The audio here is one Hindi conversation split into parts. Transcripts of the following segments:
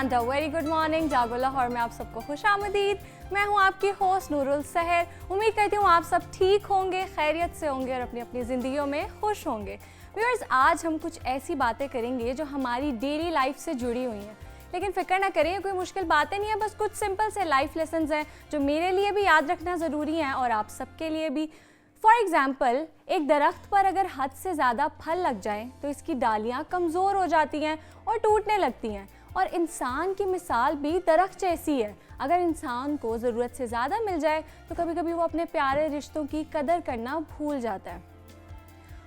And a very good morning. जागो लाहौर में आप सबको खुशामदीद। मैं हूं आपकी होस्ट नूरुल सहर। उम्मीद करती हूं आप सब ठीक होंगे, खैरियत से होंगे और अपनी अपनी ज़िंदगियों में खुश होंगे। व्यूअर्स, आज हम कुछ ऐसी बातें करेंगे जो हमारी डेली लाइफ से जुड़ी हुई हैं, लेकिन फिक्र ना करें, कोई मुश्किल बातें नहीं है, बस कुछ सिंपल से लाइफ लेसन्स हैं जो मेरे लिए भी याद रखना ज़रूरी है और आप सबके लिए भी। फॉर एग्ज़ाम्पल, एक दरख्त पर अगर हद से ज़्यादा फल लग जाए तो इसकी डालियाँ कमज़ोर हो जाती हैं और टूटने लगती हैं। और इंसान की मिसाल भी दरख्त जैसी है। अगर इंसान को ज़रूरत से ज़्यादा मिल जाए तो कभी कभी वो अपने प्यारे रिश्तों की कदर करना भूल जाता है।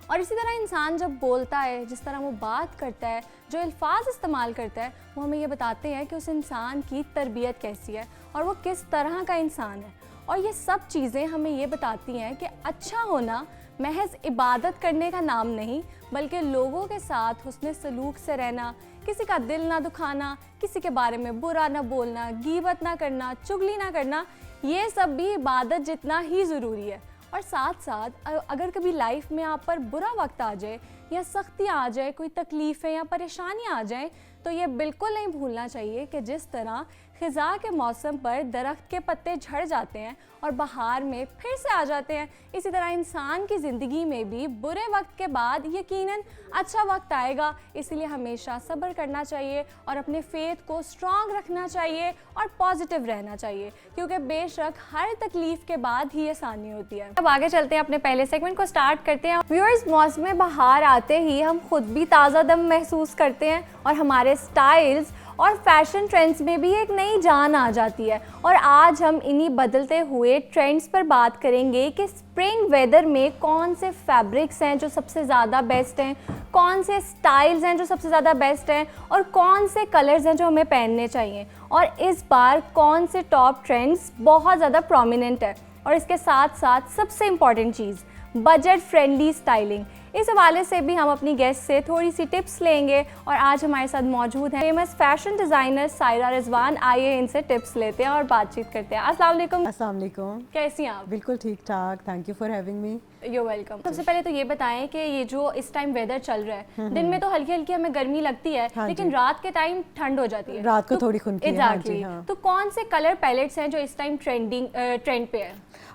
और इसी तरह इंसान जब बोलता है, जिस तरह वो बात करता है, जो अल्फाज इस्तेमाल करता है, वो हमें ये बताते हैं कि उस इंसान की तरबियत कैसी है और वो किस तरह का इंसान है। और ये सब चीज़ें हमें ये बताती हैं कि अच्छा होना महज इबादत करने का नाम नहीं, बल्कि लोगों के साथ हुस्न सलूक से रहना, किसी का दिल ना दुखाना, किसी के बारे में बुरा ना बोलना, गीबत ना करना, चुगली ना करना, ये सब भी इबादत जितना ही ज़रूरी है। और साथ साथ अगर कभी लाइफ में आप पर बुरा वक्त आ जाए या सख्तियाँ आ जाए, कोई तकलीफ़ें या परेशानियाँ आ जाएं, तो ये बिल्कुल नहीं भूलना चाहिए कि जिस तरह ख़िज़ा के मौसम पर दरख्त के पत्ते झड़ जाते हैं और बहार में फिर से आ जाते हैं, इसी तरह इंसान की ज़िंदगी में भी बुरे वक्त के बाद यकीनन अच्छा वक्त आएगा। इसलिए हमेशा सब्र करना चाहिए और अपने फेथ को स्ट्रॉन्ग रखना चाहिए और पॉजिटिव रहना चाहिए, क्योंकि बेशक हर तकलीफ़ के बाद ही आसानी होती है। अब आगे चलते हैं, अपने पहले सेगमेंट को स्टार्ट करते हैं। व्यूअर्स, मौसम बहार आते ही हम खुद भी ताज़ा दम महसूस करते हैं और हमारे स्टाइल्स और फैशन ट्रेंड्स में भी एक नई जान आ जाती है। और आज हम इन्हीं बदलते हुए ट्रेंड्स पर बात करेंगे कि स्प्रिंग वेदर में कौन से फैब्रिक्स हैं जो सबसे ज़्यादा बेस्ट हैं, कौन से स्टाइल्स हैं जो सबसे ज़्यादा बेस्ट हैं और कौन से कलर्स हैं जो हमें पहनने चाहिए। और इस बार कौन से टॉप ट्रेंड्स बहुत ज़्यादा प्रोमिनेंट है। और इसके साथ साथ सबसे इम्पॉर्टेंट चीज़, बजट फ्रेंडली स्टाइलिंग। इस हवाले से भी हम अपनी गेस्ट से थोड़ी सी टिप्स लेंगे। और आज हमारे साथ मौजूद हैं famous fashion designer Saira Rizwan. आइए इनसे टिप्स लेते हैं और बातचीत करते हैं। अस्सलाम वालेकुम। अस्सलाम वालेकुम। कैसी हैं आप? बिल्कुल ठीक ठाक, thank you for having me. You welcome. सबसे पहले तो ये बताएं कि ये जो इस टाइम वेदर चल रहा है, दिन में तो हल्की हल्की हमें गर्मी लगती है, लेकिन रात के टाइम ठंड हो जाती है, रात को थोड़ी खुनकी है। एग्जैक्टली। तो कौन से कलर पैलेट्स हैं जो इस टाइम ट्रेंड पे है?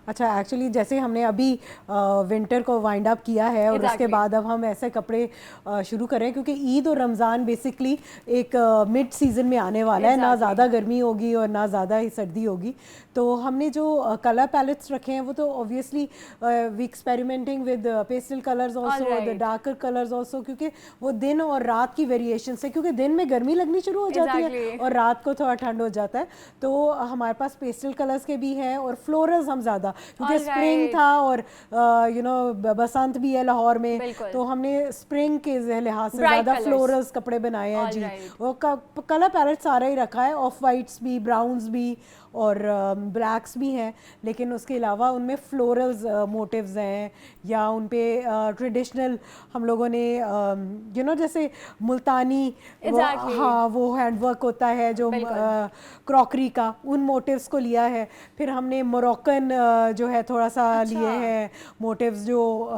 अच्छा, एक्चुअली जैसे हमने अभी विंटर को वाइंड अप किया है और उसके बाद अब हम ऐसे कपड़े शुरू करें, क्योंकि ईद और रमज़ान बेसिकली एक मिड सीज़न में आने वाला है। ना ज़्यादा गर्मी होगी और ना ज़्यादा ही सर्दी होगी। तो हमने जो कलर पैलेट्स रखे हैं वो तो obviously we experimenting with pastel colours also, the darker colours also, क्योंकि वो दिन और रात की वेरिएशन से, क्योंकि दिन में गर्मी लगनी शुरू हो जाती है और रात को थोड़ा ठंड हो जाता है। तो हमारे पास पेस्टल कलर्स के भी हैं और फ्लोरल्स हम ज़्यादा, क्योंकि स्प्रिंग था और बसंत भी है लाहौर में, तो हमने स्प्रिंग के लिहाज से ज़्यादा फ्लोरल्स कपड़े बनाए हैं जी। वो कलर पैलेट सारा ही रखा है, ऑफ वाइट्स भी, ब्राउन्स भी और ब्लैक्स भी हैं, लेकिन उसके अलावा उनमें फ्लोरल्स मोटिव्स हैं या उन पे ट्रेडिशनल हम लोगों ने जैसे मुल्तानी हाँ वो हैंडवर्क होता है जो क्रॉकरी का, उन मोटिव्स को लिया है। फिर हमने मोरक्कन जो है थोड़ा सा लिए हैं मोटिव्स जो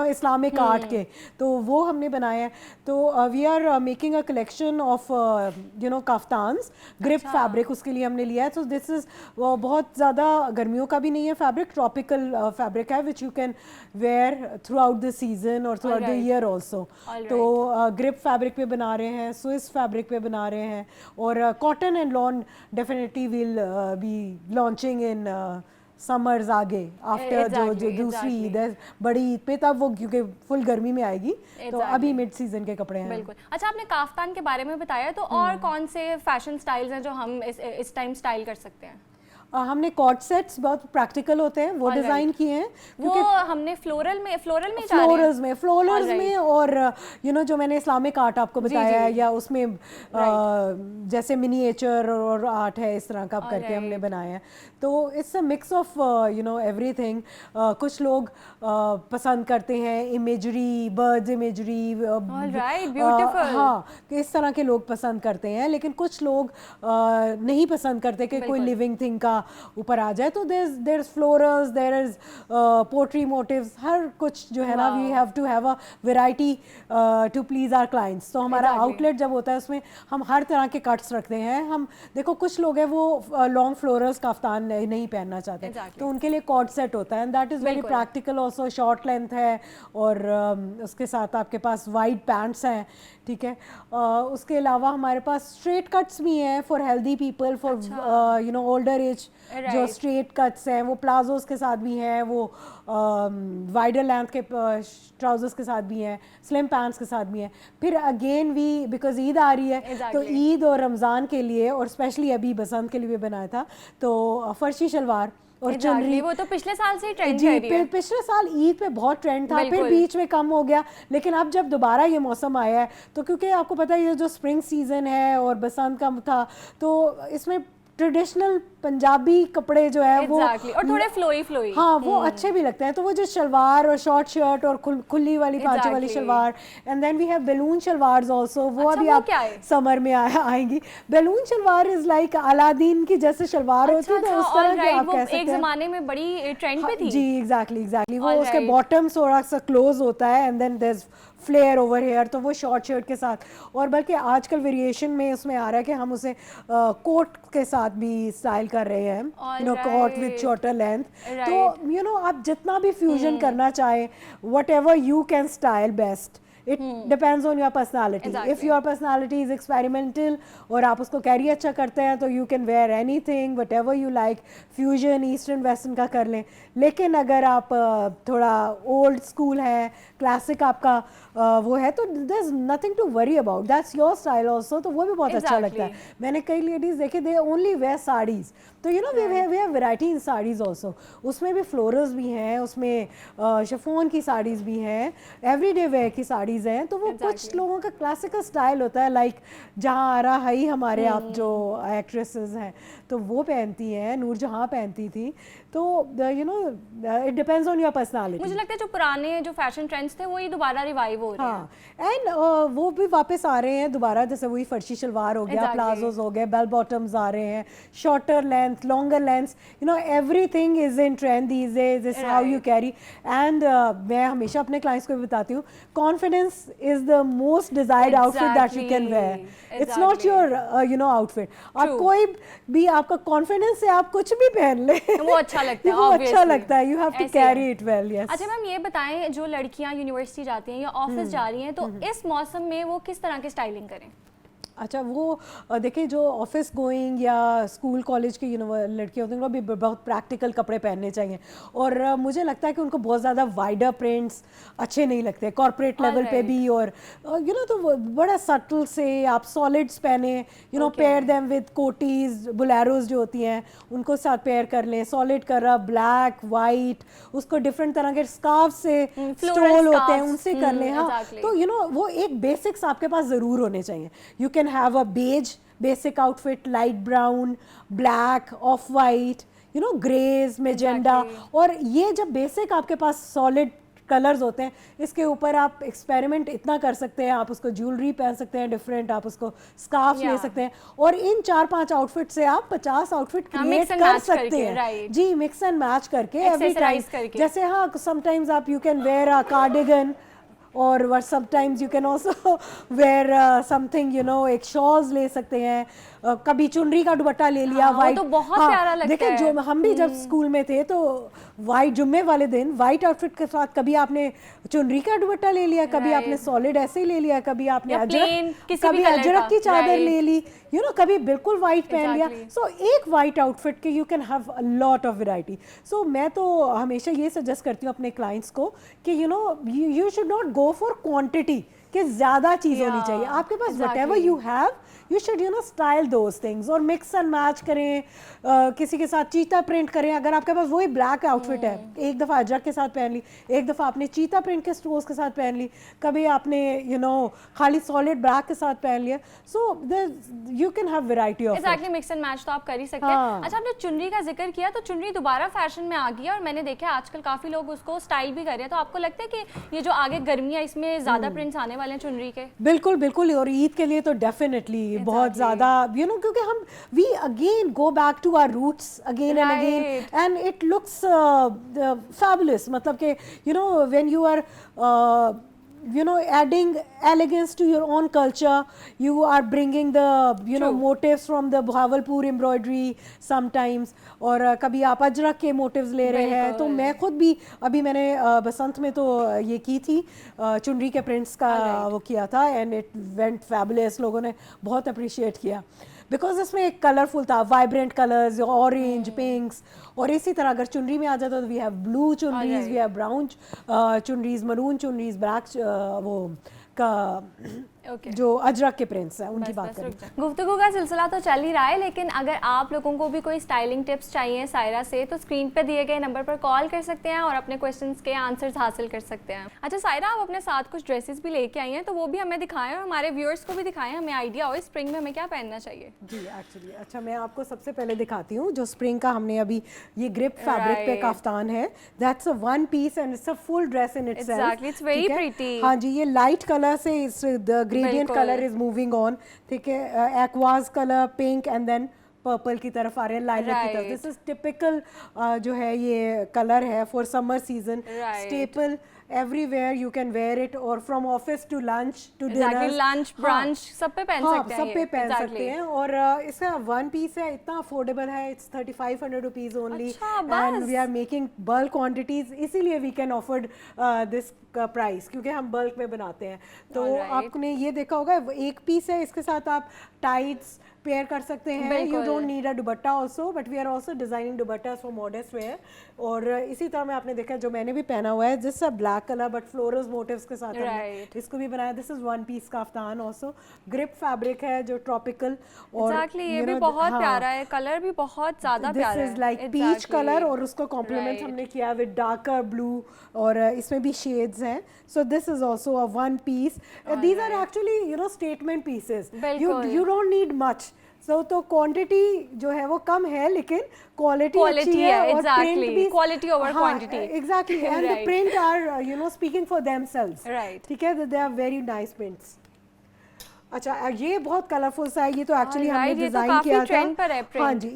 इस्लामिक आर्ट के, तो वो हमने बनाए हैं। तो we are making a collection of kaftans, grip fabric उसके लिए हमने लिया है। तो दिस इज बहुत ज़्यादा गर्मियों का भी नहीं है फैब्रिक, ट्रॉपिकल फैब्रिक है which you can wear throughout the season और throughout the year also. तो ग्रिप फैब्रिक पे बना रहे हैं, स्विस फैब्रिक पे बना रहे हैं और cotton and lawn definitely will be launching in summers आगे आफ्टर जो दूसरी ईद है, बड़ी ईद पे, तब वो क्योंकि फुल गर्मी में आएगी। तो अभी मिड सीजन के कपड़े हैं। बिल्कुल। अच्छा, आपने काफ्तान के बारे में बताया, तो और कौन से फैशन स्टाइल्स हैं जो हम इस टाइम स्टाइल कर सकते हैं? हमने कॉर्ड सेट्स बहुत प्रैक्टिकल होते हैं, वो डिज़ाइन किए हैं, क्योंकि वो हमने फ्लोरल्स में और जो मैंने इस्लामिक आर्ट आपको बताया है, या उसमें जैसे मिनिएचर और आर्ट है, इस तरह का करके हमने बनाया है। तो it's a mix of everything. कुछ लोग पसंद करते हैं इमेजरी, बर्ड्स इमेजरी, हाँ, इस तरह के लोग पसंद करते हैं, लेकिन कुछ लोग नहीं पसंद करते कि कोई लिविंग थिंग का ऊपर आ जाए। तो there is florals, there is pottery motifs, हर कुछ जो है ना, we have to have a variety to please our clients. तो हमारा आउटलेट जब होता है उसमें हम हर तरह के कट्स रखते हैं। हम देखो कुछ लोग हैं वो लॉन्ग फ्लोरल्स कफ्तान नहीं पहनना चाहते, तो उनके लिए कॉर्ड सेट होता है, and that is very practical also. Short length है और उसके साथ आपके पास वाइड पैंट्स हैं, ठीक है। उसके अलावा हमारे पास स्ट्रेट कट्स भी हैं for healthy people, for you know older age. जो स्ट्रेट कट्स हैं वो प्लाजोस के साथ भी हैं, वो वाइडर लेंथ के ट्राउजर्स के साथ भी हैं, स्लिम पैंट्स के साथ भी हैं। फिर अगेन वी बिकॉज ईद आ रही है, तो ईद और रमज़ान के लिए और स्पेशली अभी बसंत के लिए भी बनाया था, तो फर्शी शलवार और चुनरी, वो तो पिछले साल से ही ट्रेंड कर रही है। पिछले साल ईद पे बहुत ट्रेंड था, फिर बीच में कम हो गया, लेकिन अब जब दोबारा ये मौसम आया है, तो क्योंकि आपको पता है ये जो स्प्रिंग सीजन है और बसंत का था, तो इसमें ट्रेडिशनल पंजाबी कपड़े जो है वो और थोड़े फ्लोई हाँ वो अच्छे भी लगते हैं। तो वो जो शलवार और शॉर्ट शर्ट और खुली वाली पांचे वाली salwar, and then we have balloon salwars also, वो अभी आप समर में आएंगी। Balloon salwar is like Aladdin की जैसे शलवार होती है, तो उस तरह की आप कह सकते हैं। एक जमाने में बड़ी ट्रेंड पे थी। जी एग्जैक्टली वो उसके बॉटम थोड़ा सा क्लोज होता है, and then there is flare over here, तो वो शॉर्ट शर्ट के साथ। और बल्कि आजकल वेरिएशन में उसमें आ रहा है कि हम उसे कोट के साथ भी स्टाइल कर रहे हैं, you know, coat with shorter length. तो यू नो आप जितना भी फ्यूजन करना चाहें, whatever you can style best, it depends on your personality. If your personality is experimental और आप उसको कैरी अच्छा करते हैं, तो you can wear anything, whatever you like, fusion, eastern, western का कर लें। लेकिन अगर आप थोड़ा old school है, classic आपका वो है, तो there's nothing to worry about, that's your style also, तो वो भी बहुत अच्छा लगता है। मैंने कई लेडीज देखे, they only wear sarees, तो you know we have variety in sarees also, उसमें भी फ्लोरल्स भी हैं, उसमें शिफॉन की साड़ीज़ भी हैं, एवरीडे वेयर की साड़ीज़ हैं। तो वो कुछ लोगों का क्लासिकल स्टाइल होता है, लाइक जहाँ आरा हई हमारे आप जो एक्ट्रेसेस हैं तो वो पहनती हैं, नूरजहां पहनती थी। तो you no it depends on your personality. मुझे लगता है जो पुराने जो फैशन ट्रेंड्स थे वही दोबारा रिवाइव हो रहे हैं। हाँ, एंड वो भी वापस आ रहे हैं दोबारा, जैसे वही फर्शी शलवार हो गया, प्लाजोज हो गए, बेल बॉटम्स आ रहे हैं, shorter length, longer length, you know everything is in trend these days, is how you carry. And मैं हमेशा अपने क्लाइंट्स को भी बताती हूँ, confidence is the most desired outfit that you can where, it's not your you know outfit. आप कोई भी, आपका कॉन्फिडेंस से आप कुछ भी पहन ले, वो अच्छा लगता है, वो अच्छा लगता है, you have to carry it well. Yes. अच्छा मैम, ये बताएं जो लड़कियां यूनिवर्सिटी जाती हैं या ऑफिस जा रही हैं, तो इस मौसम में वो किस तरह की स्टाइलिंग करें? अच्छा, वो देखिए जो ऑफिस गोइंग या स्कूल कॉलेज की लड़कियां होती हैं, उनको भी बहुत प्रैक्टिकल कपड़े पहनने चाहिए। और मुझे लगता है कि उनको बहुत ज़्यादा वाइडर प्रिंट्स अच्छे नहीं लगते कॉर्पोरेट लेवल पे भी। और यू नो तो बड़ा सटल से आप सॉलिड्स पहने, you know pair them with कोटीज, बुलेरोज जो होती हैं उनको साथ पेयर कर लें, सॉलिड कलर, ब्लैक, वाइट, उसको डिफरेंट तरह के स्कार्फ से स्टोल होते हैं उनसे कर लें। हाँ, तो यू नो वो एक बेसिक्स आपके पास ज़रूर होने चाहिए। You can have a beige basic outfit, light brown, black, off white, you know, grays, magenta। और ये जब बेसिक आपके पास सॉलिड कलर्स होते हैं, इसके ऊपर आप एक्सपेरिमेंट इतना कर सकते हैं, आप उसको ज्वेलरी पहन सकते हैं डिफरेंट, आप उसको स्कार्फ ले सकते हैं, और इन 4-5 आउटफिट से आप 50 आउटफिट क्रिएट कर सकते हैं। जी, मिक्स एंड मैच करके एवरी टाइम। जैसे हाँ, समटाइम्स आप you can where a cardigan, और sometimes you can also wear something, you know, एक शॉल्स ले सकते हैं, कभी चुनरी का दुपट्टा ले लिया। वाइट तो बहुत प्यारा लगता है। देखिए जो हम भी जब स्कूल में थे तो वाइट जुम्मे वाले दिन वाइट आउटफिट के साथ कभी आपने चुनरी का दुपट्टा ले लिया, कभी आपने सॉलिड ऐसे ही ले लिया, कभी आपने अजरक की चादर ले ली, यू नो, कभी बिल्कुल वाइट पहन लिया। सो एक वाइट आउटफिट के you can have a lot of variety. So मैं तो हमेशा ये सजेस्ट करती हूँ अपने क्लाइंट्स को कि you know you should not go for quantity, कि ज़्यादा चीज़ होनी चाहिए आपके पास। Whatever you have you should you know style those things, और मिक्स एंड मैच करें, किसी के साथ चीता प्रिंट करें। अगर आपके पास वही ब्लैक आउटफिट है, एक दफ़ा अजरक के साथ पहन ली, एक दफ़ा आपने चीता प्रिंट के स्टोर्स के साथ पहन ली, कभी आपने यू नो खाली सॉलिड ब्लैक के साथ पहन लिया। So you can have variety of exactly, mix and match तो आप कर ही सकते हैं। अच्छा, आपने चुनरी का जिक्र किया, तो चुनरी दोबारा फैशन में आ गई है और मैंने देखा है आजकल काफ़ी लोग उसको स्टाइल भी कर रहे हैं। तो आपको लगता है कि ये जो आगे गर्मियाँ, इसमें ज़्यादा प्रिंट्स आने वाले हैं चुनरी के? बिल्कुल बिल्कुल, और ईद के लिए तो डेफिनेटली बहुत ज़्यादा क्योंकि हम we again go back to our roots again and again and it looks fabulous, मतलब कि when you are adding elegance to your own culture, you are bringing the motifs from the Bahawalpur embroidery sometimes, और कभी आप अजरक के motifs ले रहे हैं. तो मैं खुद भी अभी मैंने बसंत में तो ये की थी, चुनरी के प्रिंट्स का वो किया था, एंड इट वेंट फैबुलस. लोगों ने बहुत अप्रिशिएट किया बिकॉज इसमें एक कलरफुल था, वाइब्रेंट कलर्स, ऑरेंज, पिंक्स. और इसी तरह अगर चुनरी में आ जाता तो वी हैव ब्लू चुनरीज, वी हैव ब्राउन चुनरीज, मरून चुनरीज, ब्लैक वो का जो अजरक के प्रिंट्स हैं उनकी बात करें. गुफ्तगू का सिलसिला तो चल ही रहा है, लेकिन अगर आप लोगों को भी कोई स्टाइलिंग टिप्स चाहिए सायरा से तो स्क्रीन पे दिए गए नंबर पर कॉल कर सकते हैं और अपने क्वेश्चंस के आंसर्स हासिल कर सकते हैं. अच्छा सायरा, आप अपने साथ कुछ ड्रेसेस भी लेके आई हैं, तो वो भी हमें दिखाएं और हमारे व्यूअर्स को भी दिखाएं, हमें आइडिया हो स्प्रिंग में हमें क्या पहनना चाहिए. जी एक्चुअली अच्छा, मैं आपको सबसे पहले दिखाती हूँ जो स्प्रिंग का हमने अभी ये ग्रिप फैब्रिक पे काफ्तान है. That's a one piece and it's a full dress in itself. Exactly, it's very pretty. हाँ जी, ये लाइट कलर से the gradient colour is moving on. ठीक है, aquas colour, pink and then purple की तरफ आ रहे हैं, लाइलैक की तरफ. दिस इज टिपिकल जो है ये कलर है for summer season. Staple everywhere you can wear it, और from office to lunch to dinner, lunch, brunch, सब पे पहन सकते हैं. सब पे पहन सकते हैं. और इसका वन पीस है, इतना अफोर्डेबल है. It's 3500 rupees only, and we are making bulk quantities, इसीलिए we can afford this price, क्योंकि हम बल्क में बनाते हैं. तो आपने ये देखा होगा, एक पीस है, इसके साथ आप टाइट्स पेयर कर सकते हैं. You don't need a dupatta also, but we are also designing dupatta for modest wear. और इसी तरह में आपने देखा जो मैंने भी पहना हुआ है, जिस black colour but floral motifs के साथ इसको भी बनाया. This is one piece kaftan also. Grip fabric है जो ट्रॉपिकल, और ये भी बहुत प्यारा है, कलर भी बहुत ज्यादा प्यारा है. This is like peach colour, और उसको कॉम्प्लीमेंट हमने किया विद डार्कर ब्लू, और इसमें भी शेड्स हैं. So this is also a one piece. These are actually statement pieces. You don't need much. तो क्वांटिटी जो है वो कम है, लेकिन क्वालिटी अच्छी है, और प्रिंट भी quality over quantity. Exactly, and the print are speaking for themselves. ठीक है, they are very nice prints. अच्छा, ये बहुत कलरफुल सा है. ये तो एक्चुअली हमने डिजाइन किया था. हाँ जी,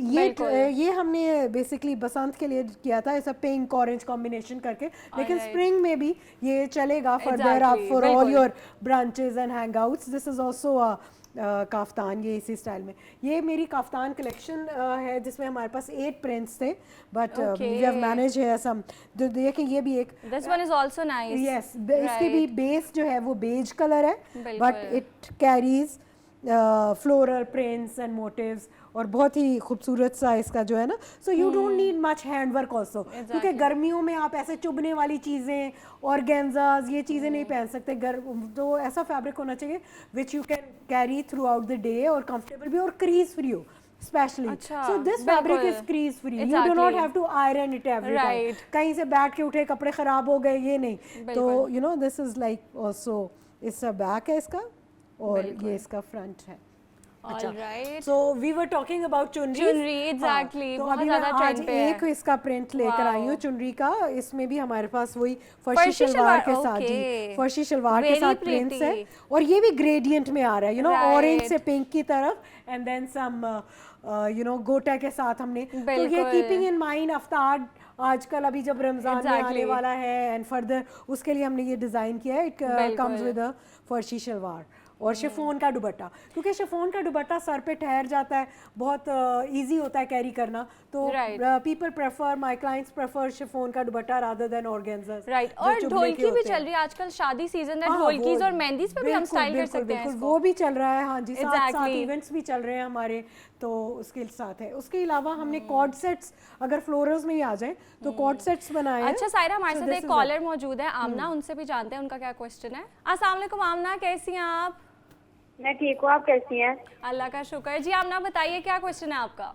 ये हमने बेसिकली बसंत के लिए किया था, ऐसा पिंक ऑरेंज कॉम्बिनेशन करके. लेकिन स्प्रिंग में भी ये चलेगा फर्दर आप for all your branches and Hangouts. This is also kaftan, ये इसी स्टाइल में. ये मेरी काफ्तान कलेक्शन है जिसमें हमारे पास 8 प्रिंट्स थे, बट वी हैव मैनेज है सम. देखिए ये भी एक, this one is also nice. Yes, इसकी भी बेस जो है वो बेज कलर है, but it carries floral prints and motifs, और बहुत ही खूबसूरत सा इसका जो है ना. So you don't need much handwork also, क्योंकि गर्मियों में आप ऐसे चुभने वाली चीज़ें और गेंजाज ये चीज़ें नहीं पहन सकते. तो ऐसा फैब्रिक होना चाहिए which you can carry throughout the day, और कंफर्टेबल भी, और क्रीज फ्री हो specially. So this fabric is crease free. You do not have to iron it every time. कहीं से बैठ के उठे कपड़े खराब हो गए, ये नहीं. तो दिस इज लाइक ऑल्सो, इसका बैक है इसका, और ये इसका फ्रंट है. So we were talking about चुनरी. एग्जैक्टली. तो अभी मैं आज एक इसका प्रिंट लेकर आई हूँ चुनरी का. इसमें भी हमारे पास वही फर्शी शलवार के साथ, जी फर्शी शलवार के साथ प्रिंट्स है, और ये भी ग्रेडियंट में आ रहा है, ऑरेंज से पिंक की तरफ, एंड देन सम गोटा के साथ हमने. तो ये कीपिंग इन माइंड अफ्तार आजकल अभी जब रमजान में आने वाला है, एंड फर्दर उसके लिए हमने ये डिजाइन किया है. इट कम्स विद अ फर्शी शलवार और शिफॉन का दुपट्टा, क्योंकि शिफॉन का दुपट्टा सर पे ठहर जाता है, बहुत इजी होता है कैरी करना. तो people prefer, my clients prefer chiffon का dupatta rather than organza. Right. और ढोलकी भी चल रही है आजकल, शादी सीजन है, ढोलकीज और मेहंदीज पे भी हम स्टाइल कर सकते हैं. वो भी चल रहा है. हाँ जी, साथ इवेंट्स भी चल रहे हैं हमारे, तो उसके साथ है. उसके अलावा हमने कॉर्ड सेट्स, अगर फ्लोरल्स में ही आ जाए तो कॉर्ड सेट्स बनाए हैं. अच्छा सायरा, हमारे साथ एक कॉलर मौजूद है आमना, उनसे भी जानते हैं उनका क्या क्वेश्चन है. अस्सलाम वालेकुम आमना, कैसी हैं आप? मैं ठीक हूँ, आप कैसी हैं? अल्लाह का शुक्र. जी आमना बताइए, क्या क्वेश्चन है आपका?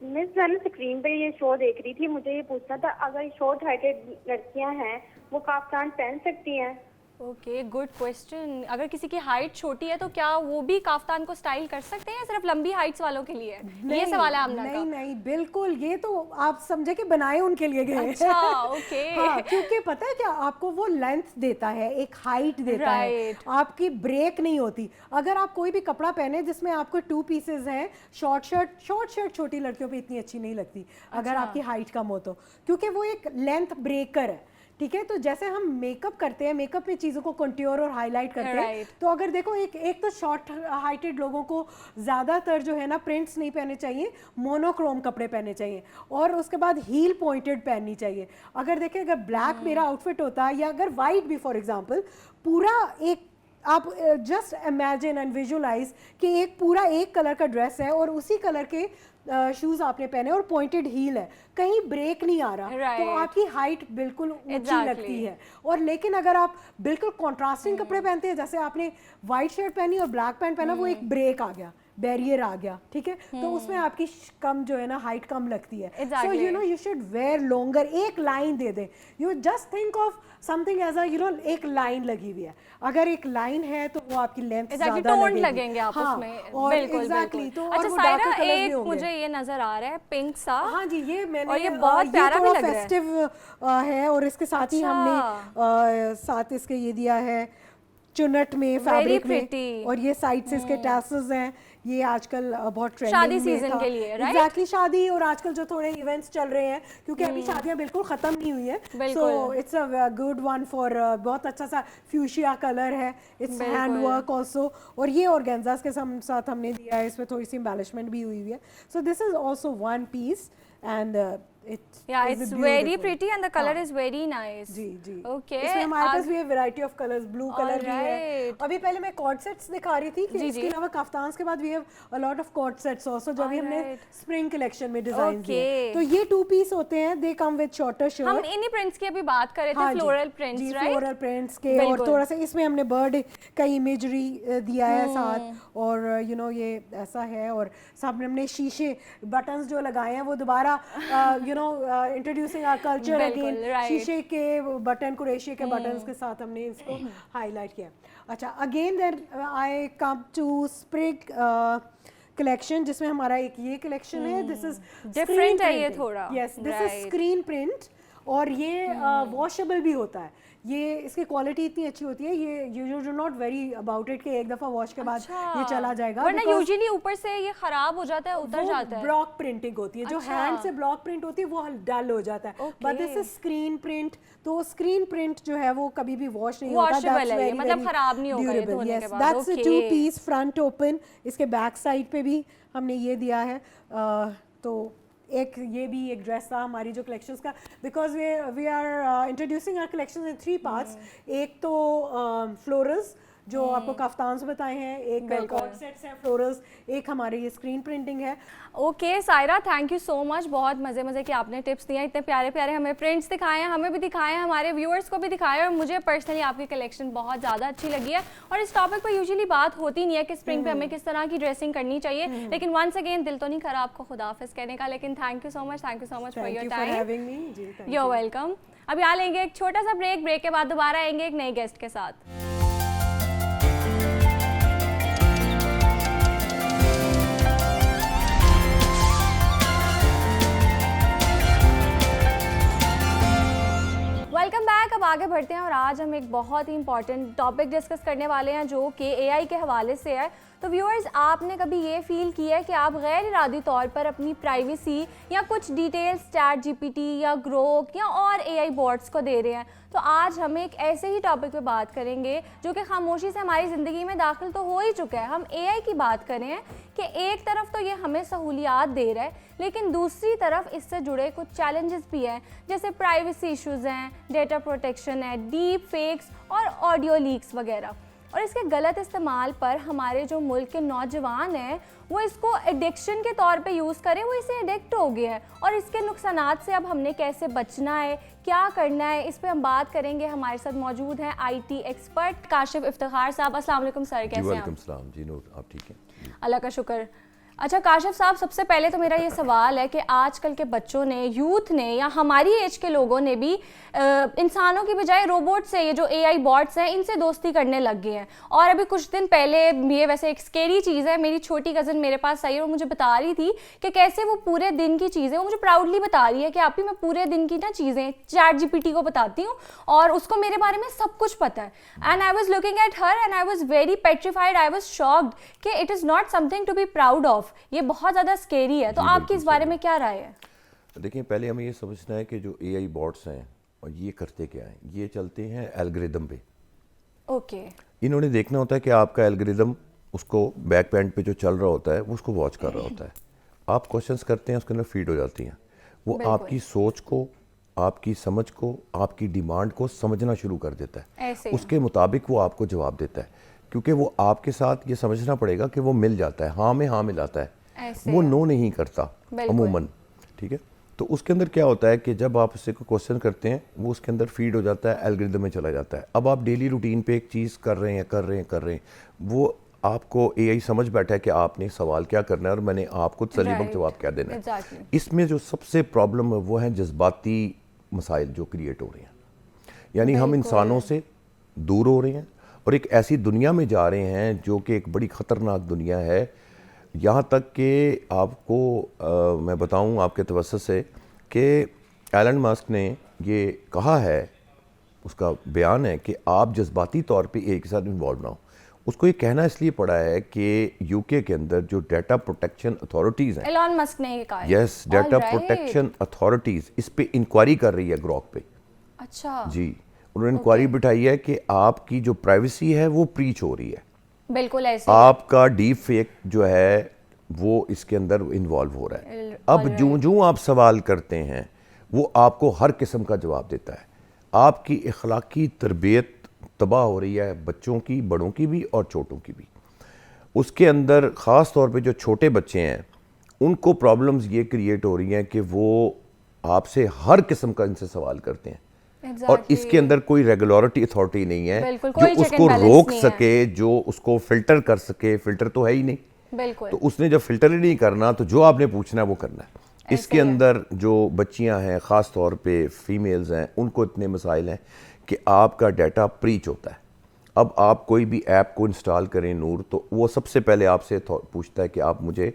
मैं स्क्रीन पे ये शो देख रही थी, मुझे ये पूछना था, अगर शॉर्ट हाइटेड लड़कियां हैं वो काफ्तान पहन सकती हैं? Okay, good question. अगर किसी की हाइट छोटी है तो क्या वो भी काफ्तान को स्टाइल कर सकते हैं या सिर्फ लंबी हाइट्स वालों के लिए? ये सवाल है आमना का। नहीं बिल्कुल, ये तो आप समझे कि बनाए उनके लिए गए। अच्छा, ओके। हाँ, क्योंकि पता है क्या, आपको वो लेंथ देता है, एक हाइट देता है, आपकी ब्रेक नहीं होती। अगर आप कोई भी कपड़ा पहने जिसमें आपको 2 पीसेस हैं, शॉर्ट शर्ट छोटी लड़कियों पे इतनी अच्छी नहीं लगती अगर आपकी हाइट कम हो तो, क्योंकि वो एक लेंथ ब्रेकर है। ठीक है, तो जैसे हम मेकअप करते हैं, मेकअप में चीज़ों को कंट्योर और हाईलाइट करते हैं, तो अगर देखो एक तो शॉर्ट हाइटेड लोगों को ज़्यादातर जो है ना प्रिंट्स नहीं पहने चाहिए, मोनोक्रोम कपड़े पहने चाहिए, और उसके बाद हील पॉइंटेड पहननी चाहिए। अगर देखें, अगर ब्लैक मेरा आउटफिट होता है या अगर वाइट भी फॉर एग्जाम्पल, पूरा एक आप जस्ट इमेजिन एंड विजुलाइज कि एक पूरा एक कलर का ड्रेस है और उसी कलर के शूज आपने पहने और पॉइंटेड हील है, कहीं ब्रेक नहीं आ रहा, तो आपकी हाइट बिल्कुल ऊंची लगती है। और लेकिन अगर आप बिल्कुल कॉन्ट्रास्टिंग कपड़े पहनते हैं, जैसे आपने वाइट शर्ट पहनी और ब्लैक पैंट पहना, वो एक ब्रेक आ गया, बैरियर आ गया, ठीक है, तो उसमें आपकी कम जो है ना हाइट कम लगती है। So you know you should wear longer, एक लाइन दे दे, you just think of something as a, you know, एक लाइन लगी हुई है, अगर एक लाइन है तो वो आपकी लेंथ ज्यादा लगेंगे आप उसमें। और एग्जैक्टली, तो अच्छा सायरा, एक मुझे ये नजर आ रहा है पिंक सा। हाँ जी, ये मैंने, और ये बहुत प्यारा भी लग रहा है, फेस्टिव है, और इसके साथ ही हमने साथ इसके ये दिया है चुनट में, फैब्रिक में, और ये साइड से इसके टैसल्स हैं। ये आजकल बहुत ट्रेंडिंग शादी सीजन के लिए, राइट? एग्जैक्टली, शादी और आजकल जो थोड़े इवेंट्स चल रहे हैं, क्योंकि अभी शादियां बिल्कुल खत्म नहीं हुई है, so it's a good one for, बहुत अच्छा सा फ्यूशिया कलर है, इट्स हैंड वर्क आल्सो, और ये ऑर्गेन्जास के साथ हमने दिया है, इसमें थोड़ी सी एम्बेलिशमेंट भी हुई है। So this is also one piece and it's very pretty and the color is very nice. जी जी, okay, इसमें हमारे पास भी है variety of colours, blue colour भी है। अभी पहले मैं कॉर्ड सेट्स दिखा रही थी कि इसके अलावा कफ्तान्स के बाद we have a lot of cord sets also, जो भी हमने स्प्रिंग कलेक्शन में डिजाइन किए। तो ये 2 पीस होते हैं, दे कम विद शॉर्टर शर्ट। हम इन्हीं प्रिंट्स की अभी बात कर रहे थे, floral prints, right? Floral prints के, और थोड़ा सा इसमें हमने बर्ड का इमेजरी दिया है साथ, और यू नो ये ऐसा है, और सामने हमने शीशे बटन्स जो लगाए हैं वो दोबारा you know introducing our culture again, शीशे के बटन, कुरेशी के बटन्स के साथ हमने इसको हाईलाइट किया। अच्छा, again then I come to spring collection, जिसमें हमारा एक ये कलेक्शन है, दिस इज डिफरेंट है ये थोड़ा, yes, this is screen print, और ये वॉशेबल भी होता है। ये इसकी क्वालिटी इतनी अच्छी होती है, ये you do not very about it कि एक दफा वॉश के बाद ये चला जाएगा, वरना यूजुअली ऊपर से ये खराब हो जाता है, उतर जाता है। ब्लॉक प्रिंटिंग होती है, जो हैंड से ब्लॉक प्रिंट होती है वो डल हो जाता है, but this is screen print, तो स्क्रीन प्रिंट जो है वो कभी भी वॉश नहीं होता, दैट्स वेरी मतलब खराब नहीं होगा ये धोने के बाद। दैट्स 2 पीस फ्रंट ओपन, इसके बैक साइड पे भी हमने ये दिया है। तो एक ये भी एक ड्रेस था हमारी जो कलेक्शंस का, because we are introducing our collections in 3 parts. एक तो फ्लोरल्स जो आपको कफ्तान्स बताए हैं, एक कॉर्ड सेट्स हैं फ्लोरल्स, एक हमारे ये स्क्रीन प्रिंटिंग है। Okay Saira, thank you so much, बहुत मज़े के आपने टिप्स दिए, इतने प्यारे प्यारे हमें प्रिंट्स दिखाए हैं, हमें भी दिखाए हैं, हमारे व्यूअर्स को भी दिखाए, और मुझे पर्सनली आपकी कलेक्शन बहुत ज़्यादा अच्छी लगी है। और इस टॉपिक पर यूजुअली बात होती नहीं है कि स्प्रिंग पे हमें किस तरह की ड्रेसिंग करनी चाहिए, लेकिन वंस अगेन दिल तो नहीं करा आपको खुदाफिज कहने का, लेकिन thank you so much for your time. You are welcome. अभी आ लेंगे एक छोटा सा ब्रेक के बाद दोबारा आएंगे एक नए गेस्ट के साथ। Welcome back. अब आगे बढ़ते हैं और आज हम एक बहुत ही इंपॉर्टेंट टॉपिक डिस्कस करने वाले हैं जो कि एआई के हवाले से है। तो व्यूअर्स, आपने कभी ये फील किया है कि आप गैर इरादी तौर पर अपनी प्राइवेसी या कुछ डिटेल्स चैट जीपीटी या ग्रोक या और एआई बॉट्स को दे रहे हैं? तो आज हम एक ऐसे ही टॉपिक पे बात करेंगे जो कि खामोशी से हमारी ज़िंदगी में दाखिल तो हो ही चुका है। हम एआई की बात कर रहे हैं कि एक तरफ तो ये हमें सहूलियात दे रहा है, लेकिन दूसरी तरफ इससे जुड़े कुछ चैलेंजेस भी हैं, जैसे प्राइवेसी इश्यूज़ हैं, डेटा प्रोटेक्शन है, डीप फेक्स और ऑडियो लीक्स वगैरह। और इसके गलत इस्तेमाल पर हमारे जो मुल्क के नौजवान हैं वो इसको एडिक्शन के तौर पे यूज़ करें, वो इसे एडिक्ट हो गए हैं। और इसके नुकसानात से अब हमने कैसे बचना है, क्या करना है, इस पे हम बात करेंगे। हमारे साथ मौजूद हैं आईटी एक्सपर्ट काशिफ इफ्तिखार साहब। अस्सलाम वालेकुम सर, कैसे हैं आप? वालेकुम सलाम जी, नो आप ठीक हैं? अल्लाह का शुक्र। अच्छा काशिफ साहब, सबसे पहले तो मेरा ये सवाल है कि आजकल के बच्चों ने, यूथ ने या हमारी एज के लोगों ने भी इंसानों की बजाय रोबोट से, ये जो एआई बॉट्स हैं, इनसे दोस्ती करने लग गए हैं। और अभी कुछ दिन पहले, ये वैसे एक स्केरी चीज़ है, मेरी छोटी कज़न मेरे पास आई और मुझे बता रही थी कि कैसे वो पूरे दिन की चीज़ें, वो मुझे प्राउडली बता रही है कि आप ही मैं पूरे दिन की ना चीज़ें चैट जीपीटी को बताती हूँ और उसको मेरे बारे में सब कुछ पता है। And I was looking at her and I was very petrified, I was shocked कि it is not something to be proud of. ये बहुत ज़्यादा स्केरी है। तो आपकी इस बारे में क्या राय है? देखिए, पहले हमें ये समझना है कि जो एआई बॉट्स हैं और ये करते क्या हैं। ये चलते हैं एल्गोरिदम पे। ओके। इन्होंने देखना होता है कि आपका एल्गोरिदम उसको बैक पैंड पे जो चल रहा होता है वो उसको वॉच कर रहा होता है। आप क्वेश्चंस करते हैं, उसके अंदर फीड हो जाती हैं। वो आपकी सोच को, आपकी समझ को, आपकी डिमांड को समझना शुरू कर देता है। ऐसे उसके मुताबिक वो आपको जवाब देता है, क्योंकि वो आपके साथ ये समझना पड़ेगा कि वो मिल जाता है, हाँ में हाँ मिलाता है, वो नो नहीं करता अमूमन। ठीक है, तो उसके अंदर क्या होता है कि जब आप उससे कोई क्वेश्चन करते हैं, वो उसके अंदर फीड हो जाता है, एल्गोरिदम में चला जाता है। अब आप डेली रूटीन पे एक चीज़ कर रहे हैं, वो आपको एआई समझ बैठा है कि आपने सवाल क्या करना है और मैंने आपको तसल्लीबख्श जवाब क्या देना है। इसमें जो सबसे प्रॉब्लम है वो है जज्बाती मसाइल जो क्रिएट हो रहे हैं। यानी हम इंसानों से दूर हो रहे हैं और एक ऐसी दुनिया में जा रहे हैं जो कि एक बड़ी ख़तरनाक दुनिया है। यहाँ तक कि आपको मैं बताऊँ आपके तवज्जुह से कि एलन मस्क ने ये कहा है, उसका बयान है कि आप जज्बाती तौर पे एक साथ इन्वॉल्व ना हो। उसको ये कहना इसलिए पड़ा है कि यूके के अंदर जो डाटा प्रोटेक्शन अथॉरिटीज़ हैं, एलन मस्क ने ये कहा है। यस, डाटा प्रोटेक्शन अथॉरिटीज़ इस पे इंक्वायरी कर रही है ग्रॉक पे। अच्छा जी, उन्होंने इंक्वायरी बिठाई है कि आपकी जो प्राइवेसी है वो ब्रीच हो रही है। बिल्कुल ऐसे आपका डीप फेक जो है वो इसके अंदर इन्वॉल्व हो रहा है। अब जूं आप सवाल करते हैं वो आपको हर किस्म का जवाब देता है। आपकी इखलाकी तरबियत तबाह हो रही है, बच्चों की, बड़ों की भी और छोटों की भी। उसके अंदर ख़ास तौर पे जो छोटे बच्चे हैं उनको प्रॉब्लम्स ये क्रिएट हो रही हैं कि वो आपसे हर किस्म का इनसे सवाल करते हैं। और इसके अंदर कोई रेगुलरिटी अथॉरिटी नहीं है जो उसको रोक सके, जो उसको फिल्टर कर सके। फिल्टर तो है ही नहीं। बिल्कुल। तो उसने जब फिल्टर ही नहीं करना तो जो आपने पूछना है वो करना है। इसके अंदर जो बच्चियां हैं, ख़ास तौर पे फीमेल्स हैं, उनको इतने मसाइल हैं कि आपका डाटा ब्रीच होता है। अब आप कोई भी ऐप को इंस्टॉल करें नूर, तो वो सबसे पहले आपसे पूछता है कि आप मुझे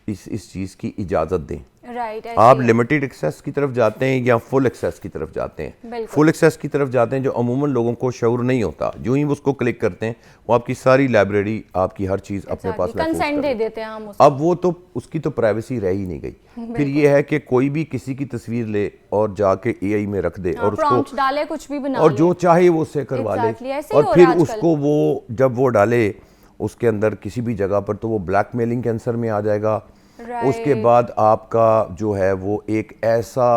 इस चीज़ की इजाज़त दें। राइट। आप लिमिटेड एक्सेस की तरफ जाते हैं या फुल एक्सेस की तरफ जाते हैं? फुल एक्सेस की तरफ जाते हैं, जो अमूमन लोगों को शऊर नहीं होता। जो ही वो उसको क्लिक करते हैं वो आपकी सारी लाइब्रेरी, आपकी हर चीज़ अपने पास कंसेंट दे देते हैं हम उसको। अब वो तो उसकी तो प्राइवेसी रह ही नहीं गई। फिर ये है कि कोई भी किसी की तस्वीर ले और जाके एआई में रख दे और उसको डाले, कुछ भी बना और जो चाहे वो उससे करवा ले। और फिर उसको वो जब वो डाले उसके अंदर किसी भी जगह पर, तो वो ब्लैकमेलिंग के आंसर में आ जाएगा। उसके बाद आपका जो है वो एक ऐसा,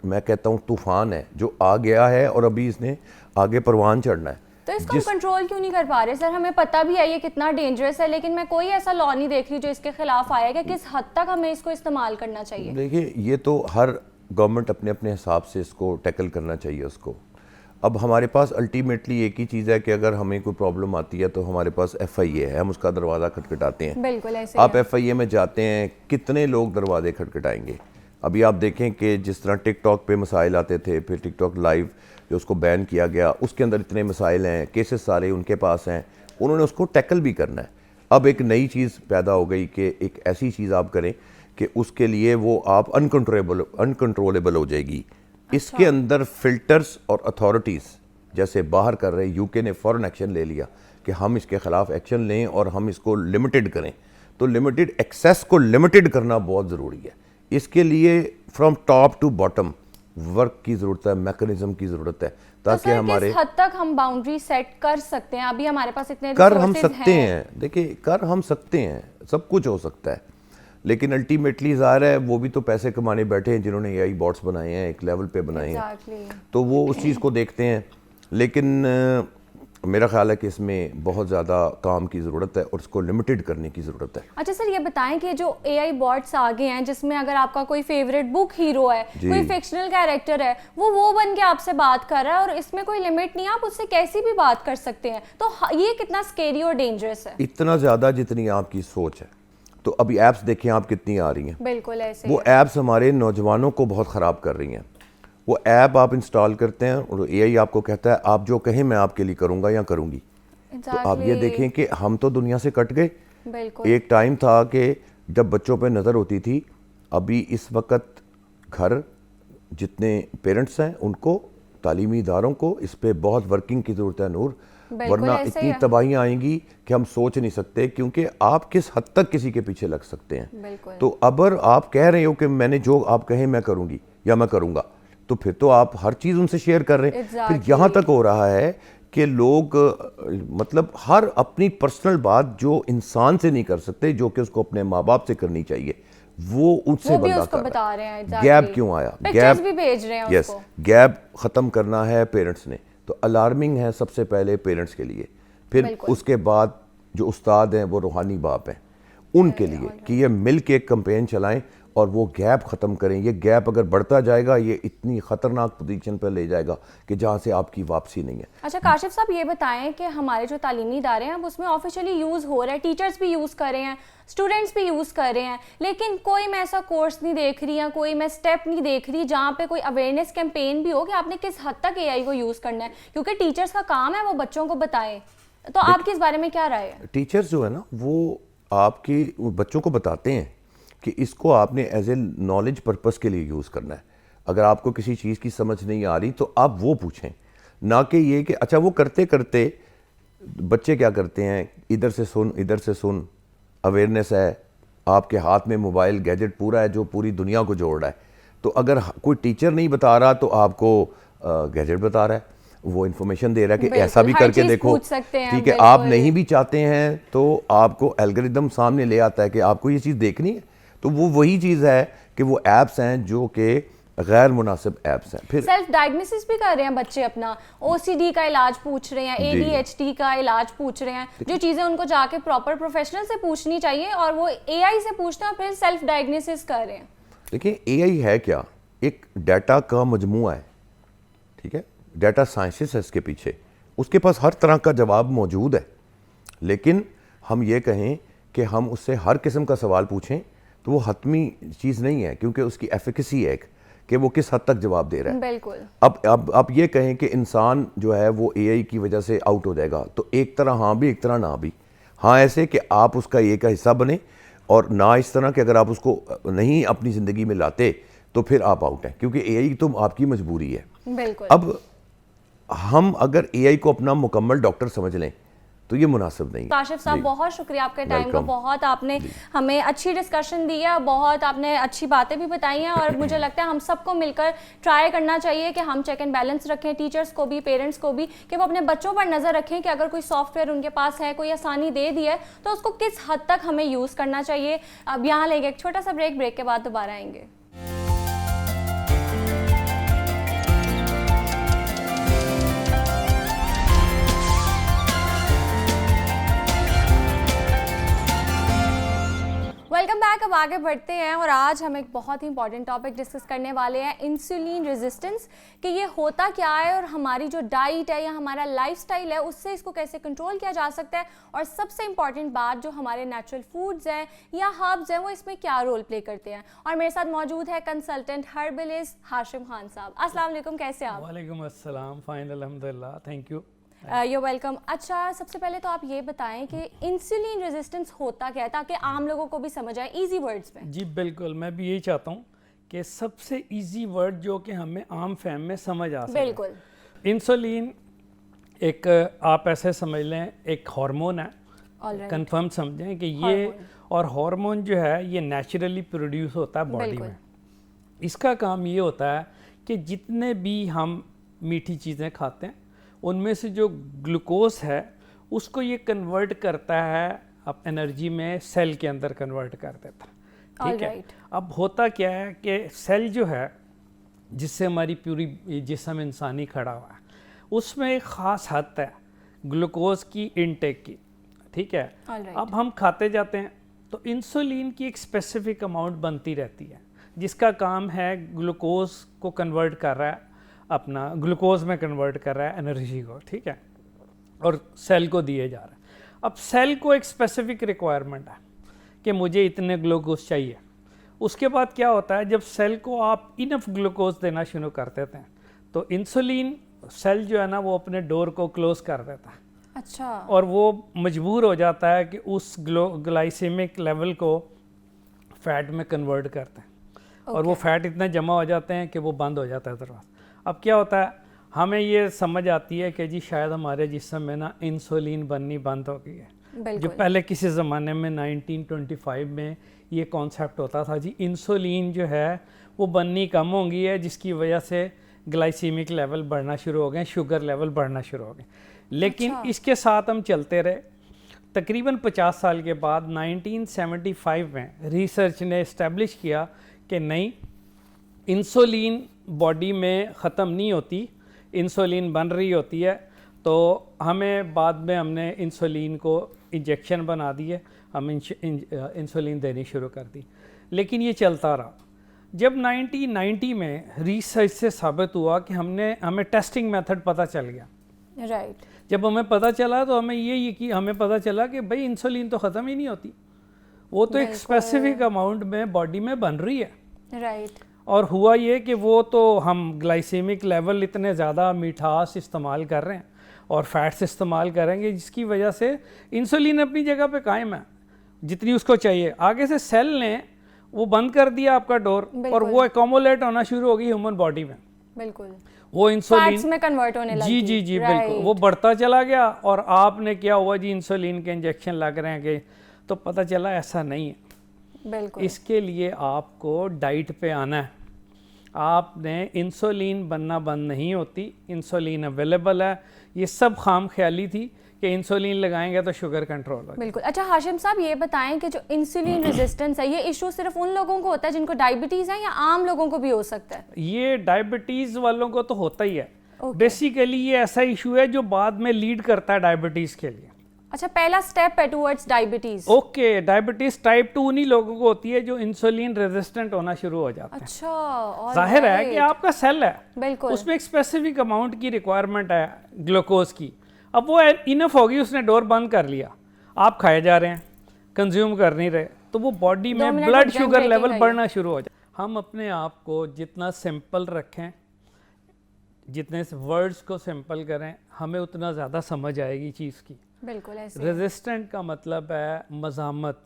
मैं कहता हूँ, तूफान है जो आ गया है और अभी इसने आगे परवान चढ़ना है। तो इसको हम कंट्रोल क्यों नहीं कर पा रहे सर? हमें पता भी है ये कितना डेंजरस है, लेकिन मैं कोई ऐसा लॉ नहीं देख रही जो इसके खिलाफ आया कि किस हद तक हमें इसको इस्तेमाल करना चाहिए। देखिए, ये तो हर गवर्नमेंट अपने अपने हिसाब से इसको टैकल करना चाहिए उसको। अब हमारे पास अल्टीमेटली एक ही चीज़ है कि अगर हमें कोई प्रॉब्लम आती है तो हमारे पास FIA है, हम उसका दरवाज़ा खटखटाते हैं। बिल्कुल ऐसे आप FIA में जाते हैं, कितने लोग दरवाजे खटखटाएंगे? अभी आप देखें कि जिस तरह टिकटॉक पे मसाइल आते थे, फिर टिकटॉक लाइव जो उसको बैन किया गया, उसके अंदर इतने मसाइल हैं, केसेस सारे उनके पास हैं, उन्होंने उसको टैकल भी करना है। अब एक नई चीज़ पैदा हो गई कि एक ऐसी चीज़ आप करें कि उसके लिए वो आप अनकंट्रोलेबल हो जाएगी। इसके अंदर फिल्टर्स और अथॉरिटीज़ जैसे बाहर कर रहे, यूके ने फ़ौरन एक्शन ले लिया कि हम इसके ख़िलाफ़ एक्शन लें और हम इसको लिमिटेड करें। तो लिमिटेड एक्सेस को लिमिटेड करना बहुत ज़रूरी है। इसके लिए from top to bottom work की ज़रूरत है, मैकेनिज्म की ज़रूरत है, ताकि तो हमारे किस हद तक हम बाउंड्री सेट कर सकते हैं? अभी हमारे पास इतने कर हम सकते हैं। देखिए, कर हम सकते हैं, सब कुछ हो सकता है, लेकिन अल्टीमेटली ज़ाहिर है वो भी तो पैसे कमाने बैठे हैं जिन्होंने एआई बॉट्स बनाए हैं, एक लेवल पे बनाए हैं, तो वो उस चीज़ को देखते हैं। लेकिन मेरा ख्याल है कि इसमें बहुत ज़्यादा काम की ज़रूरत है और इसको लिमिटेड करने की ज़रूरत है। अच्छा सर, ये बताएं कि जो एआई बॉट्स आ गए हैं जिसमें अगर आपका कोई फेवरेट बुक हीरो है, कोई फिक्शनल कैरेक्टर है, वो बन के आपसे बात कर रहा है और इसमें कोई लिमिट नहीं है, आप उससे कैसी भी बात कर सकते हैं, तो ये कितना स्केरी और डेंजरस है? इतना ज़्यादा जितनी आपकी सोच है। तो अभी ऐप्स देखें आप कितनी आ रही हैं, बिल्कुल ऐसे वो ऐप्स हमारे नौजवानों को बहुत ख़राब कर रही हैं। वो ऐप आप इंस्टॉल करते हैं और एआई आपको कहता है आप जो कहें मैं आपके लिए करूँगा या करूँगी। तो आप ये देखें कि हम तो दुनिया से कट गए। बिल्कुल। एक टाइम था कि जब बच्चों पे नज़र होती थी, अभी इस वक्त घर जितने पेरेंट्स हैं उनको, तालीमी इदारों को इस पे बहुत वर्किंग की ज़रूरत है नूर, वरना इतनी तबाहियाँ आएंगी कि हम सोच नहीं सकते, क्योंकि आप किस हद तक किसी के पीछे लग सकते हैं। तो अगर आप कह रहे हो कि मैंने जो आप कहें मैं करूँगी या मैं करूँगा, तो फिर तो आप हर चीज़ उनसे शेयर कर रहे हैं। फिर यहाँ तक हो रहा है कि लोग मतलब हर अपनी पर्सनल बात जो इंसान से नहीं कर सकते, जो कि उसको अपने माँ बाप से करनी चाहिए, वो उससे बंदा कर बता रहे हैं। गैप क्यों आया? गैप भी भेज रहे हैं उसको। गैप खत्म करना है पेरेंट्स ने, तो अलार्मिंग है सबसे पहले पेरेंट्स के लिए, फिर उसके बाद जो उस्ताद हैं वो रूहानी बाप हैं उनके लिए, कि ये मिल के एक कैंपेन चलाएं और वो गैप ख़त्म करें। ये गैप अगर बढ़ता जाएगा ये इतनी ख़तरनाक पोजीशन पर ले जाएगा कि जहाँ से आपकी वापसी नहीं है। अच्छा काशिफ साहब ये बताएं कि हमारे जो तालीमी इदारे हैं उसमें ऑफिशियली यूज़ हो रहा है, टीचर्स भी यूज़ कर रहे हैं, स्टूडेंट्स भी यूज़ कर रहे हैं, लेकिन कोई मैं ऐसा कोर्स नहीं देख रही या कोई मैं स्टेप नहीं देख रही जहाँ पे कोई अवेयरनेस कैंपेन भी हो कि आपने किस हद तक एआई को यूज़ करना है, क्योंकि टीचर्स का काम है वो बच्चों को बताएं। तो आपकी इस बारे में क्या राय है? टीचर्स जो है ना वो आपकी बच्चों को बताते हैं कि इसको आपने एज ए नॉलेज पर्पस के लिए यूज़ करना है। अगर आपको किसी चीज़ की समझ नहीं आ रही तो आप वो पूछें, ना कि ये कि अच्छा वो करते करते बच्चे क्या करते हैं, इधर से सुन, अवेयरनेस है, आपके हाथ में मोबाइल गैजेट पूरा है जो पूरी दुनिया को जोड़ रहा है। तो अगर कोई टीचर नहीं बता रहा तो आपको गैजेट बता रहा है, वो इन्फॉर्मेशन दे रहा है कि ऐसा भी करके देखो, ठीक है। आप नहीं भी चाहते हैं तो आपको एल्गोरिदम सामने ले आता है कि आपको ये चीज़ देखनी है, तो वो वही चीज़ है कि वो ऐप्स हैं जो कि गैर मुनासिब ऐप्स हैं। फिर सेल्फ डायग्नोसिस भी कर रहे हैं बच्चे, अपना ओसीडी का इलाज पूछ रहे हैं, एडीएचडी का इलाज पूछ रहे हैं, जो चीज़ें उनको जाके प्रॉपर प्रोफेशनल से पूछनी चाहिए और वो एआई से पूछते हैं, फिर सेल्फ डायग्नोसिस कर रहे हैं। देखिए एआई है क्या, एक डाटा का मजमूआ है, ठीक है, डाटा साइंसिस है इसके पीछे, उसके पास हर तरह का जवाब मौजूद है। लेकिन हम ये कहें कि हम उससे हर किस्म का सवाल पूछें तो वो हतमी चीज़ नहीं है, क्योंकि उसकी एफिकेसी है कि वो किस हद तक जवाब दे रहा है। बिल्कुल। अब आप ये कहें कि इंसान जो है वो एआई की वजह से आउट हो जाएगा, तो एक तरह हाँ भी एक तरह ना भी। हाँ ऐसे कि आप उसका ए का हिस्सा बने, और ना इस तरह कि अगर आप उसको नहीं अपनी ज़िंदगी में लाते तो फिर आप आउट हैं, क्योंकि एआई तो आपकी मजबूरी है। बिल्कुल। अब हम अगर एआई को अपना मुकम्मल डॉक्टर समझ लें तो ये मुनासिब नहीं है। काशिफ साहब बहुत शुक्रिया आपके टाइम का, बहुत आपने हमें अच्छी डिस्कशन दी है, बहुत आपने अच्छी बातें भी बताई हैं, और मुझे लगता है हम सबको मिलकर ट्राई करना चाहिए कि हम चेक एंड बैलेंस रखें, टीचर्स को भी, पेरेंट्स को भी, कि वो अपने बच्चों पर नज़र रखें कि अगर कोई सॉफ्टवेयर उनके पास है, कोई आसानी दे दी है तो उसको किस हद तक हमें यूज़ करना चाहिए। अब यहाँ लेंगे एक छोटा सा ब्रेक के बाद दोबारा आएंगे। Welcome back. अब आगे बढ़ते हैं और आज हम एक बहुत ही इंपॉर्टेंट टॉपिक डिस्कस करने वाले हैं, इंसुलिन रेजिस्टेंस, कि ये होता क्या है और हमारी जो डाइट है या हमारा लाइफस्टाइल है उससे इसको कैसे कंट्रोल किया जा सकता है, और सबसे इंपॉर्टेंट बात जो हमारे नेचुरल फूड्स हैं या हर्ब्स हैं वो इसमें क्या रोल प्ले करते हैं। और मेरे साथ मौजूद है कंसल्टेंट हर्बलिस्ट हाशिम खान साहब। अस्सलाम वालेकुम, कैसे हैं आप? वालेकुम अस्सलाम, फाइन अल्हम्दुलिल्लाह, थैंक यू। You welcome. अच्छा सबसे पहले तो आप ये बताएं कि इंसुलिन रेजिस्टेंस होता क्या है, ताकि आम लोगों को भी समझ आए इजी वर्ड्स में। जी बिल्कुल, मैं भी यही चाहता हूँ कि सबसे इजी वर्ड जो कि हमें आम फहम में समझ आ सके। बिल्कुल। इंसुलिन एक आप ऐसे समझ लें एक हार्मोन है, कंफर्म समझें कि ये, और हार्मोन जो है ये नेचुरली प्रोड्यूस होता है बॉडी में। इसका काम ये होता है कि जितने भी हम मीठी चीज़ें खाते हैं उनमें से जो ग्लूकोज है उसको ये कन्वर्ट करता है, अब एनर्जी में सेल के अंदर कन्वर्ट कर देता है, ठीक है। अब होता क्या है कि सेल जो है जिससे हमारी पूरी जिस्म इंसानी खड़ा हुआ है उसमें एक ख़ास हद है ग्लूकोज की इनटेक की, ठीक है। अब हम खाते जाते हैं तो इंसुलिन की एक स्पेसिफिक अमाउंट बनती रहती है जिसका काम है ग्लूकोज को कन्वर्ट कर रहा है, अपना ग्लूकोज में कन्वर्ट कर रहा है एनर्जी को, ठीक है, और सेल को दिए जा रहा है। अब सेल को एक स्पेसिफिक रिक्वायरमेंट है कि मुझे इतने ग्लूकोज चाहिए। उसके बाद क्या होता है, जब सेल को आप इनफ ग्लूकोज देना शुरू कर देते हैं तो इंसुलिन सेल जो है ना वो अपने डोर को क्लोज कर देता है। अच्छा। और वो मजबूर हो जाता है कि उस ग्लाइसेमिक लेवल को फैट में कन्वर्ट करते हैं और वो फैट इतना जमा हो जाते हैं कि वो बंद हो जाता है दरवाज़ा। अब क्या होता है, हमें ये समझ आती है कि जी शायद हमारे जिस्म में ना इंसुलिन बननी बंद हो गई है। जो पहले किसी ज़माने में 1925 में ये कॉन्सेप्ट होता था जी इंसुलिन जो है वो बननी कम हो गई है, जिसकी वजह से ग्लाइसीमिक लेवल बढ़ना शुरू हो गए, शुगर लेवल बढ़ना शुरू हो गए। लेकिन इसके साथ हम चलते रहे। तकरीबन 50 साल के बाद 1975 में रिसर्च ने इस्टेब्लिश किया कि नहीं, इंसुलिन बॉडी में ख़त्म नहीं होती, इंसुलिन बन रही होती है। तो हमें बाद में हमने इंसुलिन को इंजेक्शन बना दिए, हम इंसुलिन देनी शुरू कर दी। लेकिन ये चलता रहा। जब 1990 में रिसर्च से साबित हुआ कि हमें टेस्टिंग मेथड पता चल गया। राइट। जब हमें पता चला तो हमें पता चला कि भाई इंसुलिन तो ख़त्म ही नहीं होती, वो तो एक स्पेसिफिक अमाउंट में बॉडी में बन रही है। राइट। और हुआ ये कि वो तो हम ग्लाइसेमिक लेवल इतने ज़्यादा मिठास इस्तेमाल कर रहे हैं और फैट्स इस्तेमाल करेंगे, जिसकी वजह से इंसुलिन अपनी जगह पे कायम है जितनी उसको चाहिए। आगे से सेल ने वो बंद कर दिया आपका डोर और वो एकोमुलेट होना शुरू हो गई ह्यूमन बॉडी में। बिल्कुल। वो इंसुलिन फैट्स में कन्वर्ट होने लगी। जी जी जी बिल्कुल, वो बढ़ता चला गया। और आपने क्या हुआ जी, इंसुलिन के इंजेक्शन लग रहे हैं कि, तो पता चला ऐसा नहीं है। बिल्कुल। इसके लिए आपको डाइट पे आना है। आपने इंसुलिन बनना बंद नहीं होती, इंसुलिन अवेलेबल है। ये सब खाम ख्याली थी कि इंसुलिन लगाएंगे तो शुगर कंट्रोल हो। बिल्कुल। अच्छा हाशिम साहब, ये बताएं कि जो इंसुलिन रेजिस्टेंस है, ये इशू सिर्फ उन लोगों को होता है जिनको डायबिटीज़ है या आम लोगों को भी हो सकता है? ये डायबिटीज़ वालों को तो होता ही है। बेसिकली ये ऐसा इशू है जो बाद में लीड करता है डायबिटीज़ के लिए। अच्छा, पहला स्टेप है towards diabetes. Okay, diabetes type 2 उन्हीं लोगों को होती है जो इंसुलिन रेजिस्टेंट होना शुरू हो जाते हैं। अच्छा, और जाहिर है कि आपका सेल है, बिल्कुल, उसमें एक स्पेसिफिक अमाउंट की रिक्वायरमेंट है ग्लूकोज की। अब वो इनफ होगी, उसने डोर बंद कर लिया, आप खाए जा रहे हैं, कंज्यूम कर नहीं रहे, तो वो बॉडी में ब्लड शुगर लेवल बढ़ना शुरू हो जाए। हम अपने आप को जितना सिंपल रखें, जितने वर्ड्स को सिंपल करें, हमें उतना ज़्यादा समझ आएगी चीज़ की। बिल्कुल ऐसे। रेजिस्टेंट का मतलब है मज़ामत,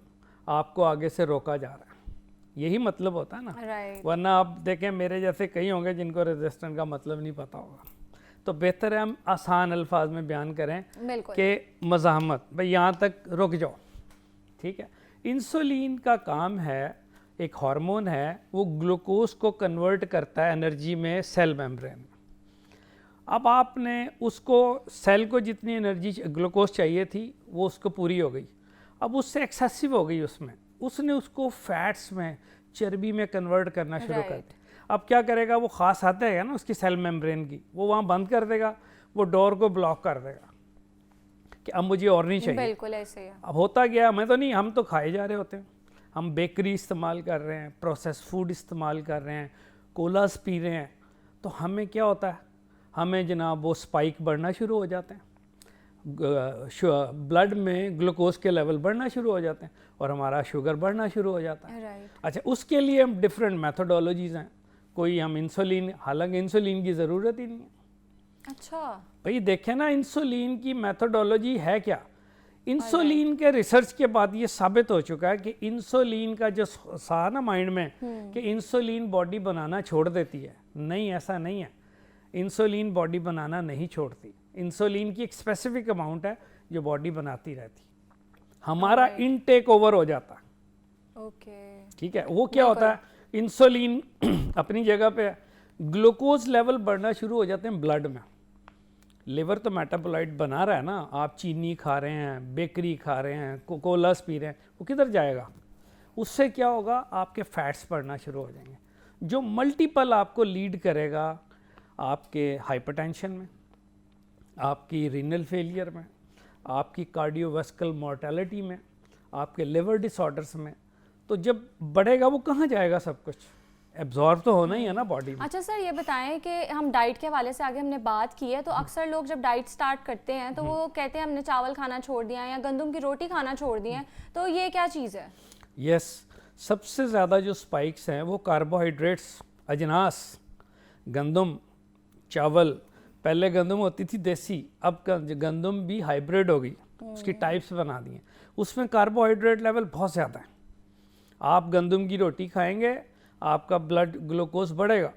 आपको आगे से रोका जा रहा है, यही मतलब होता है ना। वरना आप देखें मेरे जैसे कई होंगे जिनको रेजिस्टेंट का मतलब नहीं पता होगा। तो बेहतर है हम आसान अल्फाज में बयान करें कि मज़ामत, भाई यहाँ तक रुक जाओ, ठीक है। इंसुलिन का काम है, एक हार्मोन है, वो ग्लूकोज को कन्वर्ट करता है एनर्जी में सेल मेम्ब्रेन में। अब आपने उसको, सेल को जितनी एनर्जी ग्लूकोज चाहिए थी वो उसको पूरी हो गई, अब उससे एक्सेसिव हो गई उसने उसको फैट्स में, चर्बी में कन्वर्ट करना शुरू कर दिया। अब क्या करेगा, वो ख़ास आता है ना उसकी सेल मेम्ब्रेन की, वो वहाँ बंद कर देगा, वो डोर को ब्लॉक कर देगा कि अब मुझे और नहीं चाहिए। बिल्कुल ऐसे है। अब होता गया, मैं तो नहीं, हम तो खाए जा रहे होते हैं, हम बेकरी इस्तेमाल कर रहे हैं, प्रोसेस फूड इस्तेमाल कर रहे हैं, कोलास पी रहे हैं, तो हमें क्या होता है, हमें जनाब वो स्पाइक बढ़ना शुरू हो जाते हैं, ब्लड में ग्लूकोज के लेवल बढ़ना शुरू हो जाते हैं और हमारा शुगर बढ़ना शुरू हो जाता है। अच्छा, उसके लिए हम डिफरेंट मेथोडोलॉजीज़ हैं, कोई हम इंसुलिन, हालांकि इंसुलिन की ज़रूरत ही नहीं है। अच्छा भाई देखें ना, इंसुलिन की मेथोडोलॉजी है क्या। इंसुलिन के रिसर्च के बाद ये साबित हो चुका है कि इंसुलिन का जो सा ना माइंड में कि इंसुलिन बॉडी बनाना छोड़ देती है, नहीं, ऐसा नहीं है। इंसुलिन बॉडी बनाना नहीं छोड़ती, इंसुलिन की एक स्पेसिफिक अमाउंट है जो बॉडी बनाती रहती, हमारा इनटेक ओवर हो जाता। ठीक है, वो क्या होता है, इंसुलिन अपनी जगह पे है, ग्लूकोज लेवल बढ़ना शुरू हो जाते हैं ब्लड में। लिवर तो मेटाबोलाइट बना रहा है ना, आप चीनी खा रहे हैं, बेकरी खा रहे हैं, कोकोलास पी रहे हैं, वो किधर जाएगा, उससे क्या होगा, आपके फैट्स बढ़ना शुरू हो जाएंगे, जो मल्टीपल आपको लीड करेगा आपके हाइपरटेंशन में, आपकी रीनल फेलियर में, आपकी कार्डियोवास्कुलर मॉर्टेलिटी में, आपके लिवर डिसऑर्डर्स में। तो जब बढ़ेगा वो कहाँ जाएगा, सब कुछ एब्जॉर्ब तो होना ही है ना बॉडी में। अच्छा सर, ये बताएं कि हम डाइट के हवाले से आगे हमने बात की है, तो अक्सर लोग जब डाइट स्टार्ट करते हैं तो वो कहते हैं हमने चावल खाना छोड़ दिया है या गंदम की रोटी खाना छोड़ दी है, तो ये क्या चीज़ है? यस, सबसे ज़्यादा जो स्पाइक्स हैं वो कार्बोहाइड्रेट्स, अजनास, गंदम, चावल। पहले गंदम होती थी देसी, अब गंदम भी हाइब्रिड हो गई, उसकी टाइप्स बना दी हैं, उसमें कार्बोहाइड्रेट लेवल बहुत ज़्यादा है। आप गंदम की रोटी खाएंगे आपका ब्लड ग्लूकोज बढ़ेगा,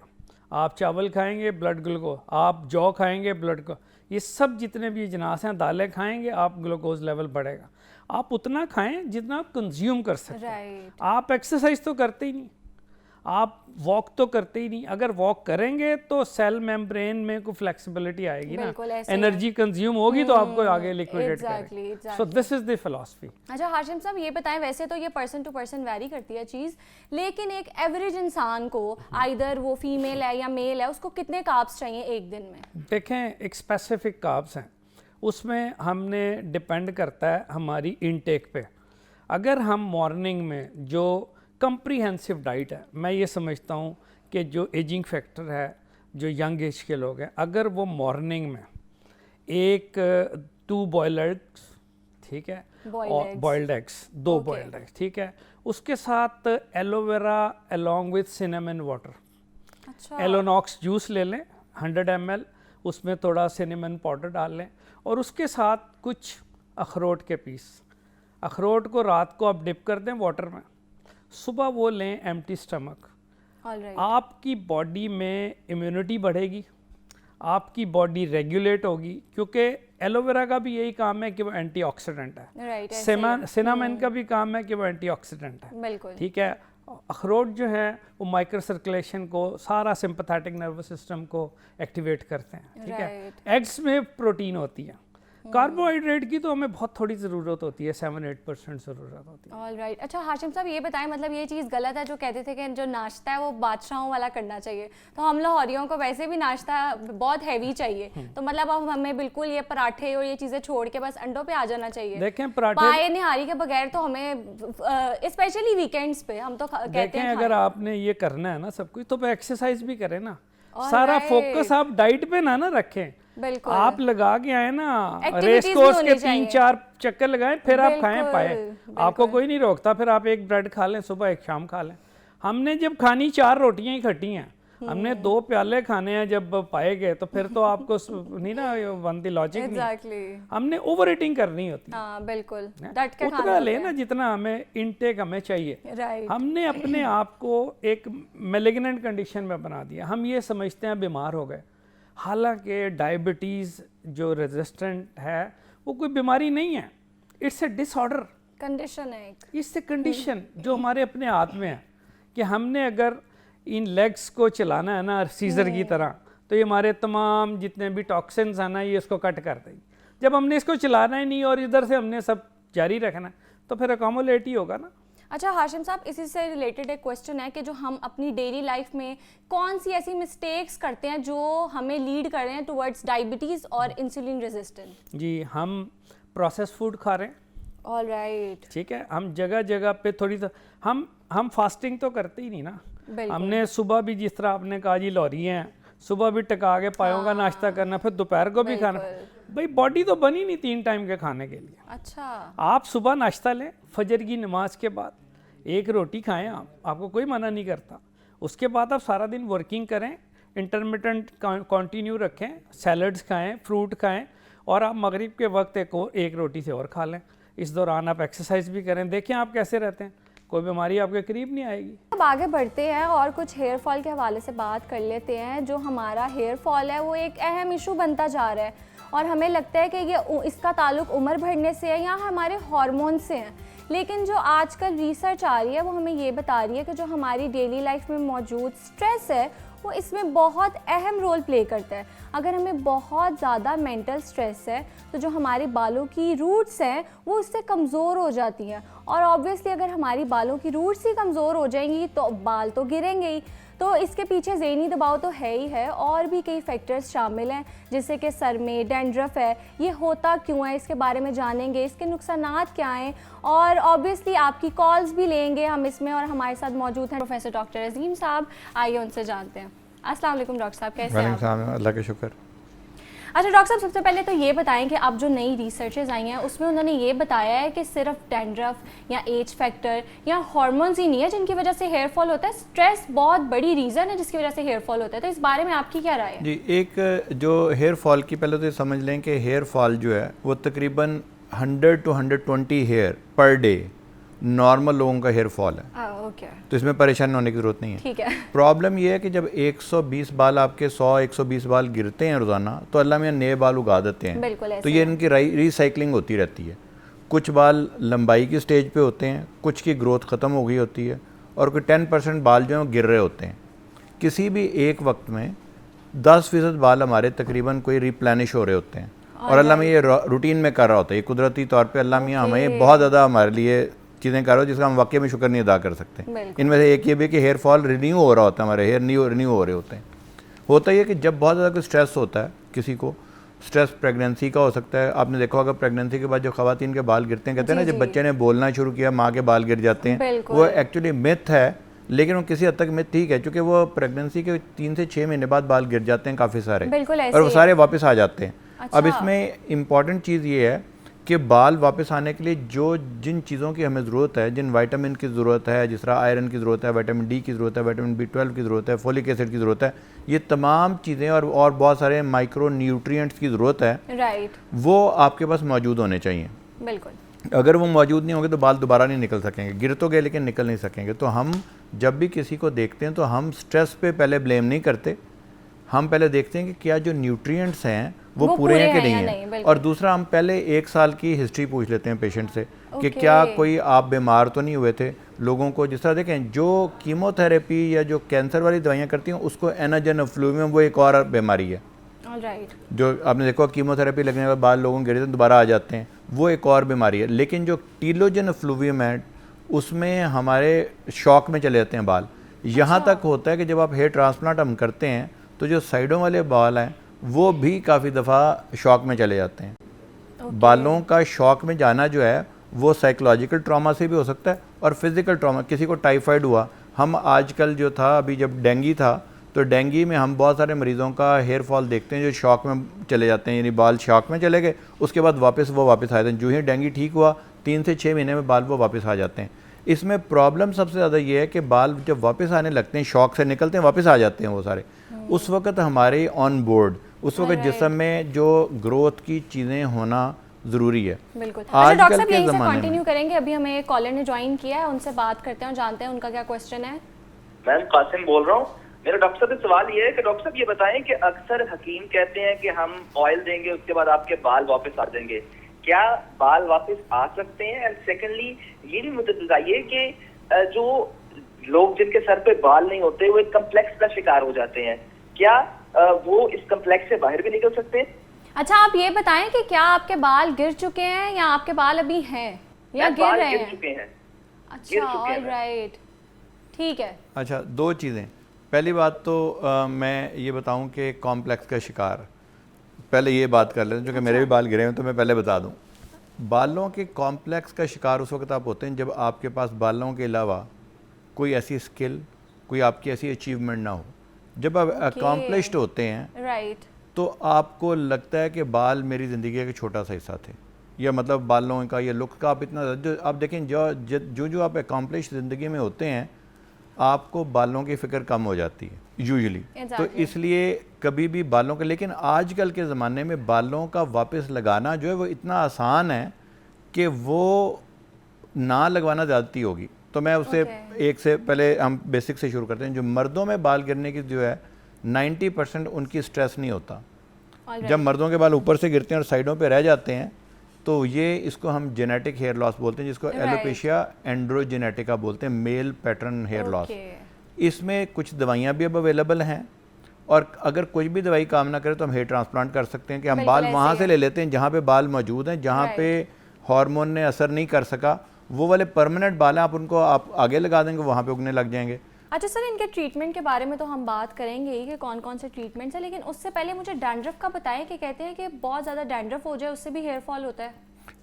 आप चावल खाएंगे ब्लड ग्लूकोज, आप जौ खाएंगे ब्लड को, ये सब जितने भी अजनास हैं, दालें खाएंगे आप ग्लूकोज लेवल बढ़ेगा। आप उतना खाएं जितना आप कंज्यूम कर सकते हैं। आप एक्सरसाइज तो करते ही नहीं, आप वॉक तो करते ही नहीं। अगर वॉक करेंगे तो सेल मेम्ब्रेन में कोई फ्लेक्सिबिलिटी आएगी ना, एनर्जी कंज्यूम होगी तो आपको आगे लिक्विडेट करेगा। सो दिस इज द फिलॉसफी। अच्छा हाशिम साहब ये बताएं, वैसे तो ये पर्सन टू पर्सन वैरी करती है चीज़, लेकिन एक एवरेज इंसान को आइदर वो फीमेल है या मेल है, उसको कितने कार्ब्स चाहिए एक दिन में? देखें, एक स्पेसिफिक कार्ब्स हैं, उसमें हमने डिपेंड करता है हमारी इनटेक पे। अगर हम मॉर्निंग में जो कंप्रीहेंसिव डाइट है, मैं ये समझता हूँ कि जो एजिंग फैक्टर है, जो यंग एज के लोग हैं, अगर वो मॉर्निंग में एक 2 बॉइल्ड एग्स, ठीक है, और बॉइल्ड एग्स, 2 बॉइल्ड एग्स, ठीक है, उसके साथ aloe vera along with cinnamon water, एलोनॉक्स जूस ले लें 100 ml, उसमें थोड़ा सिनेमन पाउडर डाल लें, और उसके साथ कुछ अखरोट के पीस। अखरोट को रात को आप डिप कर दें वाटर में, सुबह वो लें एम्प्टी स्टमक। आपकी बॉडी में इम्यूनिटी बढ़ेगी, आपकी बॉडी रेगुलेट होगी, क्योंकि एलोवेरा का भी यही काम है कि वो एंटीऑक्सीडेंट है। सिनामन का भी काम है कि वो एंटीऑक्सीडेंट है, ठीक है। अखरोट जो है वो माइक्रो सर्कुलेशन को, सारा सिंपैथेटिक नर्वस सिस्टम को एक्टिवेट करते हैं, ठीक है। एग्स में प्रोटीन होती है, कार्बोहाइड्रेट की तो हमें बहुत थोड़ी ज़रूरत होती है, 7-8% ज़रूरत होती है। ऑलराइट। अच्छा हाशिम साहब ये बताएं, मतलब ये चीज़ गलत है जो कहते थे कि जो नाश्ता है वो बादशाहों वाला करना चाहिए, तो हम लाहौरियों को वैसे भी नाश्ता बहुत हैवी चाहिए, तो मतलब अब हमें बिल्कुल ये पराठे और ये चीज़ें छोड़ के बस अंडों पे आ जाना चाहिए? देखें, पराठे पाए निहारी के बगैर तो हमें स्पेशली वीकेंड्स पे हम तो कहते हैं अगर आपने ये करना है ना सब कुछ, तो एक्सरसाइज भी करें ना। सारा फोकस आप डाइट पे ना रखें, बिल्कुल। आप लगा के आए ना रेस कोर्स के 3-4 चक्कर लगाएं, फिर आप खाएं पाए, आपको कोई नहीं रोकता। फिर आप एक ब्रेड खा लें सुबह, एक शाम खा लें। हमने जब खानी 4 रोटियां ही खटी हैं, हमने 2 प्याले खाने हैं जब पाए गए, तो फिर तो आपको नहीं ना बनती लॉजिक। नहीं, हमने ओवर ईटिंग करनी होती है। बिल्कुल, उतना ले ना जितना हमें इनटेक हमें चाहिए। हमने अपने आप को एक मैलिग्नेंट कंडीशन में बना दिया। हम ये समझते हैं बीमार हो गए, हालांकि डायबिटीज़ जो रेजिस्टेंट है वो कोई बीमारी नहीं है, इट्स ए डिसऑर्डर, कंडीशन है, इट्स ए कंडीशन जो हमारे अपने हाथ में है कि हमने अगर इन लेग्स को चलाना है ना सीजर की तरह, तो ये हमारे तमाम जितने भी टॉक्सिन्स हैं ना, ये इसको कट कर देगी। जब हमने इसको चलाना ही नहीं और इधर से हमने सब जारी रखना, तो फिर अकोमोलेट ही होगा ना। अच्छा हाशिम साहब, इसी से रिलेटेड एक क्वेश्चन है कि जो हम अपनी डेली लाइफ में कौन सी ऐसी मिस्टेक्स करते हैं जो हमें लीड कर रहे हैं टुवर्ड्स डायबिटीज़ और इंसुलिन रेजिस्टेंस? जी, हम प्रोसेस फूड खा रहे हैं। ऑलराइट, ठीक है। हम जगह जगह पे थोड़ी सा हम फास्टिंग तो करते ही नहीं ना। हमने सुबह भी, जिस तरह आपने कहा जी लॉरी हैं, सुबह भी टका के पायों का नाश्ता करना, फिर दोपहर को भी खाना। भाई बॉडी तो बनी नहीं 3 टाइम के खाने के लिए। अच्छा, आप सुबह नाश्ता लें, फजर की नमाज के बाद 1 रोटी खाएं, आपको कोई मना नहीं करता। उसके बाद आप सारा दिन वर्किंग करें, इंटरमिटेंट कंटिन्यू रखें, सैलड्स खाएं, फ्रूट खाएं, और आप मगरिब के वक्त एक रोटी से और खा लें। इस दौरान आप एक्सरसाइज भी करें, देखें आप कैसे रहते हैं, कोई बीमारी आपके करीब नहीं आएगी। अब आगे बढ़ते हैं और कुछ हेयर फॉल के हवाले से बात कर लेते हैं। जो हमारा हेयर फॉल है वो एक अहम इशू बनता जा रहा है, और हमें लगता है कि ये इसका ताल्लुक उम्र बढ़ने से है या हमारे हार्मोन से है, लेकिन जो आजकल रिसर्च आ रही है वो हमें ये बता रही है कि जो हमारी डेली लाइफ में मौजूद स्ट्रेस है वो इसमें बहुत अहम रोल प्ले करता है। अगर हमें बहुत ज़्यादा मेंटल स्ट्रेस है तो जो हमारे बालों की रूट्स हैं वो इससे कमज़ोर हो जाती हैं, और ऑब्वियसली अगर हमारी बालों की रूट्स ही कमज़ोर हो जाएंगी तो बाल तो गिरेंगे ही। तो इसके पीछे ज़हनी दबाव तो है ही है, और भी कई फैक्टर्स शामिल हैं, जैसे कि सर में डैंड्रफ है, ये होता क्यों है, इसके बारे में जानेंगे, इसके नुकसानात क्या हैं, और ऑब्वियसली आपकी कॉल्स भी लेंगे हम इसमें। और हमारे साथ मौजूद हैं प्रोफेसर डॉक्टर अजीम साहब, आइए उनसे जानते हैं। अस्सलाम वालेकुम डॉक्टर साहब, कैसे हैं आप? अल्लाह का शुक्र। अच्छा डॉक्टर साहब, सबसे पहले तो ये बताएं कि अब जो नई रिसर्चेज आई हैं उसमें उन्होंने ये बताया है कि सिर्फ डैंड्रफ या एज फैक्टर या हार्मोन्स ही नहीं है जिनकी वजह से हेयर फॉल होता है, स्ट्रेस बहुत बड़ी रीज़न है जिसकी वजह से हेयर फॉल होता है। तो इस बारे में आपकी क्या राय है? जी, एक जो हेयर फॉल की, पहले तो ये समझ लें कि हेयर फॉल जो है वो तकरीबन 100 to 120 hair per day normal लोगों का हेयर फॉल है। ओके, तो इसमें परेशान होने की ज़रूरत नहीं है। ठीक है। प्रॉब्लम ये है कि जब 120 बाल आपके 100-120 बाल गिरते हैं रोज़ाना, तो अल्लाह मियाँ नए बाल उगा देते हैं। बिल्कुल तो ये इनकी रिसाइकलिंग होती रहती है। कुछ बाल लंबाई की स्टेज पे होते हैं, कुछ की ग्रोथ ख़त्म हो गई होती है, और कोई 10% बाल जो हैं वो गिर रहे होते हैं। किसी भी एक वक्त में 10% बाल हमारे तकरीबन कोई रिप्लेनिश हो रहे होते हैं, और अल्लाह मियाँ ये रूटीन में कर रहा होता है। ये कुदरती तौर पर अल्लाह मियाँ हमें बहुत ज़्यादा हमारे लिए चीज़ें कर रहे हो जिसका हम वाकई में शुक्र नहीं अदा कर सकते। इनमें से एक ये भी कि हेयर फॉल रिन्यू हो रहा होता है, हमारे हेयर रिन्यू हो रहे होते हैं। होता ही है कि जब बहुत ज़्यादा कोई स्ट्रेस होता है, किसी को स्ट्रेस प्रेगनेंसी का हो सकता है। आपने देखा होगा प्रेगनेंसी के बाद जो खवातीन के बाल गिरते हैं, कहते हैं ना जब बच्चे ने बोलना शुरू किया माँ के बाल गिर जाते हैं, वो एक्चुअली मिथ है, लेकिन वो किसी हद तक मिथ ठीक है, क्योंकि वो प्रेगनेंसी के 3 से 6 महीने बाद बाल गिर जाते हैं काफ़ी सारे, और वो सारे वापस आ जाते हैं। अब इसमें इम्पॉर्टेंट चीज़ ये है कि बाल वापस आने के लिए जिन चीज़ों की हमें ज़रूरत है, जिन विटामिन की ज़रूरत है, जिस तरह आयरन की ज़रूरत है, विटामिन डी की ज़रूरत है, विटामिन B12 की ज़रूरत है, फोलिक एसिड की ज़रूरत है, ये तमाम चीज़ें और बहुत सारे माइक्रो न्यूट्रिएंट्स की ज़रूरत है, राइट, वो आपके पास मौजूद होने चाहिए। बिल्कुल। अगर वो मौजूद नहीं होंगे तो बाल दोबारा नहीं निकल सकेंगे, गिर तो गए लेकिन निकल नहीं सकेंगे। तो हम जब भी किसी को देखते हैं तो हम स्ट्रेस पे पहले ब्लेम नहीं करते, हम पहले देखते हैं कि क्या जो न्यूट्रिएंट्स हैं वो पूरे हैं कि नहीं है। और दूसरा, हम पहले 1 साल की हिस्ट्री पूछ लेते हैं पेशेंट से कि क्या कोई आप बीमार तो नहीं हुए थे। लोगों को जिस तरह देखें, जो कीमोथेरेपी या जो कैंसर वाली दवाइयाँ करती हैं उसको एनाजन फ्लूवियम, वो एक और बीमारी है। जो आपने देखा कीमोथेरेपी लगने के बाद लोगों गिरे तो दोबारा आ जाते हैं, वो एक और बीमारी है। लेकिन जो टीलोजन फ्लूवियम है उसमें हमारे शॉक में चले जाते हैं बाल। यहाँ तक होता है कि जब आप हेयर ट्रांसप्लांट हम करते हैं तो जो साइडों वाले बाल हैं वो भी काफ़ी दफ़ा शॉक में चले जाते हैं। बालों का शॉक में जाना जो है वो साइकोलॉजिकल ट्रॉमा से भी हो सकता है और फिज़िकल ट्रॉमा। किसी को टाइफाइड हुआ, हम आजकल जो था, अभी जब डेंगू था तो डेंगू में हम बहुत सारे मरीज़ों का हेयर फॉल देखते हैं जो शॉक में चले जाते हैं, यानी बाल शॉक में चले गए, उसके बाद वापस आ जाते हैं। जो ही डेंगू ठीक हुआ 3 से 6 महीने में बाल वो वापस आ जाते हैं। इसमें प्रॉब्लम सबसे ज़्यादा ये है कि बाल जब वापस आने लगते हैं, शॉक से निकलते हैं, वापस आ जाते हैं वो सारे, उस वक्त हमारे ऑन बोर्ड, उस वक्त जिस्म में जो ग्रोथ की चीज़ें होना ज़रूरी है। बिल्कुल। अच्छा डॉक्टर साहब, यहीं से कंटिन्यू करेंगे, अभी हमें एक कॉलर ने ज्वाइन किया है, उनसे बात करते हैं और जानते हैं उनका क्या क्वेश्चन है। मैम कासिम बोल रहा हूँ। मेरा डॉक्टर साहब से सवाल ये है कि डॉक्टर साहब ये बताएं कि अक्सर हकीम कहते हैं कि हम ऑयल देंगे उसके बाद आपके बाल वापस आ जाएंगे, क्या बाल वापस आ सकते हैं? एंड सेकेंडली ये भी मुझे बताइए कि जो लोग जिनके सर पे बाल नहीं होते वो एक कम्प्लेक्स का शिकार हो जाते हैं, क्या वो इस कम्प्लेक्स से बाहर भी निकल सकते हैं? अच्छा आप ये बताएं कि क्या आपके बाल गिर चुके हैं या आपके बाल अभी हैं या गिर रहे हैं? गिर चुके हैं। अच्छा, ऑलराइट, ठीक है। अच्छा, 2 चीज़ें। पहली बात तो मैं ये बताऊं कि कॉम्प्लेक्स का शिकार, पहले ये बात कर लें, जो कि मेरे भी बाल गिरे हैं तो मैं पहले बता दूं, बालों के कॉम्प्लेक्स का शिकार उस वक्त आप होते हैं जब आपके पास बालों के अलावा कोई ऐसी स्किल, कोई आपकी ऐसी अचीवमेंट ना हो। जब आप अकॉम्प्लिश्ड होते हैं राइट, तो आपको लगता है कि बाल मेरी ज़िंदगी का एक छोटा सा हिस्सा थे, या मतलब बालों का या लुक का आप इतना, जो आप देखें जो आप अकॉम्प्लिश्ड ज़िंदगी में होते हैं आपको बालों की फ़िक्र कम हो जाती है यूजुअली। तो इसलिए कभी भी बालों का, लेकिन आजकल के ज़माने में बालों का वापस लगाना जो है वो इतना आसान है कि वो ना लगवाना ज़्यादती होगी। तो मैं उससे एक से पहले हम बेसिक से शुरू करते हैं। जो मर्दों में बाल गिरने की जो है 90% उनकी स्ट्रेस नहीं होता। जब मर्दों के बाल ऊपर से गिरते हैं और साइडों पे रह जाते हैं तो ये इसको हम जेनेटिक हेयर लॉस बोलते हैं, जिसको एलोपेशिया एंड्रोजेनेटिका बोलते हैं, मेल पैटर्न हेयर लॉस। इसमें कुछ दवाइयाँ भी अब अवेलेबल हैं और अगर कोई भी दवाई काम ना करे तो हम हेयर ट्रांसप्लांट कर सकते हैं कि हम बाल वहाँ से ले लेते हैं जहाँ पे बाल मौजूद हैं, जहाँ पे हार्मोन ने असर नहीं कर सका, वो वाले परमानेंट बाल हैं, आप उनको आप आगे लगा देंगे, वहाँ पे उगने लग जाएंगे। अच्छा सर, इनके ट्रीटमेंट के बारे में तो हम बात करेंगे ही कि कौन कौन से ट्रीटमेंट्स हैं, लेकिन उससे पहले मुझे डैंड्रफ का बताएं कि कहते हैं कि बहुत ज़्यादा डैंड्रफ हो जाए उससे भी हेयर फॉल होता है।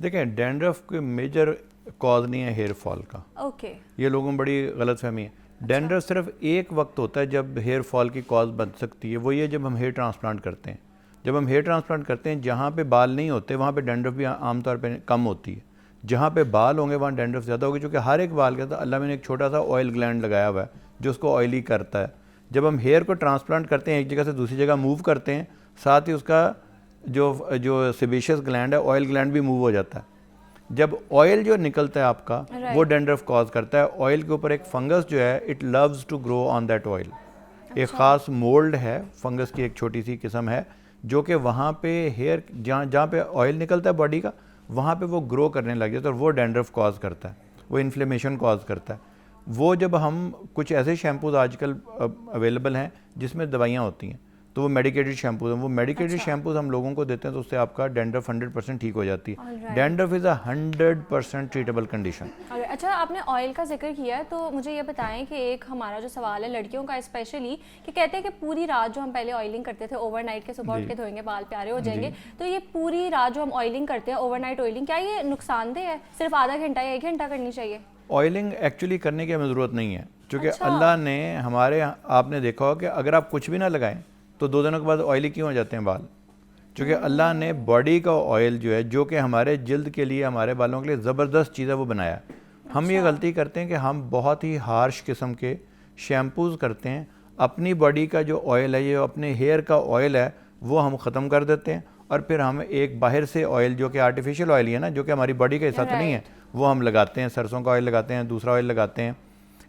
देखें, डैंड्रफ कोई मेजर कॉज नहीं है हेयर फॉल का। ओके, ये लोगों में बड़ी गलतफहमी है। डैंड्रफ सिर्फ एक वक्त होता है जब हेयर फॉल की कॉज बन सकती है, वो ये जब हम हेयर ट्रांसप्लांट करते हैं। जब हम हेयर ट्रांसप्लांट करते हैं, जहाँ पे बाल नहीं होते वहाँ पे डैंड्रफ भी आमतौर पे कम होती है, जहाँ पे बाल होंगे वहाँ डैंड्रफ ज़्यादा होगी, क्योंकि हर एक बाल के अंदर अल्लाह ने एक छोटा सा ऑयल ग्लैंड लगाया हुआ है जो उसको ऑयली करता है। जब हम हेयर को ट्रांसप्लांट करते हैं, एक जगह से दूसरी जगह मूव करते हैं, साथ ही उसका जो सेबेशियस ग्लैंड है, ऑयल ग्लैंड भी मूव हो जाता है। जब ऑयल जो निकलता है आपका वो डैंड्रफ कॉज करता है। ऑयल के ऊपर एक फंगस जो है, it loves to grow on that oil. एक ख़ास मोल्ड है, फंगस की एक छोटी सी किस्म है जो कि वहाँ पे हेयर जहाँ पे ऑयल निकलता है बॉडी का, वहाँ पे वो ग्रो करने लग जाता है और वो डैंड्रफ कॉज करता है, वो इन्फ्लेमेशन कॉज करता है। वो जब हम कुछ ऐसे शैम्पूज आजकल अवेलेबल हैं जिसमें दवाइयाँ होती हैं, तो वो मेडिकेटेड शैम्पूज हैं, वो मेडिकेटेड शैम्पूज हम लोगों को देते हैं, तो उससे आपका डैंड्रफ 100% ठीक हो जाती है। Dandruff is 100% treatable condition. अच्छा, आपने ऑयल का जिक्र किया है, तो मुझे ये बताएं कि एक हमारा जो सवाल है लड़कियों का स्पेशली, कि कहते हैं कि पूरी रात जो हम पहले ऑयलिंग करते थे, ओवरनाइट के सुबह उठ के धोएंगे बाल प्यारे हो जाएंगे, तो ये पूरी रात जो हम ऑयलिंग करते हैं, ओवरनाइट ऑयलिंग, क्या ये नुकसानदेह है? सिर्फ आधा घंटा या 1 घंटा करनी चाहिए? ऑयलिंग एक्चुअली करने की हमें ज़रूरत नहीं है, क्योंकि अल्लाह ने हमारे, आपने देखा हो कि अगर आप कुछ भी ना लगाएं तो 2 दिनों के बाद ऑयली क्यों हो जाते हैं बाल? क्योंकि अल्लाह ने बॉडी का ऑयल जो है, जो कि हमारे जिल्द के लिए, हमारे बालों के लिए ज़बरदस्त चीज़ है, वो बनाया। हम ये गलती करते हैं कि हम बहुत ही हार्श किस्म के शैम्पूज़ करते हैं, अपनी बॉडी का जो ऑयल है, ये अपने हेयर का ऑयल है, वो हम ख़त्म कर देते हैं, और फिर हम एक बाहर से ऑयल जो कि आर्टिफिशियल ऑयल है ना, जो कि हमारी बॉडी का हिस्सा तो नहीं है, वो हम लगाते हैं। सरसों का ऑयल लगाते हैं, दूसरा ऑयल लगाते हैं।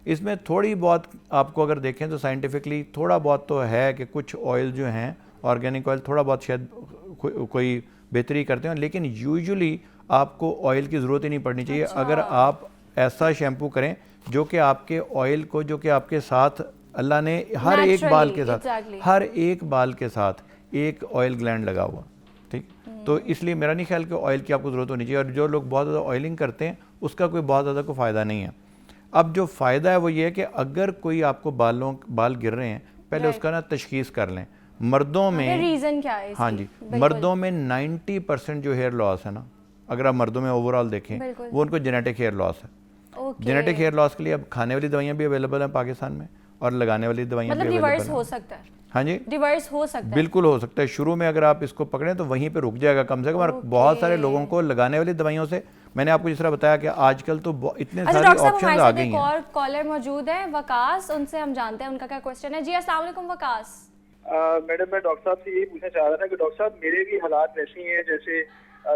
इसमें थोड़ी बहुत आपको अगर देखें तो साइंटिफिकली थोड़ा बहुत तो है कि कुछ ऑयल जो हैं, ऑर्गेनिक ऑयल, थोड़ा बहुत शायद कोई बेहतरी करते हैं, लेकिन यूजुअली आपको ऑयल की ज़रूरत ही नहीं पड़नी चाहिए। अगर आप ऐसा शैम्पू करें जो कि आपके ऑयल को, जो कि आपके साथ अल्लाह ने हर एक बाल के साथ, हर एक बाल के साथ एक ऑयल ग्लैंड लगा हुआ, ठीक, तो इसलिए मेरा नहीं ख्याल कि ऑयल की आपको ज़रूरत होनी चाहिए। और जो लोग बहुत ज़्यादा ऑयलिंग करते हैं उसका कोई बहुत ज़्यादा कोई फ़ायदा नहीं है। अब जो फ़ायदा है वो ये है कि अगर कोई आपको बाल गिर रहे हैं, पहले उसका ना तशखीस कर लें। मर्दों में रीज़न क्या है? हाँ जी, मर्दों में 90% जो हेयर लॉस है ना, अगर आप मर्दों में ओवरऑल देखें, वो उनको जेनेटिक हेयर लॉस है। जेनेटिक हेयर लॉस के लिए अब खाने वाली दवाइयाँ भी अवेलेबल हैं पाकिस्तान में, और लगाने वाली दवाइयाँ भी अवेलेबल हैं। हो सकता है? हाँ जी, रिवर्स हो सकता है, बिल्कुल हो सकता है। शुरू में अगर आप इसको पकड़ें तो वहीं पे रुक जाएगा कम से कम। और बहुत सारे लोगों को लगाने वाली दवाइयों से, मैंने आपको जिस तरह बताया कि आजकल तो इतने सारे ऑप्शंस आ गई हैं। और कॉलर मौजूद है वकास, उनसे हम जानते हैं उनका क्या क्वेश्चन है। जी अस्सलाम वालेकुम वकास। मैडम, मैं डॉक्टर साहब से यही पूछना चाह रहा था कि डॉक्टर साहब, मेरे भी हालात वैसे ही हैं जैसे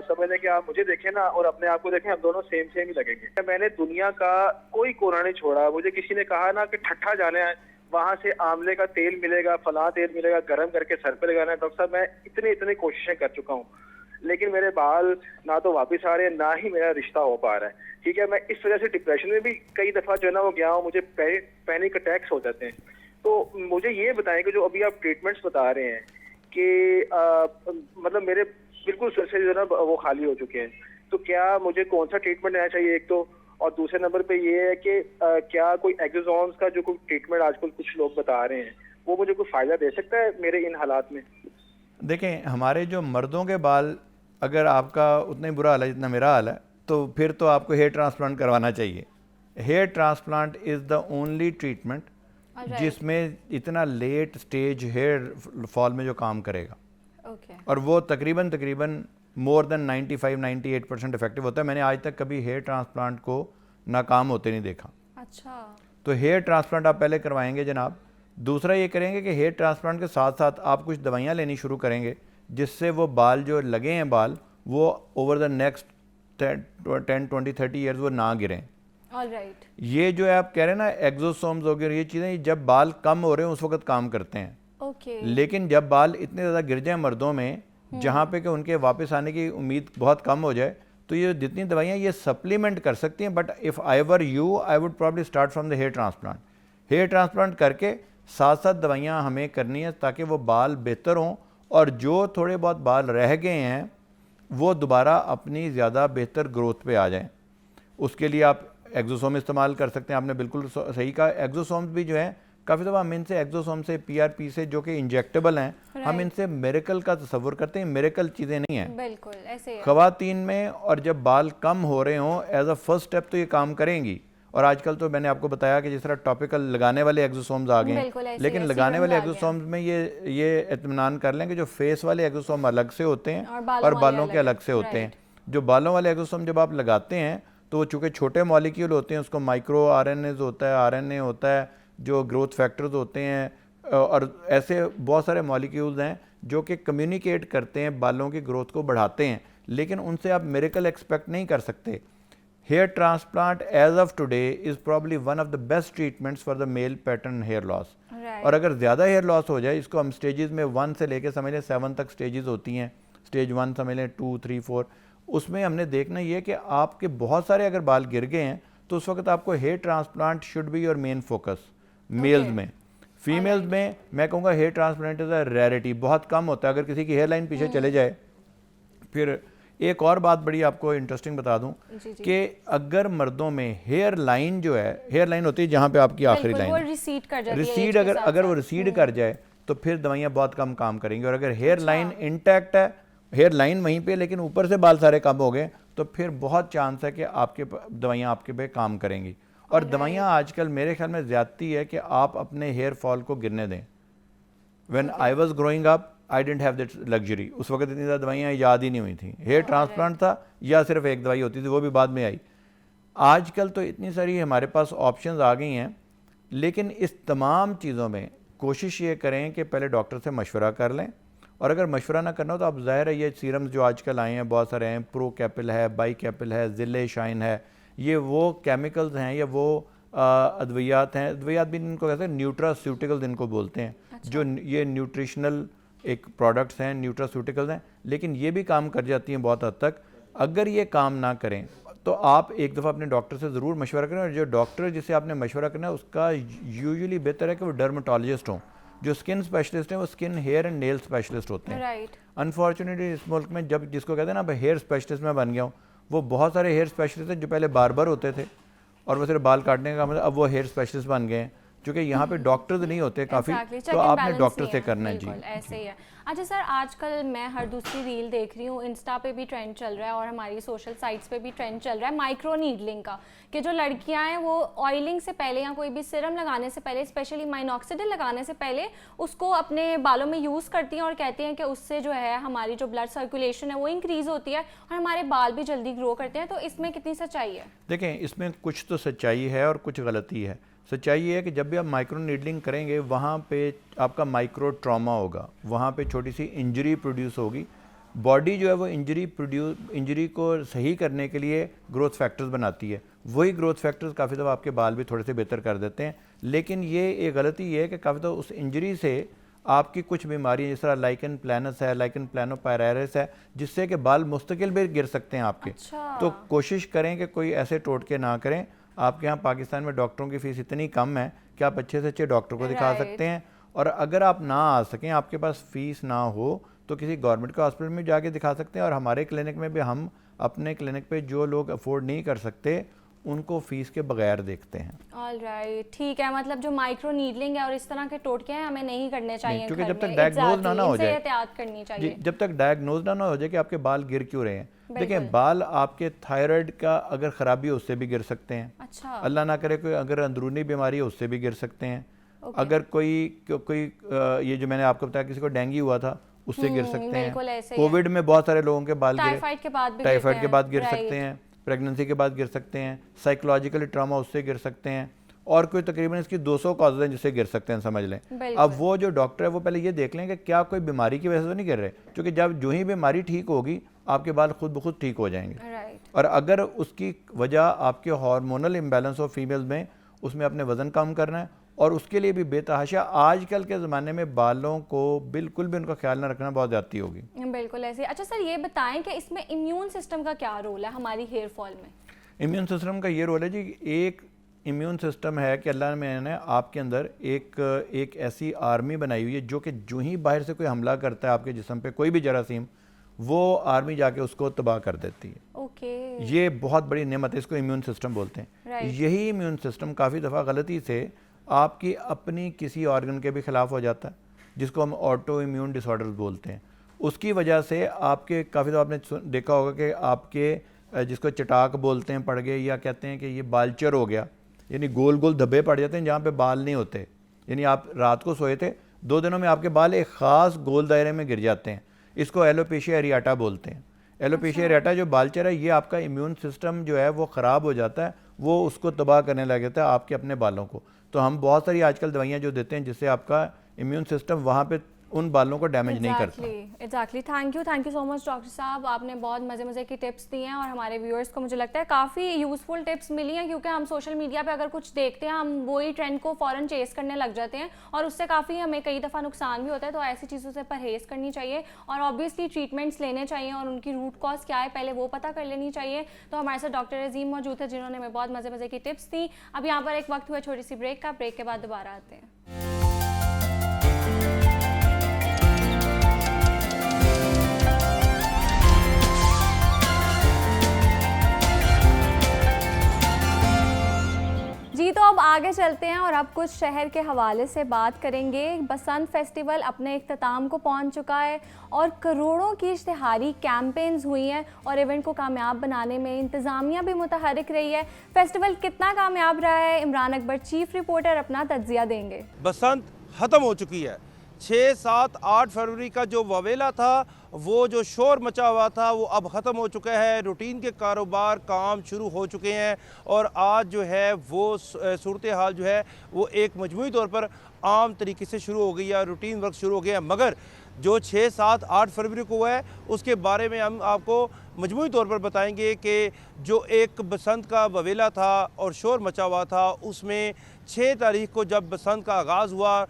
समझ लें कि आप मुझे देखें ना और अपने आप को देखें, हम दोनों सेम ही लगेंगे। मैंने दुनिया का कोई कोना नहीं छोड़ा। मुझे किसी ने कहा ना कि ठट्ठा जाना है, वहाँ से आंवले का तेल मिलेगा, फलां तेल मिलेगा, गर्म करके सर पे लगाना है। डॉक्टर साहब, मैं इतनी कोशिशें कर चुका हूँ, लेकिन मेरे बाल ना तो वापस आ रहे हैं, ना ही मेरा रिश्ता हो पा रहा है। ठीक है, मैं इस वजह से डिप्रेशन में भी कई दफ़ा जो है ना वो गया हूँ, मुझे पैनिक अटैक्स हो जाते हैं। तो मुझे ये बताएं कि जो अभी आप ट्रीटमेंट्स बता रहे हैं कि मतलब मेरे बिल्कुल सर से जो है ना वो खाली हो चुके हैं, तो क्या मुझे कौन सा ट्रीटमेंट लेना चाहिए एक तो, और दूसरे नंबर पे ये है कि क्या कोई एक्सोसोम्स का जो कोई ट्रीटमेंट आजकल कुछ लोग बता रहे हैं, वो मुझे कोई फ़ायदा दे सकता है मेरे इन हालात में? देखें, हमारे जो मर्दों के बाल, अगर आपका उतना ही बुरा हाल है जितना मेरा हाल है, तो फिर तो आपको हेयर ट्रांसप्लांट करवाना चाहिए। Hair transplant is the only treatment जिसमें इतना लेट स्टेज हेयर फॉल में जो काम करेगा, और वो तकरीबन मोर देन 95-98% इफेक्टिव होता है। मैंने आज तक कभी हेयर ट्रांसप्लांट को नाकाम होते नहीं देखा। अच्छा, तो हेयर ट्रांसप्लांट आप पहले करवाएंगे जनाब। दूसरा ये करेंगे कि हेयर ट्रांसप्लांट के साथ साथ आप कुछ दवाइयाँ लेनी शुरू करेंगे, जिससे वो बाल जो लगे हैं बाल, वो ओवर द नेक्स्ट 10-20-30 ईयर्स वो ना गिरें। ऑलराइट। ये जो है आप कह रहे हैं ना एक्सोसोम्स वगैरह, ये चीज़ें जब बाल कम हो रहे हैं उस वक्त काम करते हैं। लेकिन जब बाल इतने ज़्यादा गिर जाएं मर्दों में, जहाँ पे कि उनके वापस आने की उम्मीद बहुत कम हो जाए, तो ये जितनी दवाइयाँ ये सप्लीमेंट कर सकती हैं। But if I were you, I would probably start from the hair transplant. Hair transplant करके साथ साथ दवाइयाँ हमें करनी है ताकि वो बाल बेहतर हों, और जो थोड़े बहुत बाल रह गए हैं वो दोबारा अपनी ज़्यादा बेहतर ग्रोथ पे आ जाएं। उसके लिए आप एक्सोसोम इस्तेमाल कर सकते हैं। आपने बिल्कुल सही कहा। एक्सोसोम्स भी जो है, काफ़ी दफ़ा हम इनसे एक्सोसोम से, PRP से, जो कि इंजेक्टेबल हैं, हम इनसे मिरेकल का तस्वुर करते हैं। मिरेकल चीज़ें नहीं हैं, बिल्कुल ऐसे है। ख़वातीन में और जब बाल कम हो रहे हों, एज अ फर्स्ट स्टेप तो ये काम करेंगी, और आजकल तो मैंने आपको बताया कि जिस तरह टॉपिकल लगाने वाले एक्सोसोम्स आ गए हैं, लेकिन लगाने वाले एक्सोसोम्स में ये इत्मीनान कर लें कि जो फेस वाले एक्सोसोम अलग से होते हैं और बालों के अलग से होते हैं। जो बालों वाले एक्सोसोम जब आप लगाते हैं तो वो चूँकि छोटे मॉलिक्यूल होते हैं, उसको माइक्रो RNAs होता है, RNA होता है, जो ग्रोथ फैक्टर्स होते हैं और ऐसे बहुत सारे मॉलिक्यूल्स हैं जो कि कम्युनिकेट करते हैं, बालों की ग्रोथ को बढ़ाते हैं, लेकिन उनसे आप मिरेकल एक्सपेक्ट नहीं कर सकते। Hair transplant as of today is probably one of the best treatments for the male pattern hair loss. और अगर ज़्यादा हेयर लॉस हो जाए, इसको हम स्टेजेस में 1 से लेकर समझ लें 7 तक स्टेजेस होती हैं, स्टेज 1 समझ लें, 2, 3, 4, उसमें हमने देखना ये कि आपके बहुत सारे अगर बाल गिर गए हैं तो उस वक्त आपको hair transplant should be your main focus males में। फीमेल्स में मैं कहूँगा hair transplant is a rarity, बहुत कम होता है। अगर किसी की हेयर लाइन पीछे चले जाए, फिर एक और बात बड़ी आपको इंटरेस्टिंग बता दूं कि अगर मर्दों में हेयर लाइन जो है, हेयर लाइन होती है जहाँ पे आपकी आखिरी लाइन रिसीड अगर वो रिसीड कर जाए तो फिर दवाइयाँ बहुत कम काम करेंगी। और अगर हेयर लाइन इंटैक्ट है, हेयर लाइन वहीं पे लेकिन ऊपर से बाल सारे कम हो गए, तो फिर बहुत चांस है कि आपके दवाइयाँ आपके पे काम करेंगी। और दवाइयाँ आजकल मेरे ख्याल में ज़्यादती है कि आप अपने हेयर फॉल को गिरने दें। When I was growing up I didn't have that luxury, उस वक्त इतनी ज़्यादा दवाइयाँ याद ही नहीं हुई थी। हेयर ट्रांसप्लांट था या सिर्फ एक दवाई होती थी, वो भी बाद में आई। आजकल तो इतनी सारी हमारे पास ऑप्शंस आ गई हैं, लेकिन इस तमाम चीज़ों में कोशिश ये करें कि पहले डॉक्टर से मशवरा कर लें। और अगर मशवरा ना करना हो तो आप ज़ाहिर है ये सीरम्स जो आजकल आए हैं बहुत सारे हैं, प्रो कैपिल है, बाई कैपिल है, ज़िले शाइन है, ये वो केमिकल्स हैं या वो अद्वियात हैं, अद्वियात भी इनको कहते हैं न्यूट्रास्यूटिकल्स इनको बोलते हैं। जो ये न्यूट्रिशनल एक प्रोडक्ट्स हैं, न्यूट्रास्यूटिकल्स हैं, लेकिन ये भी काम कर जाती हैं बहुत हद तक। अगर ये काम ना करें तो आप एक दफ़ा अपने डॉक्टर से ज़रूर मशवरा करें। और जो डॉक्टर जिसे आपने मशवरा करना है उसका यूजुअली बेहतर है कि वो डर्मेटोलॉजिस्ट हों। जो स्किन स्पेशलिस्ट हैं वो skin, hair and nail specialist होते हैं। अनफॉर्चुनेटली इस मुल्क में जब जिसको कहते हैं ना हेयर स्पेशलिस्ट में बन गया हूँ, वो बहुत सारे हेयर स्पेशलिस्ट हैं जो पहले बार्बर होते थे और वो सिर्फ बाल काटने का मतलब अब वो हेयर स्पेशलिस्ट बन गए हैं, क्योंकि यहाँ पे डॉक्टर्स नहीं होते काफ़ी, तो आपने डॉक्टर से करना है। जी ऐसे ही है। अच्छा सर, आजकल मैं हर दूसरी रील देख रही हूँ, इंस्टा पे भी ट्रेंड चल रहा है और हमारी सोशल साइट्स पे भी ट्रेंड चल रहा है माइक्रो नीडलिंग का, कि जो लड़कियां हैं वो ऑयलिंग से पहले या कोई भी सिरम लगाने से पहले, स्पेशली माइनॉक्सिडिल लगाने से पहले उसको अपने बालों में यूज़ करती हैं और कहती हैं कि उससे जो है हमारी जो ब्लड सर्कुलेशन है वो इंक्रीज़ होती है और हमारे बाल भी जल्दी ग्रो करते हैं। तो इसमें कितनी सच्चाई है? देखें, इसमें कुछ तो सच्चाई है और कुछ गलती है। सच्चाई ये है कि जब भी आप माइक्रो नीडलिंग करेंगे वहाँ पे आपका माइक्रो ट्रॉमा होगा, वहाँ पे छोटी सी इंजरी प्रोड्यूस होगी। बॉडी जो है वो इंजरी को सही करने के लिए ग्रोथ फैक्टर्स बनाती है, वही ग्रोथ फैक्टर्स काफ़ी दफ़ा आपके बाल भी थोड़े से बेहतर कर देते हैं। लेकिन ये एक गलती ये है कि काफ़ी दफ़ा उस इंजरी से आपकी कुछ बीमारियाँ जिस तरह लाइकन प्लानस है, लाइकन प्लानोपायराइटिस है, जिससे कि बाल मुस्तकिल भी गिर सकते हैं आपके। तो कोशिश करें कि कोई ऐसे टोटके ना करें। आपके यहाँ पाकिस्तान में डॉक्टरों की फ़ीस इतनी कम है कि आप अच्छे से अच्छे डॉक्टर को दिखा सकते हैं। और अगर आप ना आ सकें, आपके पास फ़ीस ना हो, तो किसी गवर्नमेंट के हॉस्पिटल में जाके दिखा सकते हैं। और हमारे क्लिनिक में भी हम अपने क्लिनिक पे जो लोग अफोर्ड नहीं कर सकते उनको फ़ीस के बगैर देखते हैं। ऑलराइट, ठीक है। मतलब जो माइक्रो नीडलिंग है और इस तरह के टोटके हैं हमें नहीं करने चाहिए, क्योंकि जब तक डायग्नोज ना हो जाए, एहतियात करनी चाहिए। जब तक डायग्नोज ना हो जाए कि आपके बाल गिर क्यों रहे हैं। देखिए, बाल आपके थायराइड का अगर ख़राबी हो उससे भी गिर सकते हैं। अच्छा। अल्लाह ना करे कोई अगर अंदरूनी बीमारी है उससे भी गिर सकते हैं। अगर कोई ये जो मैंने आपको बताया किसी को डेंगू हुआ था उससे गिर सकते हैं। कोविड में बहुत सारे लोगों के बाल गिरे, टाइफाइड के बाद गिर सकते हैं, प्रेगनेंसी के बाद गिर सकते हैं, साइकोलॉजिकली ट्रॉमा उससे गिर सकते हैं, और कोई तकरीबन इसकी 200 कॉजेज हैं जिससे गिर सकते हैं, समझ लें। अब वो जो डॉक्टर है वो पहले ये देख लें कि क्या कोई बीमारी की वजह से तो नहीं गिर रहे, क्योंकि जब जो ही बीमारी ठीक होगी आपके बाल खुद ब खुद ठीक हो जाएंगे। और अगर उसकी वजह आपके हार्मोनल इम्बैलेंस हो फीमेल्स में, उसमें अपने वज़न कम करना है, और उसके लिए भी बेतहाशा आजकल के ज़माने में बालों को बिल्कुल भी उनका ख्याल ना रखना बहुत ज़्यादती होगी। बिल्कुल ऐसे। अच्छा सर, ये बताएं कि इसमें इम्यून सिस्टम का क्या रोल है हमारी हेयर फॉल में? इम्यून सिस्टम का ये रोल है जी, एक इम्यून सिस्टम है कि अल्लाह ने आपके अंदर एक ऐसी आर्मी बनाई हुई है जो कि जो ही बाहर से कोई हमला करता है आपके जिस्म पे, कोई भी जरासीम, वो आर्मी जाके उसको तबाह कर देती है। ओके। ये बहुत बड़ी नेमत है, इसको इम्यून सिस्टम बोलते हैं। यही इम्यून सिस्टम काफ़ी दफ़ा गलती से आपकी अपनी किसी ऑर्गन के भी ख़िलाफ़ हो जाता है, जिसको हम ऑटो इम्यून डिसऑर्डर्स बोलते हैं। उसकी वजह से आपके काफ़ी दफ़ा आपने देखा होगा कि आपके जिसको चटाक बोलते हैं पड़ गए, या कहते हैं कि ये बालचर हो गया, यानी गोल गोल धब्बे पड़ जाते हैं जहाँ पे बाल नहीं होते। यानी आप रात को सोए थे, 2 दिनों में आपके बाल एक ख़ास गोल दायरे में गिर जाते हैं। इसको एलोपेशिया एरियाटा बोलते हैं। एलोपेशिया एरियाटा जो बालचर है, ये आपका इम्यून सिस्टम जो है वो ख़राब हो जाता है, वो उसको तबाह करने लग जाता है आपके अपने बालों को। तो हम बहुत सारी आजकल दवाइयाँ जो देते हैं जिससे आपका इम्यून सिस्टम वहाँ पे उन बालों को डैमेज नहीं करता। Exactly. Thank you so much doctor साहब, आपने बहुत मज़े की टिप्स दी हैं और हमारे व्यूअर्स को मुझे लगता है काफ़ी यूज़फुल टिप्स मिली हैं, क्योंकि हम सोशल मीडिया पे अगर कुछ देखते हैं हम वही ट्रेंड को फ़ौरन चेस करने लग जाते हैं और उससे काफ़ी हमें कई दफ़ा नुकसान भी होता है। तो ऐसी चीज़ों से परहेज़ करनी चाहिए और ऑब्वियसली ट्रीटमेंट्स लेने चाहिए और उनकी रूट कॉज क्या है पहले वो पता कर लेनी चाहिए। तो हमारे साथ डॉक्टर अजीम मौजूद है जिन्होंने हमें बहुत मज़े की टिप्स दी। अब यहाँ पर एक वक्त हुआ छोटी सी ब्रेक का, ब्रेक के बाद दोबारा आते हैं। जी तो अब आगे चलते हैं और अब कुछ शहर के हवाले से बात करेंगे। बसंत फेस्टिवल अपने इख्तिताम को पहुंच चुका है और करोड़ों की इश्तिहारी कैंपेन्स हुई हैं और इवेंट को कामयाब बनाने में इंतज़ामिया भी मुतहरिक रही है। फेस्टिवल कितना कामयाब रहा है, इमरान अकबर चीफ रिपोर्टर अपना तज्जिया देंगे। बसंत ख़त्म हो चुकी है। 6, 7, 8 फरवरी का जो ववेला था, वो जो शोर मचा हुआ था, वो अब ख़त्म हो चुका है। रूटीन के कारोबार काम शुरू हो चुके हैं और आज जो है वो सूरत हाल जो है वो एक मजमूई तौर पर आम तरीके से शुरू हो गई है, रूटीन वर्क शुरू हो गया है। मगर जो 6, 7, 8 फरवरी को हुआ है उसके बारे में हम आपको मजमूई तौर पर बताएंगे कि जो एक बसंत का ववेला था और शोर मचा हुआ था, उसमें 6 तारीख को जब बसंत का आगाज़ हुआ,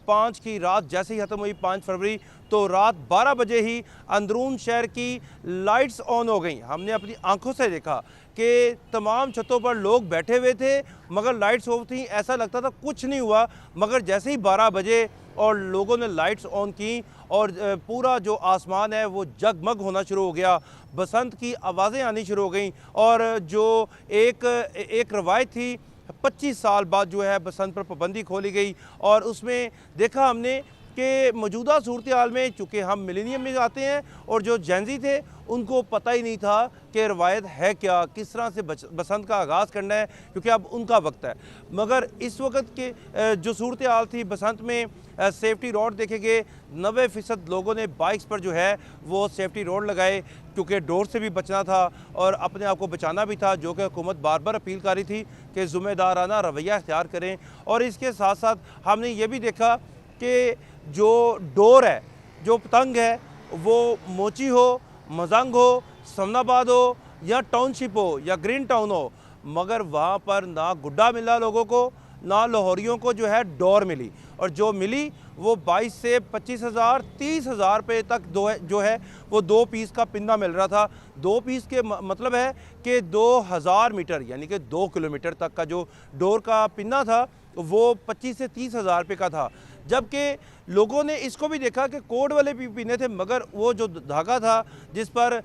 5 की रात जैसे ही ख़त्म हुई 5 फरवरी, तो रात 12 बजे ही अंदरून शहर की लाइट्स ऑन हो गई। हमने अपनी आंखों से देखा कि तमाम छतों पर लोग बैठे हुए थे मगर लाइट्स ऑफ थी, ऐसा लगता था कुछ नहीं हुआ। मगर जैसे ही 12 बजे और लोगों ने लाइट्स ऑन की और पूरा जो आसमान है वो जगमग होना शुरू हो गया, बसंत की आवाज़ें आनी शुरू हो गई। और जो एक रवायत थी, 25 साल बाद जो है बसंत पर पाबंदी खोली गई और उसमें देखा हमने कि मौजूदा सूरत हाल में, चूँकि हम मिलेनियम में आते हैं और जो जेनजी थे उनको पता ही नहीं था कि रवायत है क्या, किस तरह से बसंत का आगाज़ करना है, क्योंकि अब उनका वक्त है। मगर इस वक्त के जो सूरत हाल थी बसंत में, सेफ्टी रोड देखे गए, 90% लोगों ने बाइक्स पर जो है वो सेफ्टी रोड लगाए, क्योंकि डोर से भी बचना था और अपने आप को बचाना भी था, जो कि हुकूमत बार बार अपील कर रही थी कि ज़िम्मेदाराना रवैया इख्तियार करें। और इसके साथ साथ हमने ये भी देखा कि जो डोर है, जो पतंग है, वो मोची हो, मजंग हो, समनाबाद हो या टाउनशिप हो या ग्रीन टाउन हो, मगर वहाँ पर ना गुड्डा मिला लोगों को, ना लाहौरियों को जो है डोर मिली। और जो मिली वो 22 से 25,000 30,000 रुपये तक जो है वो 2 पीस का पिंदा मिल रहा था। 2 पीस के मतलब है कि 2000 मीटर यानी कि 2 किलोमीटर तक का जो डोर का पिंदा था वो 25 से 30,000 रुपये का था। जबकि लोगों ने इसको भी देखा कि कोड वाले भी पीने थे, मगर वो जो धागा था जिस पर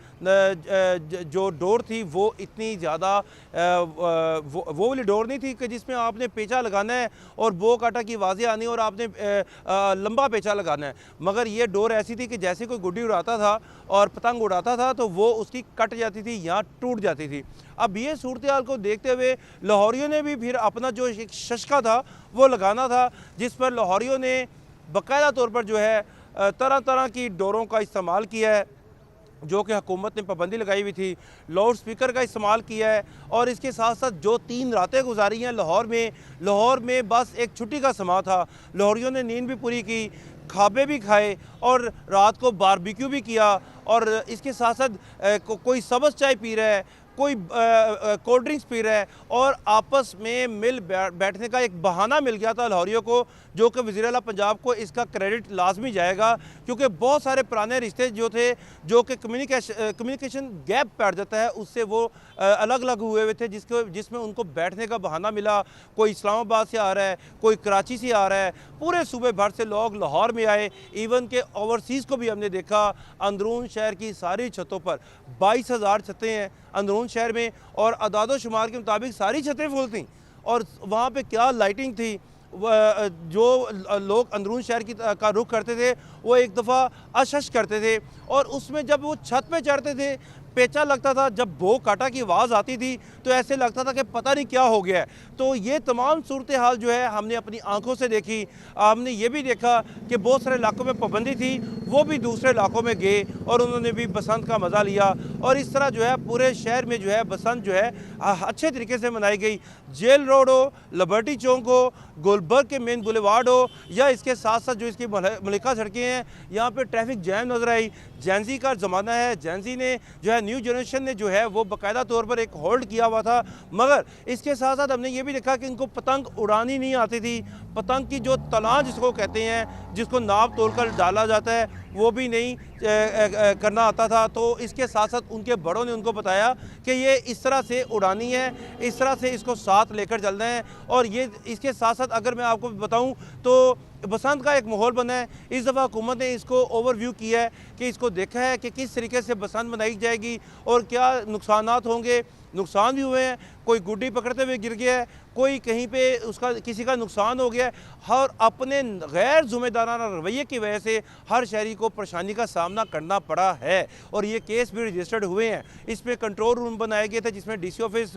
जो डोर थी वो इतनी ज़्यादा वो वाली डोर नहीं थी कि जिसमें आपने पेचा लगाना है और बो काटा की आवाज़ें आनी और आपने लंबा पेचा लगाना है, मगर ये डोर ऐसी थी कि जैसे कोई गुड्डी उड़ाता था और पतंग उड़ाता था तो वो उसकी कट जाती थी या टूट जाती थी। अब ये सूरत हाल को देखते हुए लाहौरियों ने भी फिर अपना जो एक शशका था वो लगाना था, जिस पर लाहौरियों ने बाकायदा तौर पर जो है तरह तरह की डोरों का इस्तेमाल किया है, जो कि हुकूमत ने पाबंदी लगाई हुई थी। लाउड स्पीकर का इस्तेमाल किया है और इसके साथ साथ जो 3 रातें गुजारी हैं लाहौर में बस एक छुट्टी का समा था। लाहौरियों ने नींद भी पूरी की, खाबे भी खाए और रात को बारबेक्यू भी किया। और इसके साथ साथ कोई सब्ज़ चाय पी रहा है, कोई कोल्ड ड्रिंक्स पी रहा है और आपस में मिल बैठने का एक बहाना मिल गया था लाहौरियों को, जो कि वज़ीर आला पंजाब को इसका क्रेडिट लाजमी जाएगा, क्योंकि बहुत सारे पुराने रिश्ते जो थे जो कि कम्युनिकेशन गैप पड़ जाता है उससे वो अलग अलग हुए थे, जिसमें उनको बैठने का बहाना मिला। कोई इस्लामाबाद से आ रहा है, कोई कराची से आ रहा है, पूरे सूबे भर से लोग लाहौर में आए। इवन के ओवरसीज़ को भी हमने देखा। अंदरून शहर की सारी छतों पर 22,000 छतें हैं अंदरून शहर में और अदादो शुमार के मुताबिक सारी छतें फुल थीं। और वहाँ पे क्या लाइटिंग थी, जो लोग अंदरून शहर का रुख करते थे वो एक दफ़ा अशश करते थे और उसमें जब वो छत पे चढ़ते थे पेचा लगता था, जब भो काटा की आवाज़ आती थी तो ऐसे लगता था कि पता नहीं क्या हो गया है। तो ये तमाम सूरत हाल जो है हमने अपनी आंखों से देखी। हमने ये भी देखा कि बहुत सारे इलाकों में पाबंदी थी, वो भी दूसरे इलाकों में गए और उन्होंने भी बसंत का मज़ा लिया। और इस तरह जो है पूरे शहर में जो है बसंत जो है अच्छे तरीके से मनाई गई। जेल रोड हो, लिबर्टी चौक हो, गुलबर्ग के मेन बुलेवार्ड हो, या इसके साथ साथ जो इसकी मलिका सड़कें हैं, यहाँ पे ट्रैफिक जैम नजर आई। जैनजी का ज़माना है, जैनजी ने जो है न्यू जनरेशन ने जो है वो बाकायदा तौर पर एक होल्ड किया हुआ था। मगर इसके साथ साथ हमने ये भी देखा कि इनको पतंग उड़ानी नहीं आती थी। पतंग की जो तलां जिसको कहते हैं, जिसको नाप तोल कर डाला जाता है, वो भी नहीं करना आता था। तो इसके साथ साथ उनके बड़ों ने उनको बताया कि ये इस तरह से उड़ानी है, इस तरह से इसको साथ लेकर चलना है। और ये इसके साथ साथ अगर मैं आपको बताऊं तो बसंत का एक माहौल बना है। इस दफ़ा हुकूमत ने इसको ओवरव्यू किया है कि इसको देखा है कि किस तरीके से बसंत मनाई जाएगी और क्या नुकसानात होंगे। नुकसान भी हुए हैं, कोई गुड्डी पकड़ते हुए गिर गया है, कोई कहीं पे उसका किसी का नुकसान हो गया है। और अपने गैर जिम्मेदाराना रवैये की वजह से हर शहरी को परेशानी का सामना करना पड़ा है। और ये केस भी रजिस्टर्ड हुए हैं। इसमें कंट्रोल रूम बनाए गए थे जिसमें DC ऑफिस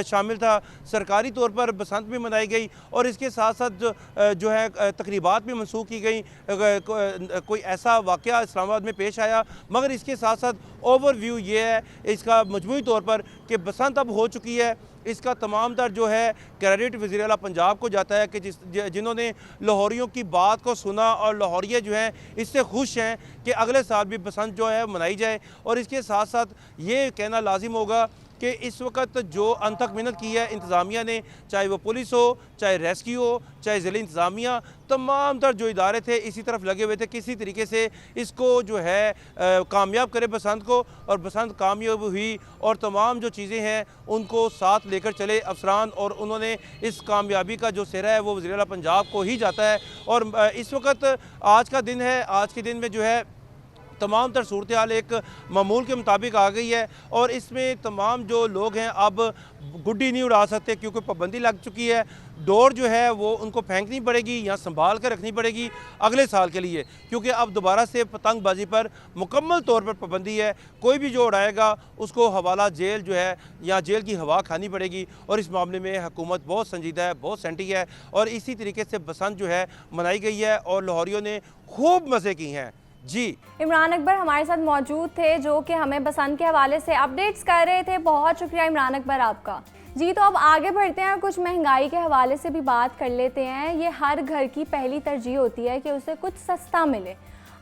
शामिल था। सरकारी तौर पर बसंत भी मनाई गई और इसके साथ साथ जो है तकरीबात भी मनसूख की गई। कोई ऐसा वाक़या इस्लामाबाद में पेश आया। मगर इसके साथ साथ ओवरव्यू ये है इसका मजमूई तौर पर कि बसंत अब हो चुकी है। इसका तमाम तर जो है क्रेडिट वज़ीर आला पंजाब को जाता है कि जिन्होंने लाहौरियों की बात को सुना और लाहौरिये जो हैं इससे खुश हैं कि अगले साल भी बसंत जो है मनाई जाए। और इसके साथ साथ ये कहना लाजिम होगा कि इस वक्त जो अनथक मेहनत की है इंतज़ामिया ने, चाहे वो पुलिस हो, चाहे रेस्क्यू हो, चाहे ज़िला इंतज़ामिया, तमाम तर जो इदारे थे इसी तरफ लगे हुए थे किसी तरीके से इसको जो है कामयाब करे बसंत को। और बसंत कामयाब हुई और तमाम जो चीज़ें हैं उनको साथ लेकर चले अफसरान, और उन्होंने इस कामयाबी का जो सिरा है वो वज़ीर आला पंजाब को ही जाता है। और इस वक्त आज का दिन है, आज के दिन में जो है तमाम तर सूरत हाल एक मामूल के मुताबिक आ गई है। और इसमें तमाम जो लोग हैं अब गुड्डी नहीं उड़ा सकते क्योंकि पाबंदी लग चुकी है। डोर जो है वो उनको फेंकनी पड़ेगी या संभाल कर रखनी पड़ेगी अगले साल के लिए, क्योंकि अब दोबारा से पतंगबाजी पर मुकम्मल तौर पर पाबंदी है। कोई भी जो उड़ाएगा उसको हवाला जेल जो है या जेल की हवा खानी पड़ेगी। और इस मामले में हुकूमत बहुत संजीदा है, बहुत सेंटी है। और इसी तरीके से बसंत जो है मनाई गई है और लाहौरियों ने खूब मज़े की हैं। जी, इमरान अकबर हमारे साथ मौजूद थे जो कि हमें बसंत के हवाले से अपडेट्स कर रहे थे। बहुत शुक्रिया इमरान अकबर आपका। जी, तो अब आगे बढ़ते हैं और कुछ महंगाई के हवाले से भी बात कर लेते हैं। ये हर घर की पहली तरजीह होती है कि उसे कुछ सस्ता मिले।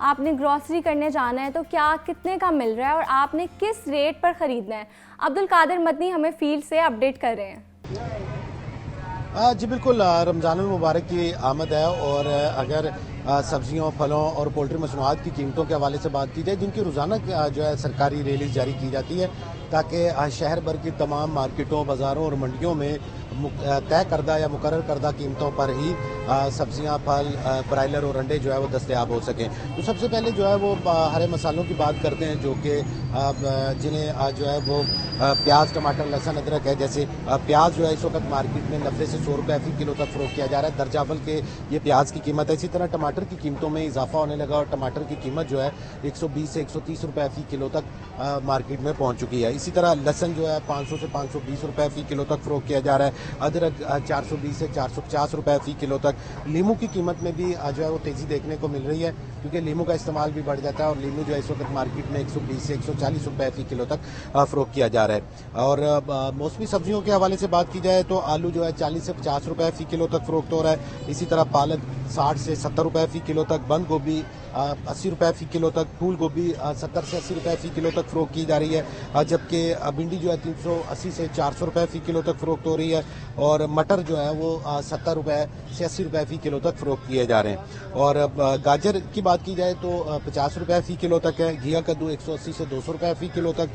आपने ग्रॉसरी करने जाना है तो क्या कितने का मिल रहा है और आपने किस रेट पर ख़रीदना है। अब्दुल कादिर मदनी हमें फील्ड से अपडेट कर रहे हैं। जी बिल्कुल, रमज़ानुल मुबारक की आमद है और अगर सब्जियों, फलों और पोल्ट्री मसनूआत की कीमतों के हवाले से बात की जाए जिनकी रोज़ाना जो है सरकारी रिलीज जारी की जाती है ताकि शहर भर की तमाम मार्केटों, बाज़ारों और मंडियों में तय करदा या मुकर्रर करदा कीमतों पर ही सब्जियां, फल, ब्रायलर और अंडे जो है वो दस्तयाब हो सकें। तो सबसे पहले जो है वो हरे मसालों की बात करते हैं जो कि जिन्हें जो है वो प्याज, टमाटर, लहसुन, अदरक है। जैसे प्याज जो है इस वक्त मार्केट में 90 से 100 रुपये फी किलो तक फ़रोख्त किया जा रहा है। दर्जा अव्वल के ये प्याज की कीमत है। इसी तरह टमाटर की कीमतों में इजाफा होने लगा और टमाटर की कीमत जो है 120 से 130 रुपये फी किलो तक मार्केट में पहुँच चुकी है। इसी तरह लहसुन जो है 500 से 520 रुपये फी किलो तक फ़रोख्त किया जा रहा है। अदरक 420 से 450 रुपये फी किलो तक। लीमू की कीमत में भी जो है वो तेज़ी देखने को मिल रही है क्योंकि लीमू का इस्तेमाल भी बढ़ जाता है और लीमू जो है इस वक्त मार्केट में 120 से 140 रुपये फी किलो तक फ़रोख्त किया जा रहा है। और मौसमी सब्जियों के हवाले से बात की जाए तो आलू जो है 40 से 50 रुपये फी किलो तक फ़रोख्त हो रहा है। इसी तरह पालक 60 से 70 रुपये फी किलो तक, बंद गोभी 80 रुपये फी किलो तक, फूल गोभी 70 से 80 रुपये फी किलो तक फ़रोख्त की जा रही है। जबकि भिंडी जो है 380 से 400 रुपये फी किलो तक फ़रोख्त हो रही है। और मटर जो है वो 70 रुपये से 80 रुपये फी किलो तक फ़रोख्त किए जा रहे हैं। और गाजर की बात की जाए तो 50 रुपये फी किलो तक है। घिया कद्दू 180 से 200 रुपये फी किलो तक,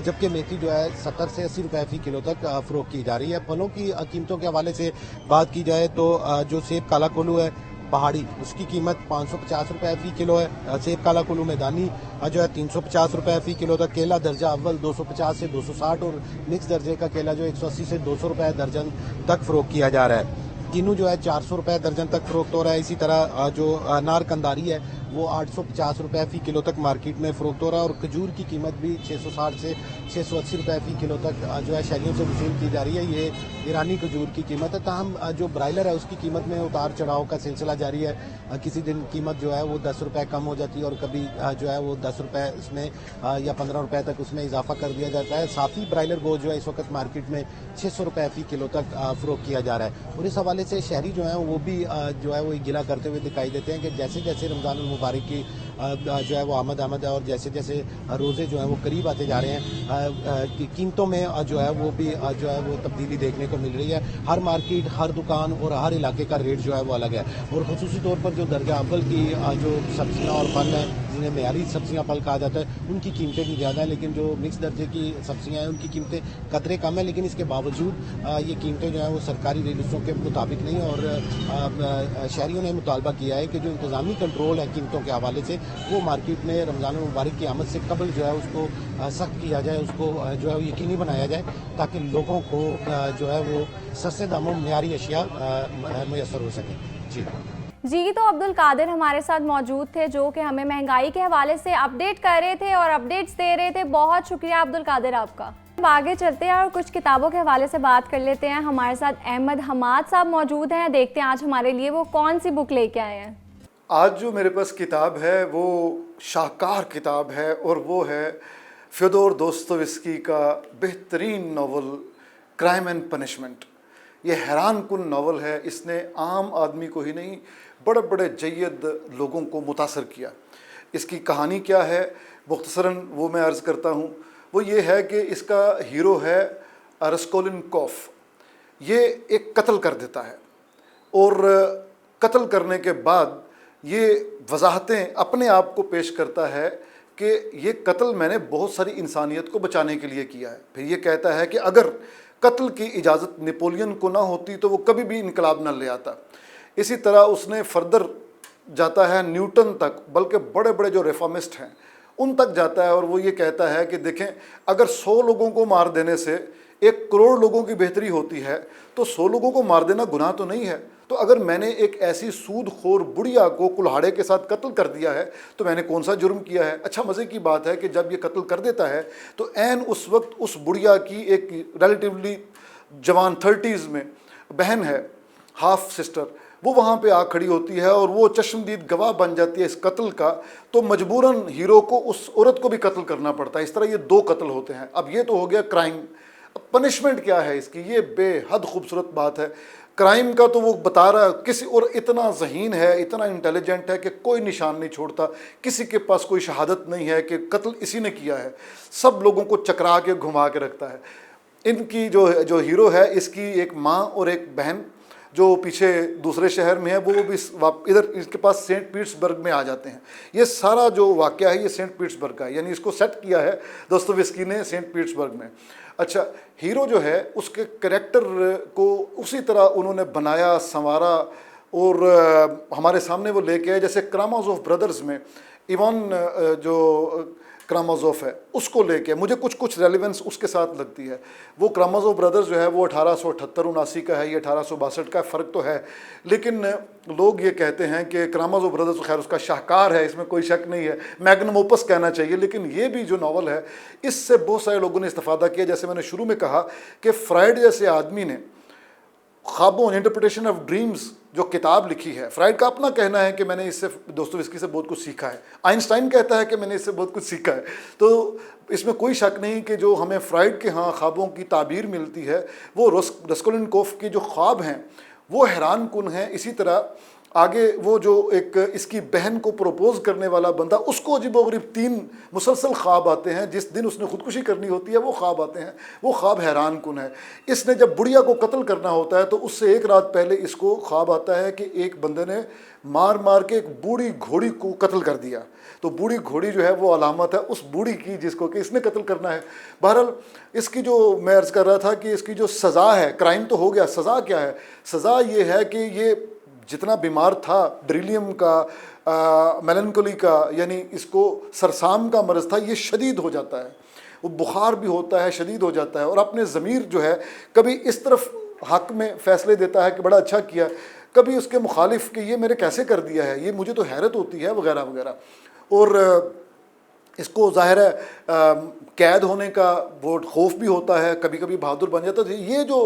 जबकि मेथी जो है 70 से 80 रुपये फी किलो तक फ़रोख्त की जा रही है। फलों की कीमतों के हवाले से बात की जाए तो जो सेब काला कोल्हू है पहाड़ी, उसकी कीमत 550 रुपये फी किलो है। सेब काला कोल्हू मैदानी जो है 350 रुपये फी किलो तक। केला दर्जा अव्वल 250 से 260 और मिक्स दर्जे का केला जो 180 से 200 रुपये दर्जन तक फ़रोख्त किया जा रहा है। किन्नू जो है 400 रुपए दर्जन तक फरोख्त हो रहा है। इसी तरह जो अनार कंदारी है वो 850 रुपए फी किलो तक मार्केट में फरोख्त हो रहा है और खजूर की कीमत भी 660 से 680 रुपए फी किलो तक जो है शहरियों से वसूल की जा रही है। ये ईरानी खजूर की कीमत है। ताहम जो ब्रायलर है उसकी कीमत में उतार चढ़ाव का सिलसिला जारी है। किसी दिन कीमत जो है वो 10 रुपए कम हो जाती है और कभी जो है वो 10 रुपए उसमें या 15 रुपए तक उसमें इजाफा कर दिया जाता है। साथ ही ब्रायलर गोश्त जो है इस वक्त मार्केट में 600 रुपए फी किलो तक फरोख्त किया जा रहा है। और इस हवाले से शहरी जो है वो भी जो है वो गिला करते हुए दिखाई देते हैं कि जैसे जैसे रमज़ान मुबारक की जो है वो आमद है और जैसे जैसे रोज़े जो है वो करीब आते जा रहे हैं कीमतों में जो है वो भी जो है वो तब्दीली देखने को मिल रही है। हर मार्केट, हर दुकान और हर इलाके का रेट जो है वो अलग है और खुसूसी तौर पर जो दर्जा अव्वल की जो सब्जियाँ और फल हैं जिन्हें मेयारी सब्जियाँ फल कहा जाता है उनकी कीमतें भी ज़्यादा हैं, लेकिन जो मिक्स दर्जे की सब्जियाँ हैं उनकी कीमतें कदरे कम है। लेकिन इसके बावजूद ये कीमतें जो हैं वो सरकारी रेलिस्टों के मुताबिक नहीं और शहरियों ने मुतालबा किया है कि जो इंतज़ामी कंट्रोल है कीमतों के हवाले से वो मार्केट में रमज़ान मुबारक की आमद से कबल जो है उसको सख्त किया जाए, उसको जो है वो यकीनी बनाया जाए ताकि लोगों को जो है वो सस्ते दामों में मेयारी अशिया मैसर हो सके। जी, तो अब्दुल कादिर हमारे साथ मौजूद थे जो कि हमें महंगाई के हवाले से अपडेट कर रहे थे और अपडेट्स दे रहे थे। बहुत शुक्रिया अब्दुल कादिर आपका। अब आगे चलते हैं और कुछ किताबों के हवाले से बात कर लेते हैं। हमारे साथ अहमद हमाद साहब मौजूद हैं। देखते हैं आज हमारे लिए वो कौन सी बुक लेके आए हैं। आज जो मेरे पास किताब है वो शाहकार किताब है और वो है फ्योदोर दोस्तोयेव्स्की का बेहतरीन नावल क्राइम एंड पनिशमेंट। ये हैरान कुन नावल है। इसने आम आदमी को ही नहीं बड़े बड़े जय्यद लोगों को मुतासर किया। इसकी कहानी क्या है मुख्तसरन वो मैं अर्ज़ करता हूँ। वो ये है कि इसका हीरो है रस्कोलिनकोफ। ये एक कत्ल कर देता है और कत्ल करने के बाद ये वजाहतें अपने आप को पेश करता है कि ये कत्ल मैंने बहुत सारी इंसानियत को बचाने के लिए किया है। फिर ये कहता है कि अगर कत्ल की इजाज़त नेपोलियन को ना होती तो वो कभी भी इनकलाब न ले आता। इसी तरह उसने फर्दर जाता है न्यूटन तक, बल्कि बड़े बड़े जो रिफॉर्मिस्ट हैं उन तक जाता है और वो ये कहता है कि देखें अगर 100 लोगों को मार देने से 1 करोड़ लोगों की बेहतरी होती है तो 100 लोगों को मार देना गुनाह तो नहीं है। तो अगर मैंने एक ऐसी सूदखोर बुढ़िया को कुल्हाड़े के साथ कत्ल कर दिया है तो मैंने कौन सा जुर्म किया है। अच्छा, मज़े की बात है कि जब ये कत्ल कर देता है तो ऐन उस वक्त उस बुढ़िया की एक रिलेटिवली जवान 30s में बहन है, हाफ सिस्टर, वो वहाँ पे आ खड़ी होती है और वो चश्मदीद गवाह बन जाती है इस कत्ल का। तो मजबूरन हीरो को उस औरत को भी कत्ल करना पड़ता है। इस तरह ये 2 कत्ल होते हैं। अब ये तो हो गया क्राइम। अब पनिशमेंट क्या है इसकी, ये बेहद खूबसूरत बात है। क्राइम का तो वो बता रहा है किसी और इतना ज़हीन है, इतना इंटेलिजेंट है कि कोई निशान नहीं छोड़ता, किसी के पास कोई शहादत नहीं है कि कत्ल इसी ने किया है, सब लोगों को चकरा के घुमा के रखता है। इनकी जो हीरो है इसकी एक माँ और एक बहन जो पीछे दूसरे शहर में है वो भी इधर इसके पास सेंट पीटर्सबर्ग में आ जाते हैं। ये सारा जो वाक़या है ये सेंट पीटर्सबर्ग का है, यानी इसको सेट किया है दोस्तोयेव्स्की ने सेंट पीटर्सबर्ग में। अच्छा, हीरो जो है उसके करैक्टर को उसी तरह उन्होंने बनाया, संवारा और हमारे सामने वो लेके आए। जैसे क्रामाज़ोव ब्रदर्स में इवान जो क्रामाज़ोव है उसको लेके मुझे कुछ रेलिवेंस उसके साथ लगती है। वो क्रामाज़ोव ब्रदर्स जो है वो 1878-79 का है, ये 1862 का, फ़र्क तो है। लेकिन लोग ये कहते हैं कि क्रामाज़ोव ब्रदर्स खैर उसका शाहकार है, इसमें कोई शक नहीं है, मैग्नम ओपस कहना चाहिए। लेकिन ये भी जो नावल है इससे बहुत सारे लोगों ने इस्तेफ़ादा किया। जैसे मैंने शुरू में कहा कि फ्राइड जैसे आदमी ने ख्वाबों इंटरप्रिटेशन ऑफ ड्रीम्स जो किताब लिखी है, फ्राइड का अपना कहना है कि मैंने इससे दोस्तोयेव्स्की से बहुत कुछ सीखा है। आइंस्टाइन कहता है कि मैंने इससे बहुत कुछ सीखा है। तो इसमें कोई शक नहीं कि जो हमें फ्राइड के यहाँ ख्वाबों की ताबीर मिलती है वो रस्कोलिनकोफ के जो ख्वाब हैं वो हैरान कुन हैं। इसी तरह आगे वो जो एक इसकी बहन को प्रपोज करने वाला बंदा, उसको अजीबोगरीब 3 मुसलसल ख्वाब आते हैं। जिस दिन उसने खुदकुशी करनी होती है वो ख्वाब आते हैं, वो ख्वाब हैरान कुन है। इसने जब बुढ़िया को कत्ल करना होता है तो उससे 1 रात पहले इसको ख्वाब आता है कि एक बंदे ने मार मार के एक बूढ़ी घोड़ी को कत्ल कर दिया। तो बूढ़ी घोड़ी जो है वो अलामत है उस बूढ़ी की जिसको कि इसने कत्ल करना है। बहरहाल इसकी जो मैं अर्ज़ कर रहा था कि इसकी जो सज़ा है, क्राइम तो हो गया, सज़ा क्या है? सज़ा ये है कि ये जितना बीमार था ड्रिलियम का, मेलनकोली का, यानी इसको सरसाम का मरज़ था, ये शदीद हो जाता है, वो बुखार भी होता है, शदीद हो जाता है और अपने ज़मीर जो है कभी इस तरफ हक में फ़ैसले देता है कि बड़ा अच्छा किया, कभी उसके मुखालिफ कि ये मेरे कैसे कर दिया है, ये मुझे तो हैरत होती है वगैरह वगैरह। और इसको ज़ाहिर है कैद होने का वो खौफ भी होता है, कभी कभी बहादुर बन जाता है। ये जो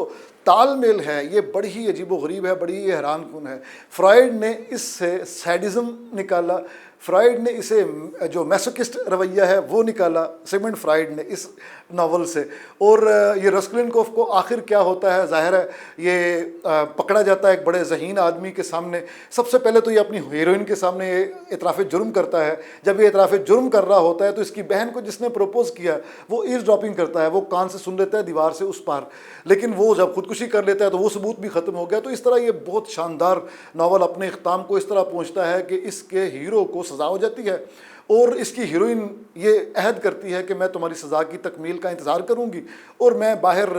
तालमेल है ये बड़ी ही अजीबोगरीब है, बड़ी ही हैरान कुन है। फ्राइड ने इससे सैडिज़म निकाला, फ्राइड ने इसे जो मैसोकिस्ट रवैया है वो निकाला, सिगमंड फ्राइड ने इस नावल से। और ये रस्कोलिनकोफ को आखिर क्या होता है, ज़ाहिर है ये पकड़ा जाता है एक बड़े ज़हीन आदमी के सामने। सबसे पहले तो ये अपनी हीरोइन के सामने ये इतराफ़ जुर्म करता है। जब ये इतराफ़ जुर्म कर रहा होता है तो इसकी बहन को जिसने प्रपोज़ किया वो ईयर ड्रॉपिंग करता है, वो कान से सुन लेता है दीवार से उस पार, लेकिन वो जब खुदकुशी कर लेता है तो वो सबूत भी ख़त्म हो गया। तो इस तरह ये बहुत शानदार नावल अपने इख्ताम को इस तरह पहुँचता है कि इसके हीरो को सज़ा हो जाती है और इसकी हीरोइन ये अहद करती है कि मैं तुम्हारी सज़ा की तकमील का इंतज़ार करूँगी और मैं बाहर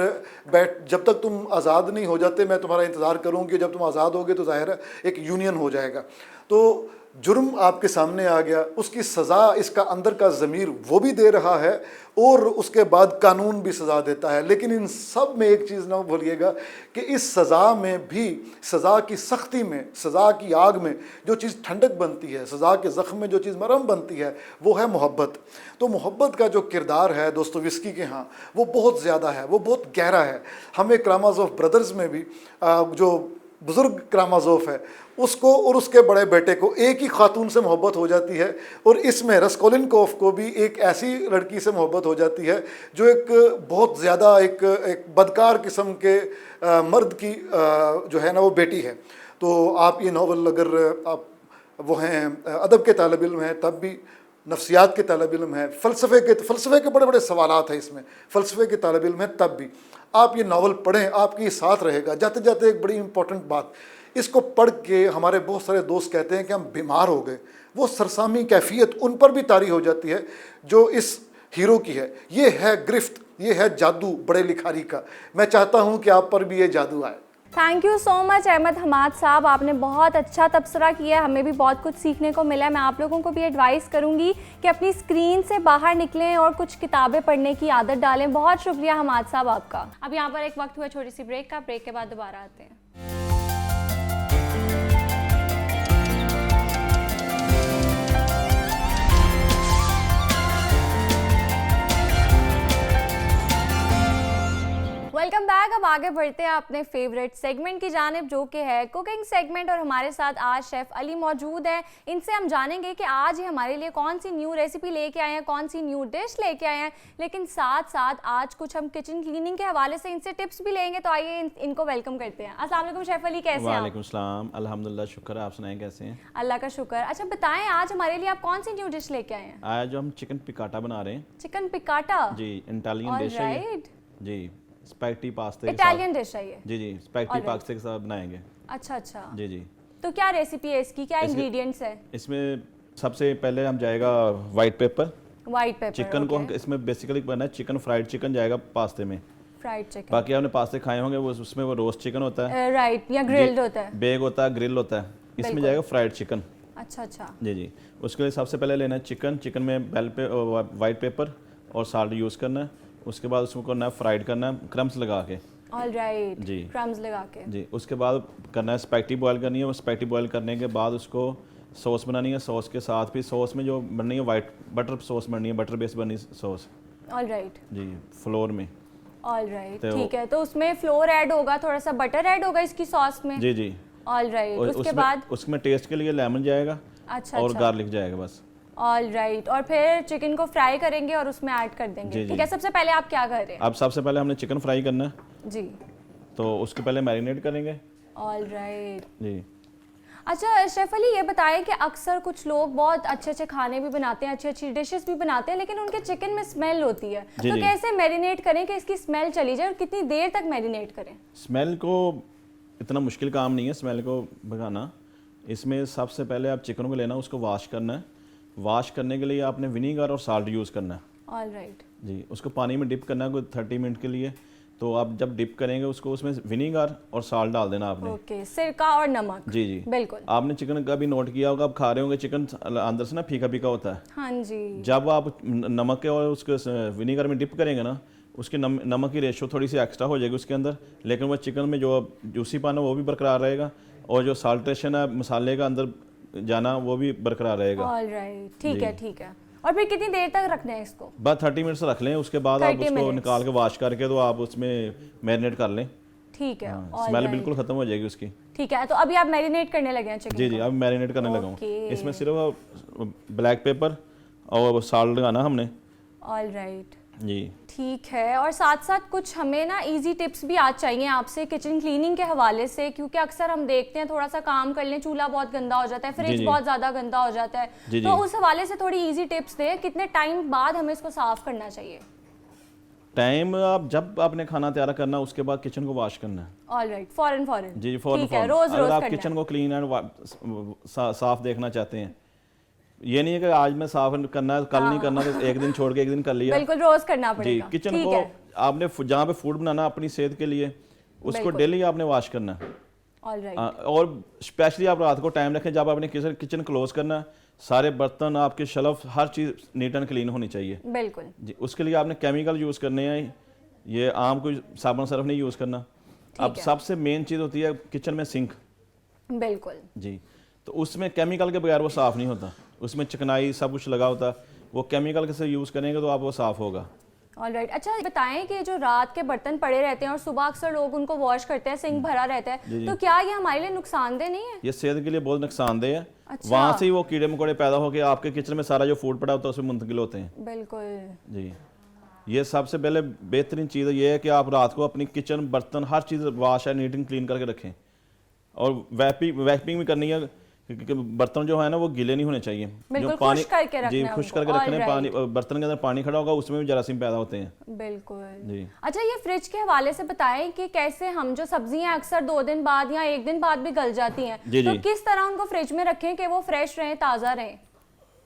जब तक तुम आज़ाद नहीं हो जाते मैं तुम्हारा इंतज़ार करूँगी, जब तुम आज़ाद होगे तो ज़ाहिर है एक यूनियन हो जाएगा। तो जुर्म आपके सामने आ गया, उसकी सज़ा इसका अंदर का ज़मीर वो भी दे रहा है और उसके बाद कानून भी सज़ा देता है। लेकिन इन सब में एक चीज़ ना भूलिएगा कि इस सज़ा में भी, सज़ा की सख्ती में, सज़ा की आग में जो चीज़ ठंडक बनती है, सज़ा के ज़ख्म में जो चीज़ मरहम बनती है वो है मोहब्बत। तो मोहब्बत का जो किरदार है दोस्तोयेव्स्की के यहाँ वो बहुत ज़्यादा है, वो बहुत गहरा है। हमें क्रामाज़ोव ब्रदर्स में भी जो बुज़ुर्ग क्रामाज़ोव है उसको और उसके बड़े बेटे को एक ही खातून से मोहब्बत हो जाती है और इसमें रस्कोलिनकोफ को भी एक ऐसी लड़की से मोहब्बत हो जाती है जो एक बहुत ज़्यादा एक बदकार किस्म के मर्द की जो है ना वो बेटी है। तो आप ये नावल अगर आप वो हैं अदब के तालिब इल्म हैं तब भी, नफ्सियात के तालिब इल्म हैं, फ़लसफ़े के बड़े बड़े सवालात हैं इसमें, फ़लसफ़े के तालिब इल्म हैं तब भी आप ये नावल पढ़ें, आपके साथ रहेगा। जाते जाते एक बड़ी इंपॉर्टेंट बात, इसको पढ़ के हमारे बहुत सारे दोस्त कहते हैं कि हम बीमार हो गए, वो सरसामी कैफियत उन पर भी तारी हो जाती है जो इस हीरो की है। ये है गिरफ्त, ये है जादू बड़े लिखारी का। मैं चाहता हूँ कि आप पर भी ये जादू आए। Thank you so much Ahmad Hamad साहब, आपने बहुत अच्छा तबसरा किया है, हमें भी बहुत कुछ सीखने को मिला है। मैं आप लोगों को भी एडवाइस करूंगी कि अपनी स्क्रीन से बाहर निकलें और कुछ किताबें पढ़ने की आदत डालें। बहुत शुक्रिया हमाद साहब आपका। अब यहाँ पर एक वक्त हुआ छोटी सी ब्रेक का, ब्रेक के बाद दोबारा आते हैं। Welcome back. अब आगे बढ़ते हैं अपने फेवरेट सेगमेंट की जानिब जो कि है कुकिंग सेगमेंट और हमारे साथ आज शेफ़ अली मौजूद हैं। इनसे हम जानेंगे कि आज ये हमारे लिए कौन सी न्यू रेसिपी लेके आए हैं, कौन सी न्यू डिश लेके आए हैं, लेकिन साथ साथ आज कुछ हम किचन क्लीनिंग के हवाले से इनसे टिप्स भी लेंगे। तो आइए इनको वेलकम करते हैं। अस्सलाम वालेकुम शेफ़ अली, कैसे हैं? वालेकुम सलाम, अल्हम्दुलिल्लाह, शुक्र। आप सुनाएं कैसे हैं? अल्लाह का शुक्र। अच्छा बताएं आज हमारे लिए आप कौन सी न्यू डिश लेके आए हैं? आज जो हम चिकन पिकाटा बना रहे हैं। चिकन पिकाटा? जी, इटालियन डिश है जी, स्पैगेटी पास्ता इटालियन डिश है ये? जी जी, स्पैगेटी पास्ता के साथ बनाएंगे। अच्छा अच्छा जी जी। तो क्या रेसिपी है इसकी, क्या इंग्रेडिएंट्स है इसमें? सबसे पहले हम जाएगा वाइट पेपर चिकन को इसमें बेसिकली बनना है चिकन, फ्राइड चिकन जाएगा पास्ते में, फ्राइड चिकन। बाकी आपने पास्ते खाए होंगे वो उसमें वो रोस्ट चिकन होता है, राइट, या ग्रिल्ड होता है, बेग होता है, ग्रिल होता है। इसमें जाएगा फ्राइड चिकन। अच्छा अच्छा जी जी। उसके लिए सबसे पहले लेना है चिकन में बेल पे वाइट पेपर और साल्ट यूज़ करना है। उसके बाद उसको करना है फ्राइड करना है क्रम्स लगा के। ऑलराइट जी, क्रम्स लगा के जी। उसके बाद करना है स्पैगेटी बॉयल करनी है। वो स्पैगेटी बॉयल करने के बाद उसको सॉस बनानी है। सॉस के साथ भी सॉस में जो बननी है वाइट बटर सॉस बननी है, बटर बेस बननी सॉस। ऑलराइट जी, फ्लोर में। ऑलराइट ठीक है, तो उसमें फ्लोर ऐड होगा, थोड़ा सा बटर ऐड होगा इसकी सॉस में। जी जी। ऑलराइट उसके बाद उसमें टेस्ट के लिए लेमन जाएगा। अच्छा और गार्लिक जाएगा बस। ऑलराइट और फिर चिकन को फ्राई करेंगे और उसमें ऐड कर देंगे। ठीक है, सबसे पहले आप क्या कर रहे हैं? अब सबसे पहले हमने चिकन फ्राई करना है जी, तो उसके पहले मैरिनेट करेंगे। ऑलराइट जी। अच्छा शेफ़ अली, ये बताएं कि अक्सर कुछ लोग बहुत अच्छे अच्छे खाने भी बनाते हैं, अच्छी अच्छी डिशेस भी बनाते हैं, लेकिन उनके चिकन में स्मेल होती है। तो कैसे मैरिनेट करें कि इसकी स्मेल चली जाए और कितनी देर तक मैरिनेट करें? स्मेल को इतना मुश्किल काम नहीं है स्मेल को भगाना। इसमें सबसे पहले आप चिकन को लेना, उसको वॉश करना है। वॉश करने के लिए आपने विनीगर और साल्ट यूज़ करना है। ऑलराइट जी। उसको पानी में डिप करना है कोई 30 मिनट के लिए। तो आप जब डिप करेंगे उसको उसमें विनीगर और साल्ट डाल देना आपने। ओके, सिरका और नमक। जी जी बिल्कुल। आपने चिकन का भी नोट किया होगा, आप खा रहे होंगे चिकन अंदर से ना फीका फीका होता है। हाँ जी। जब आप नमक के और उसको विनीगर में डिप करेंगे ना उसकी नमक की रेशो थोड़ी सी एक्स्ट्रा हो जाएगी उसके अंदर, लेकिन वो चिकन में जो जूसीपन है वो भी बरकरार रहेगा और जो साल्टेशन है मसाले का अंदर जाना वो भी बरकरार रहेगा। ऑलराइट, ठीक है, ठीक है। और फिर कितनी देर तक रखना है इसको? बस 30 मिनट्स रख लें, उसके बाद आप उसको निकाल के वॉश करके तो आप उसमें मैरिनेट कर लें। ठीक है, स्मेल बिल्कुल खत्म हो जाएगी उसकी। ठीक है, तो अभी आप मैरिनेट करने लगे हैं चिकन? जी जी, अब मैरिनेट करने लगा हूँ। इसमें सिर्फ ब्लैक पेपर और साल्ट लगाना हमने। ऑलराइट जी, ठीक है। और साथ साथ कुछ हमें ना इजी टिप्स भी आज चाहिए आपसे किचन क्लीनिंग के हवाले से, क्योंकि अक्सर हम देखते हैं थोड़ा सा काम कर लें, चूल्हा बहुत गंदा हो जाता है, फ्रिज बहुत ज़्यादा गंदा हो जाता है, तो उस हवाले से थोड़ी इजी टिप्स दें, कितने टाइम बाद हमें इसको साफ करना चाहिए? टाइम आप जब आपने खाना तैयार करना उसके बाद किचन को वॉश करना है। ऑलराइट, फौरन जी फौरन। अगर आप किचन को क्लीन एंड साफ देखना चाहते हैं, ये नहीं है कि आज मैं साफ करना है कल नहीं करना, तो एक दिन छोड़ के एक दिन कर लिया। बिल्कुल, रोज करना पड़ेगा। जी, किचन को आपने जहाँ पे फूड बनाना अपनी सेहत के लिए उसको डेली आपने वॉश करना है। और स्पेशली आप रात को टाइम रखें जब आपने किचन क्लोज करना है, सारे बर्तन आपके shelf her cheese neat and clean होनी चाहिए। बिल्कुल जी। उसके लिए आपने केमिकल यूज़ करने हैं, ये आम कोई साबुन सर्फ नहीं यूज़ करना। अब सबसे मेन चीज़ होती है किचन में सिंक। बिल्कुल जी, तो उसमें केमिकल के बगैर वो साफ़ नहीं होता, उसमें चिकनाई सब कुछ लगा होता, वो केमिकल के से यूज़ करेंगे तो आप वो साफ़ होगा। ऑलराइट, अच्छा बताएं कि जो रात के बर्तन पड़े रहते हैं और सुबह अक्सर लोग उनको वॉश करते हैं, सिंक भरा रहता है, तो क्या ये हमारे लिए नुकसानदेह नहीं है? ये सेहत के लिए बहुत नुकसानदेह है। अच्छा। वहाँ से ही वो कीड़े मकोड़े पैदा होकर आपके किचन में सारा जो फूड पड़ा होता है उसमें मुंतकिल होते हैं। बिल्कुल जी, ये सबसे पहले बेहतरीन चीज़ ये है कि आप रात को अपनी किचन बर्तन हर चीज़ वॉश है नीट एंड क्लीन करके रखें, और वैपिंग भी करनी है, क्योंकि बर्तन जो है ना वो गीले नहीं होने चाहिए। जो पानी खुश करके रखना है, खुश करके रखने, पानी बर्तन के अंदर पानी खड़ा होगा उसमें भी जरासीम पैदा होते हैं। बिल्कुल जी। अच्छा, ये फ्रिज के हवाले से बताएं कि कैसे हम जो सब्जियां अक्सर 2 दिन बाद या 1 दिन बाद भी गल जाती हैं, तो किस तरह उनको फ्रिज में रखें कि वो फ्रेश रहें, ताज़ा रहें?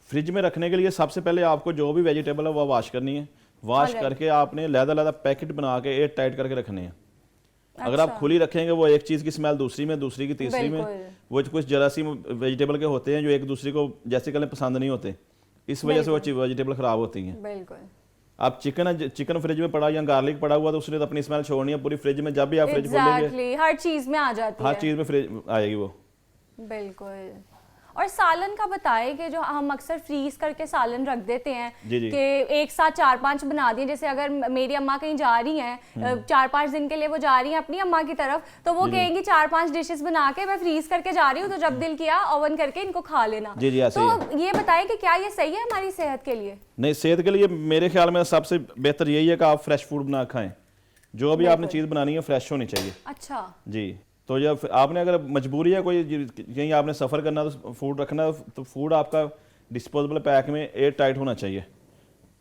फ्रिज में रखने के लिए सबसे पहले आपको जो भी वेजिटेबल है वो वॉश करनी है। वॉश करके आपने लहदा पैकेट बना के एयर टाइट करके रखने हैं। अगर आप खुली रखेंगे वो एक चीज़ की स्मेल दूसरी में, दूसरी की तीसरी में, वो कुछ जरासीम वेजिटेबल के होते हैं जो एक दूसरे को जैसे कल पसंद नहीं होते, इस वजह से वो वेजिटेबल खराब होती हैं। बिल्कुल। आप चिकन फ्रिज में पड़ा या गार्लिक पड़ा हुआ तो उसने तो अपनी स्मेल छोड़नी है पूरी फ्रिज में, जब भी आप फ्रिज खोलेंगे हर चीज में आ जाती है, हर चीज में फ्रिज आएगी वो। बिल्कुल। और सालन का बताएं कि जो हम अक्सर फ्रीज करके सालन रख देते हैं कि एक साथ 4-5 बना दिए, जैसे अगर मेरी अम्मा कहीं जा रही हैं 4-5 दिन के लिए वो जा रही हैं अपनी अम्मा की तरफ, तो वो कहेंगी 4-5 डिशेस बना के मैं फ्रीज करके जा रही हूँ, तो जब दिल किया ओवन करके इनको खा लेना। तो ये बताएं कि क्या ये सही है हमारी सेहत के लिए? नहीं, सेहत के लिए मेरे ख्याल में सबसे बेहतर यही है कि आप फ्रेश फूड बना खाएं, जो भी आपने चीज़ बनानी है फ्रेश होनी चाहिए। अच्छा जी। तो जब आपने अगर मजबूरी है कोई कहीं आपने सफ़र करना तो फूड रखना, तो फूड आपका डिस्पोजेबल पैक में एयर टाइट होना चाहिए।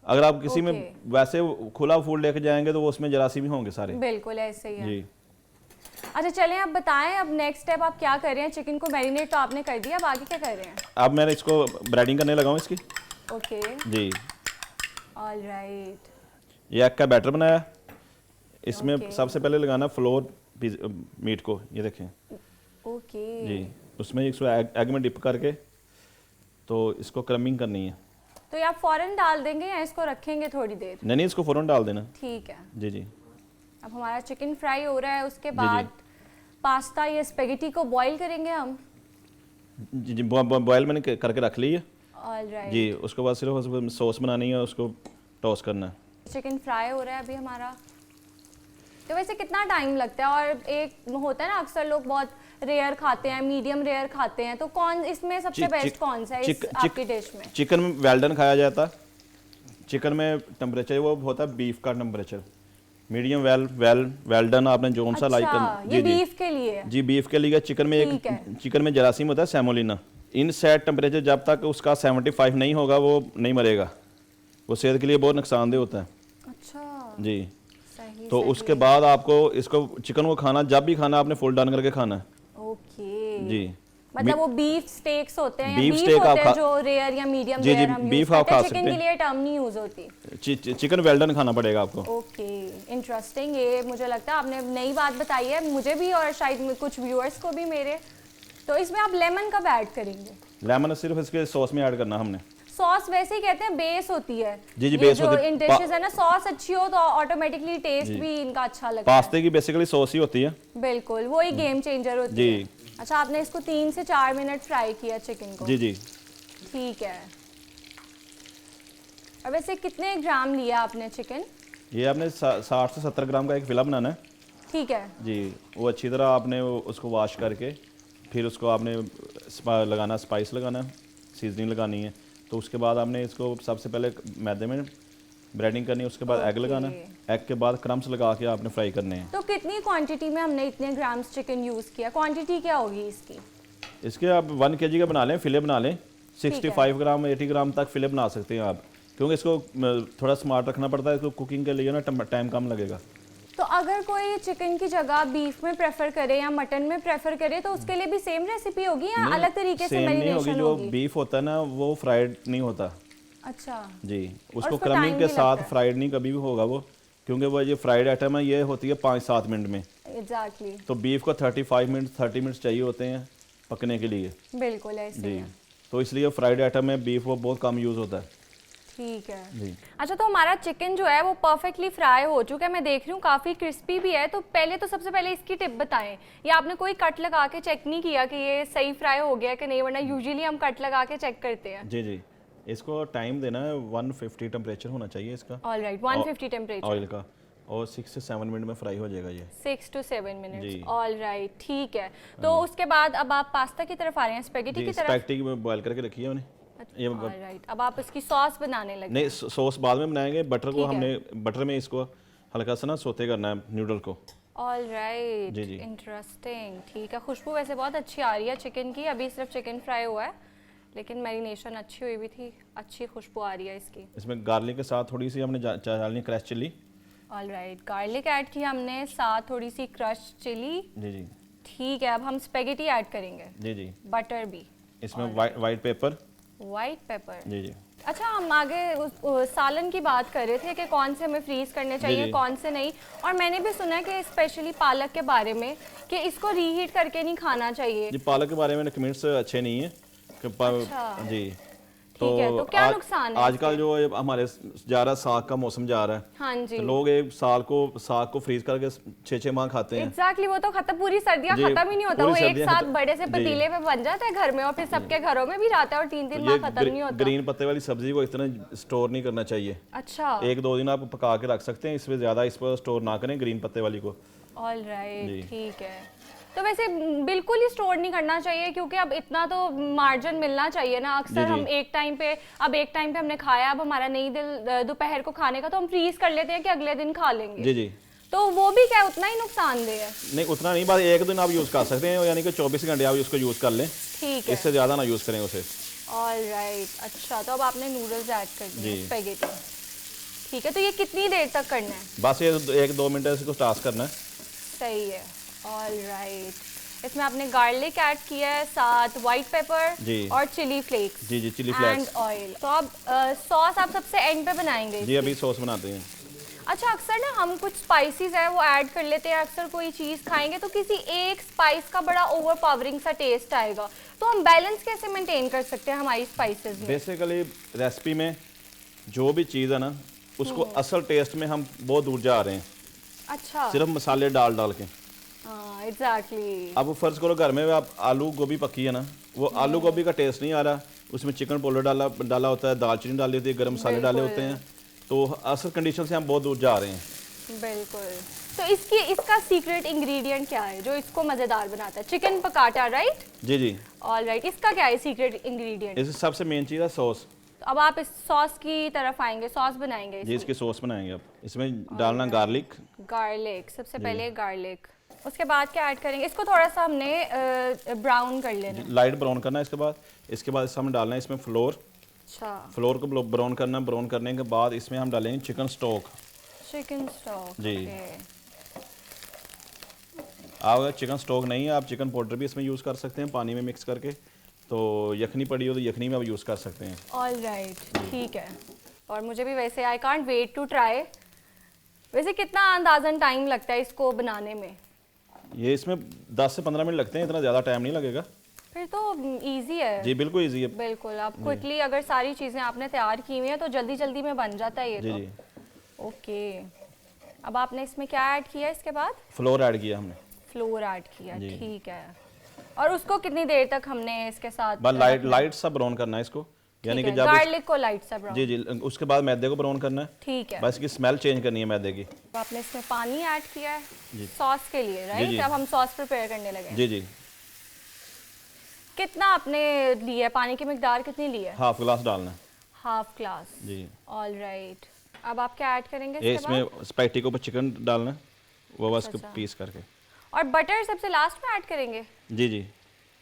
अगर आप किसी में वैसे खुला फूड लेके जाएंगे तो वो उसमें जरासीम भी होंगे सारे। बिल्कुल ऐसे ही है जी। अच्छा चलें, अब बताएं अब नेक्स्ट स्टेप आप क्या कर रहे हैं? चिकन को मैरिनेट तो आपने कर दिया, अब आगे क्या कर रहे हैं? अब मैं इसको ब्रेडिंग करने लगा हूँ इसकी। ओके जी। ऑलराइट, ये एग का बैटर बनाया, इसमें सबसे पहले लगाना फ्लोर मीट को, ये देखें। ओके जी, उसमें इसको एग में डिप करके तो इसको क्रमिंग करनी है। तो ये आप फौरन डाल देंगे या इसको रखेंगे थोड़ी देर? नहीं, इसको फौरन डाल देना। ठीक है जी जी। अब हमारा चिकन फ्राई हो रहा है, उसके बाद पास्ता या स्पेगेटी को बॉईल करेंगे हम। जी जी, बॉयल मैंने करके रख ली है। ऑलराइट जी, उसके बाद सिर्फ सॉस बनानी है, उसको टॉस करना है। चिकन फ्राई हो रहा है अभी हमारा। तो वैसे कितना टाइम लगता है? और एक होता है ना अक्सर लोग बहुत रेयर खाते हैं, मीडियम रेयर खाते हैं, तो कौन इसमें सबसे बेस्ट कौन सा है आपकी डिश में? चिकन में वेल डन खाया जाता है। चिकन में टेम्परेचर वो होता है बीफ का टेम्परेचर, मीडियम वेल डन आपने जो सा लाइक करना। ये बीफ के लिए? जी, बीफ के लिए। चिकन में जरासीम होता है सेमोलिना, इन सेट टेम्परेचर जब तक उसका 75 नहीं होगा वो नहीं मरेगा, वो सेहत के लिए बहुत नुकसानदेह होता है। अच्छा जी। तो उसके बाद आपको इसको चिकन को खाना, जब भी खाना आपने फुल डन करके खाना है। ओके जी। मतलब वो बीफ स्टेक्स होते हैं, बीफ स्टेक होते हैं जो रेयर या मीडियम रेयर हम बीफ आप खा सकते हैं। चिकन के लिए टर्म नहीं यूज होती। चिकन वेल डन खाना पड़ेगा आपको। Okay, interesting. ये मुझे लगता है आपने नई बात बताई है मुझे भी और शायद कुछ व्यूअर्स को भी मेरे। तो इसमें आप लेमन कब ऐड करेंगे? लेमन सिर्फ इसके सॉस में ऐड करना हमने। सॉस वैसे ही कहते हैं बेस होती है। जी ये बेस जो होती है। इन डिशेस है ना, सॉस अच्छी हो तो ऑटोमेटिकली टेस्ट भी इनका अच्छा लगता है। पास्ते की बेसिकली सॉस ही होती है। बिल्कुल, वो ही गेम चेंजर होती जी। है। अच्छा, आपने इसको 3 से 4 मिनट फ्राई किया चिकन को? जी जी। ठीक है। अब वैसे कितने ग्राम लिया आपने चिकन? ये आपने 60 से 70 ग्राम का एक फिला बनाना है। ठीक है जी। वो अच्छी तरह आपने उसको वॉश करके फिर उसको आपने लगाना, स्पाइस लगाना, सीजनिंग लगानी है। तो उसके बाद आपने इसको सबसे पहले मैदे में ब्रेडिंग करनी है, उसके बाद एग लगाना, एग के बाद क्रम्स लगा के आपने फ्राई करने हैं। तो कितनी क्वांटिटी में हमने इतने ग्राम्स चिकन यूज़ किया? क्वांटिटी क्या होगी इसकी? इसके आप 1 kg का बना लें, फिले बना लें। 65 ग्राम 80 ग्राम तक फिले बना सकते हैं आप, क्योंकि इसको थोड़ा स्मार्ट रखना पड़ता है। इसको कुकिंग के लिए ना टाइम कम लगेगा। तो अगर कोई चिकन की जगह बीफ में प्रेफर करे या मटन में प्रेफर करे तो उसके लिए भी सेम रेसिपी होगी या अलग तरीके से मैरिनेशन होगी? जो बीफ होता है ना वो फ्राइड नहीं होता। अच्छा जी, उसको क्रमिंग के साथ फ्राइड नहीं कभी भी होगा वो, क्योंकि वो ये फ्राइड आइटम है, ये होती है 5-7 मिनट में। एग्जैक्टली। तो बीफ को 30 मिनट चाहिए होते हैं पकने के लिए। बिल्कुल ऐसे जी। ही। तो इसलिए फ्राइड आइटम में बीफ वो बहुत कम यूज़ होता है। ठीक है जी। अच्छा, तो हमारा चिकन जो है वो परफेक्टली फ्राई हो चुका है, मैं देख रही हूँ काफ़ी क्रिस्पी भी है। तो पहले तो सबसे पहले इसकी टिप बताएं, या आपने कोई कट लगा के चेक नहीं किया कि ये सही फ्राई हो गया कि नहीं? वरना यूजुअली हम कट लगा के चेक करते हैं। जी जी। इसको टाइम देना है, 150 टेम्परेचर होना चाहिए इसका। ऑलराइट, 150 टेम्परेचर ऑयल का, और 6 से 7 मिनट में फ्राई हो जाएगा ये। 6 to 7 मिनट्स। जी। ऑलराइट, ठीक है। तो उसके बाद अब आप पास्ता की तरफ आ रहे हैं, स्पेगेटी की तरफ? स्पेगेटी बॉयल करके रखी है मैंने। ये ऑलराइट, अब आप इसकी सॉस बनाने लगे? नहीं, सॉस बाद में बनाएंगे। बटर को हमने बटर में इसको हल्का सा ना सोते करना है नूडल को। ऑलराइट, जी जी। इंटरेस्टिंग। ठीक है, खुशबू वैसे बहुत अच्छी आ रही है चिकन की। अभी सिर्फ चिकन फ्राई हुआ है लेकिन मैरिनेशन अच्छी हुई भी थी, अच्छी खुशबू आ रही है इसकी। इसमें गार्लिक के साथ थोड़ी सी हमने डालनी crush chilli. Alright, garlic add की हमने, साथ थोड़ी सी क्रश चिली। जी जी। ठीक है, अब हम स्पेगेटी ऐड करेंगे। जी जी। बटर भी इसमें वाइट पेपर। White pepper. जी जी। अच्छा, हम आगे सालन की बात कर रहे थे कि कौन से हमें फ्रीज करने चाहिए, कौन से नहीं। और मैंने भी सुना है कि स्पेशली पालक के बारे में कि इसको रीहीट करके नहीं खाना चाहिए। जी, पालक के बारे में कमेंट्स अच्छे नहीं है कि अच्छा। जी। तो क्या नुकसान है आजकल जो हमारे जा रहा साग का मौसम जा रहा है, हाँ जी, तो लोग एक साग को फ्रीज करके 6-6 माह खाते हैं। एग्जैक्टली, वो तो खत्म, पूरी सर्दियां खत्म ही नहीं होता। वो एक साथ बड़े से पतीले पे बन जाता है घर में और फिर सबके घरों में भी रहता है और 3-3 माह खत्म नहीं होता। ग्रीन पत्ते वाली सब्जी को इतना स्टोर नहीं करना चाहिए। अच्छा, 1-2 दिन आप पका के रख सकते हैं, इसमें ज्यादा इस पर स्टोर ना करें ग्रीन पत्ते वाली को। ऑलराइट, ठीक है। तो वैसे बिल्कुल ही स्टोर नहीं करना चाहिए, क्योंकि अब इतना तो मार्जिन मिलना चाहिए ना। अक्सर हम एक टाइम पे हमने खाया, अब हमारा नहीं दिल दोपहर को खाने का, तो हम फ्रीज कर लेते हैं कि अगले दिन खा लेंगे। जी जी। तो वो भी क्या उतना ही नुकसानदेह है? नहीं, उतना नहीं, बस एक दिन आप यूज कर सकते हैं, यानी कि 24 घंटे आप उसको यूज कर लें। ठीक है, इससे ज्यादा ना यूज करें उसे। ऑलराइट, अच्छा। तो अब आपने नूडल्स ऐड कर दिए, स्पेगेटी। ठीक है, तो ये कितनी देर तक करना है? बस ये 1-2 मिनट इसको टॉस करना है। सही है। ऑलराइट, इसमें आपने गार्लिक ऐड किया है, साथ व्हाइट पेपर और चिली फ्लेक्स। जी जी, चिली फ्लेक्स एंड ऑयल। तो अब सॉस आप सबसे एंड पे बनाएंगे? जी, अभी सॉस बनाते हैं। अच्छा, अक्सर ना हम कुछ स्पाइसेस है वो ऐड कर लेते हैं। अक्सर कोई चीज़ खाएंगे तो किसी एक स्पाइस का बड़ा ओवरपावरिंग सा टेस्ट आएगा, तो हम बैलेंस कैसे मेंटेन कर सकते हैं हमारी स्पाइसेस में? बेसिकली रेसिपी में जो भी चीज़ है ना, उसको असल टेस्ट में हम बहुत दूर जा रहे हैं। अच्छा, सिर्फ मसाले डाल के। एग्जैक्टली। अब फर्ज करो घर में आप आलू गोभी पकी है ना, वो आलू गोभी का टेस्ट नहीं आ रहा, उसमें चिकन पाउडर डाला होता है, दालचीनी डाली होती है, गरम मसाले डाले होते हैं, तो असल कंडीशन से हम बहुत दूर जा रहे हैं। बिल्कुल। तो इसका सीक्रेट इंग्रेडिएंट क्या है जो इसको मजेदार बनाता है? चिकन पकाटा, राइट? जी जी। ऑलराइट, इसका क्या है सीक्रेट इंग्रेडिएंट? इसमें सबसे मेन चीज़ है सॉस। तो अब आप इस सॉस की तरफ आएंगे, सॉस बनाएंगे जी, इसकी सॉस बनाएंगे अब। इसमें डालना गार्लिक। सबसे पहले गार्लिक, उसके बाद क्या ऐड करेंगे? इसको थोड़ा सा हमने ब्राउन कर लेना, लाइट ब्राउन करना है। इसके बाद हमें डालना है इसमें फ्लोर। अच्छा, फ्लोर को ब्राउन करना। ब्राउन करने के बाद इसमें हम डालेंगे चिकन स्टॉक। जी। अगर चिकन स्टॉक नहीं है, आप चिकन पाउडर भी इसमें यूज़ कर सकते हैं पानी में मिक्स करके। तो यखनी पड़ी हो तो यखनी में आप यूज़ कर सकते हैं। ऑलराइट, ठीक है। और मुझे भी वैसे I can't wait to try. वैसे कितना अंदाज़न टाइम लगता है इसको बनाने में? ये इसमें 10 से 15 मिनट लगते हैं, इतना ज़्यादा टाइम नहीं लगेगा। फिर तो इजी है। जी बिल्कुल इजी है। बिल्कुल, आप क्विकली अगर सारी चीज़ें आपने तैयार की हुई हैं तो जल्दी जल्दी में बन जाता है ये जी, तो। जी। ओके, अब आपने इसमें क्या ऐड किया इसके बाद? फ्लोर ऐड किया हमने। फ्लोर ऐड किया, ठीक है। और उसको कितनी देर तक हमने इसके साथ? बस लाइट सा ब्राउन करना है इसको, यानी कि जब गार्लिक को लाइट सा ब्राउन। जी जी, उसके बाद मैदे को ब्राउन करना है। ठीक है, बस इसकी स्मेल चेंज करनी है मैदे की। तो आपने इसमें पानी ऐड किया है सॉस के लिए, राइट? अब हम सॉस प्रिपेयर करने लगे। जी जी। कितना आपने लिया, पानी की मिकदार कितनी ली है? हाफ ग्लास डालना है। हाफ ग्लास, जी। ऑलराइट, अब आप क्या ऐड करेंगे इसमें स्पैगेटी के ऊपर चिकन डालना है, वो बस पीस करके। और बटर सबसे लास्ट में ऐड करेंगे? जी जी,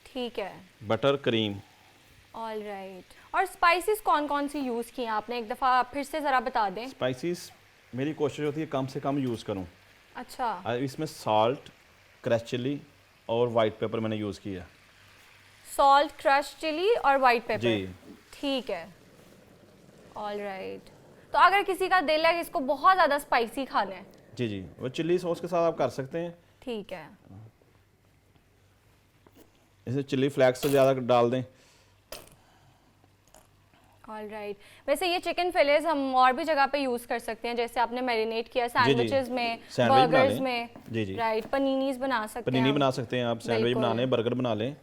ठीक है। Butter cream. ऑलराइट, और स्पाइसेस कौन कौन सी यूज़ की हैं आपने, एक दफ़ा फिर से ज़रा बता दें। स्पाइसेस मेरी कोशिश होती है कम से कम यूज़ करूं। अच्छा। इसमें सॉल्ट, क्रश चिली और वाइट पेपर मैंने यूज़ किया। सॉल्ट, क्रश चिली और वाइट पेपर, जी ठीक है। ऑलराइट, तो अगर किसी का दिल है कि इसको बहुत ज़्यादा स्पाइसी खाना है, जी जी, वो चिल्ली सॉस के साथ आप कर सकते हैं। ठीक है। इसे चिल्ली फ्लेक्स से ज़्यादा डाल दें। ऑलराइट, वैसे ये चिकन फिलेस हम और भी जगह पे यूज़ कर सकते हैं, जैसे आपने मैरिनेट किया सैंडविचेस में, बर्गर्स में, जी जी, राइट, पनीनीज बना सकते हैं। पनीनी बना सकते हैं आप, सैंडविच बना लें, बर्गर बना लें।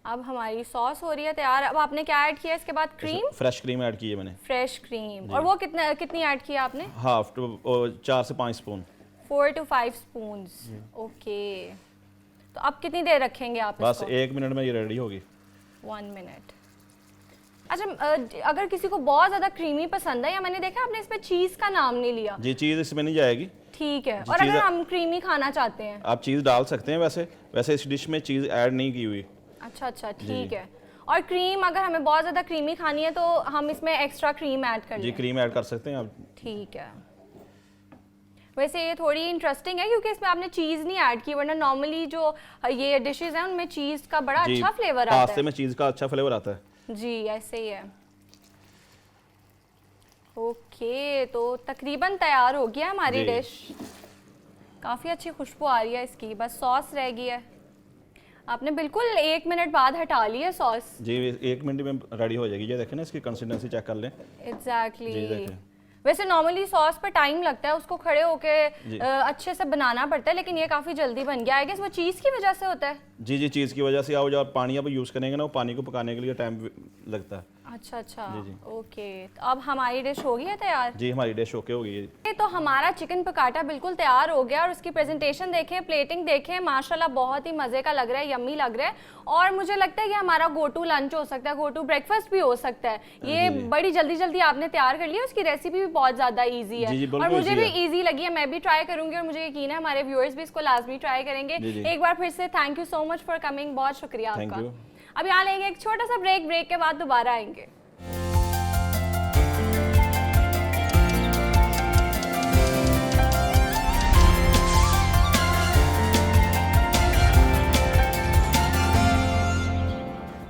अब हमारी सॉस हो रही है तैयार। अब आपने क्या ऐड किया इसके बाद? क्रीम, फ्रेश क्रीम ऐड की है मैंने। फ्रेश क्रीम, और वो कितनी ऐड किया आपने? हाफ 4 से 5 स्पून। 4 to 5 spoons, okay. तो अब कितनी देर रखेंगे आप बस इसको? 1 मिनट में ये रेडी होगी। 1 मिनट। अच्छा, अगर किसी को बहुत ज़्यादा क्रीमी पसंद है, या मैंने देखा आपने इसमें चीज़ का नाम नहीं लिया। जी, चीज़ इसमें नहीं जाएगी। ठीक है, और अगर हम क्रीमी खाना चाहते हैं? आप चीज़ डाल सकते हैं, वैसे इस डिश में चीज़ ऐड नहीं की हुई। अच्छा अच्छा, ठीक है। और क्रीम अगर हमें बहुत ज़्यादा क्रीमी खानी है तो हम इसमें एक्स्ट्रा क्रीम ऐड कर लें? जी, क्रीम ऐड कर सकते हैं आप। ठीक है। वैसे ये थोड़ी इंटरेस्टिंग है क्योंकि इसमें आपने चीज़ नहीं ऐड की, वरना नॉर्मली जो ये डिशेस हैं उनमें चीज़ का बड़ा अच्छा फ्लेवर आता है। पास्ते में चीज़ का अच्छा फ्लेवर आता है। जी, ऐसे ही है। ओके, तो तकरीबन तैयार हो गया हमारी डिश। काफ़ी अच्छी खुशबू आ रही है इसकी, बस सॉस रह गई है। आपने बिल्कुल 1 मिनट बाद हटा ली है सॉस। जी, 1 मिनट में रेडी हो जाएगी। ये देखें ना, इसकी कंसिस्टेंसी चेक कर लें। एग्जैक्टली। वैसे नॉर्मली सॉस पर टाइम लगता है, उसको खड़े होके अच्छे से बनाना पड़ता है, लेकिन ये काफ़ी जल्दी बन गया है। कि वो चीज़ की वजह से होता है? जी जी, चीज़ की वजह से। आप जब पानी आप यूज़ करेंगे ना, वो पानी को पकाने के लिए टाइम लगता है। अच्छा अच्छा, जी जी। ओके, तो अब हमारी डिश हो गई है तैयार? जी, हमारी डिश ओके हो गई है। तो हमारा चिकन पकाटा बिल्कुल तैयार हो गया, और उसकी प्रेजेंटेशन देखें, प्लेटिंग देखें, माशाल्लाह बहुत ही मज़े का लग रहा है, यम्मी लग रहा है। और मुझे लगता है कि हमारा गो टू लंच हो सकता है, गो टू ब्रेकफास्ट भी हो सकता है। ये बड़ी जल्दी जल्दी आपने तैयार कर लिया, उसकी रेसिपी भी बहुत ज़्यादा ईजी है, और मुझे भी ईजी लगी है। मैं भी ट्राई करूँगी, और मुझे यकीन है हमारे व्यूअर्स भी इसको लाजमी ट्राई करेंगे। एक बार फिर से thank you so much for coming, बहुत शुक्रिया आपका। अब यहाँ लेंगे एक छोटा सा ब्रेक के बाद दोबारा आएंगे।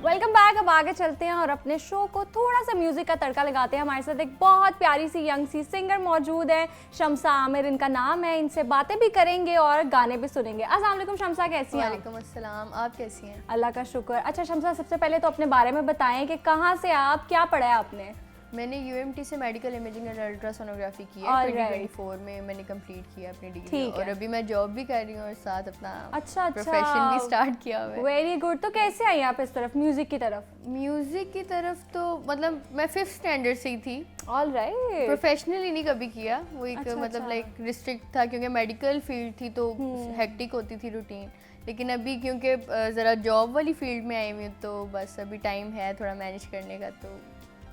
Welcome back. अब आगे चलते हैं और अपने शो को थोड़ा सा म्यूजिक का तड़का लगाते हैं। हमारे साथ एक बहुत प्यारी सी यंग सी सिंगर मौजूद है, शम्सा आमिर इनका नाम है। इनसे बातें भी करेंगे और गाने भी सुनेंगे। अस्सलाम वालेकुम शम्सा, कैसी हैं? वालेकुम अस्सलाम, आप कैसी हैं? अल्लाह का शुक्र। अच्छा शम्सा, सबसे पहले तो अपने बारे में बताएं कि कहाँ से आप, क्या पढ़ा है आपने? मैंने UMT से मेडिकल इमेजिंग एंड अल्ट्रासोनोग्राफी की है। 2024 में मैंने कंप्लीट किया अपनी डिग्री, और अभी मैं जॉब भी कर रही हूँ और साथ अपना प्रोफेशन भी स्टार्ट किया हुआ है। Very good. तो कैसे आई आप इस तरफ, म्यूजिक की तरफ? म्यूजिक की तरफ तो मतलब मैं 5th स्टैंडर्ड से ही थी। ऑलराइट। प्रोफेशनली नहीं कभी किया, वो एक मतलब लाइक रिस्ट्रिक्ट था क्योंकि मेडिकल फील्ड थी तो हेक्टिक होती थी रूटीन। लेकिन अभी क्योंकि ज़रा जॉब वाली फील्ड में आई हुई हूँ तो बस अभी टाइम है थोड़ा मैनेज करने का। तो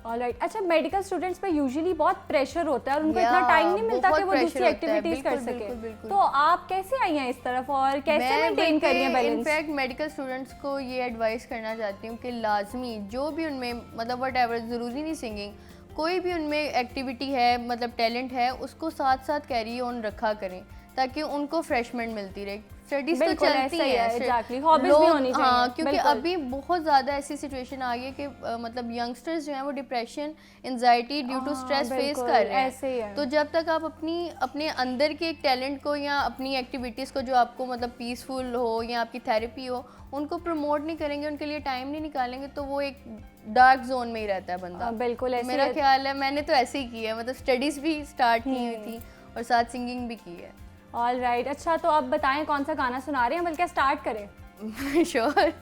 ऑलराइट। अच्छा, मेडिकल स्टूडेंट्स पे यूजुअली बहुत प्रेशर होता है और उनको इतना टाइम नहीं मिलता कि वो दूसरी एक्टिविटीज कर सके। तो आप कैसे आई हैं इस तरफ और कैसे मेंटेन कर रही हैं बैलेंस? इनफैक्ट मेडिकल स्टूडेंट्स को ये एडवाइस करना चाहती हूँ कि लाजमी जो भी उनमें मतलब व्हाटएवर, ज़रूरी नहीं सिंगिंग, कोई भी उनमें एक्टिविटी है मतलब टैलेंट है, उसको साथ साथ कैरी ऑन रखा करें। ताकि उनको फ्रेशमेंट मिलती रहे। स्टडीज तो बिल्कुल चलती ऐसा ही है, है exactly, hobbies भी होनी चाहिए, हाँ, क्योंकि बिल्कुल। अभी बहुत ज़्यादा ऐसी सिचुएशन आ गई है कि मतलब यंगस्टर्स जो हैं वो depression, anxiety due to stress face बिल्कुल, कर रहे ऐसे ही है। हैं। तो जब तक आप अपने अंदर के एक टैलेंट को या अपनी एक्टिविटीज़ को जो आपको मतलब पीसफुल हो या आपकी थेरेपी हो, उनको प्रमोट नहीं करेंगे, उनके लिए टाइम नहीं निकालेंगे, तो वो एक डार्क जोन में ही रहता है बंदा। बिल्कुल ऐसे मेरा ख्याल है, मैंने तो ऐसे ही किया है, मतलब स्टडीज़ भी स्टार्ट की हुई थी और साथ सिंगिंग भी की है। ऑल राइट, अच्छा तो आप बताएं कौन सा गाना सुना रहे हैं, बल्कि स्टार्ट करें। श्योर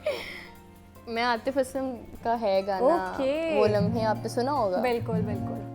मैं आतिफ असलम का है गाना वो लम्हे, आपने सुना होगा। बिल्कुल बिल्कुल।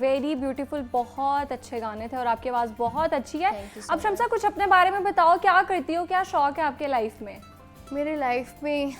वेरी ब्यूटीफुल, बहुत अच्छे गाने थे और आपकी आवाज़ बहुत अच्छी है। अब शम्सा कुछ अपने बारे में बताओ, क्या करती हो, क्या शौक है आपके लाइफ में? मेरे लाइफ में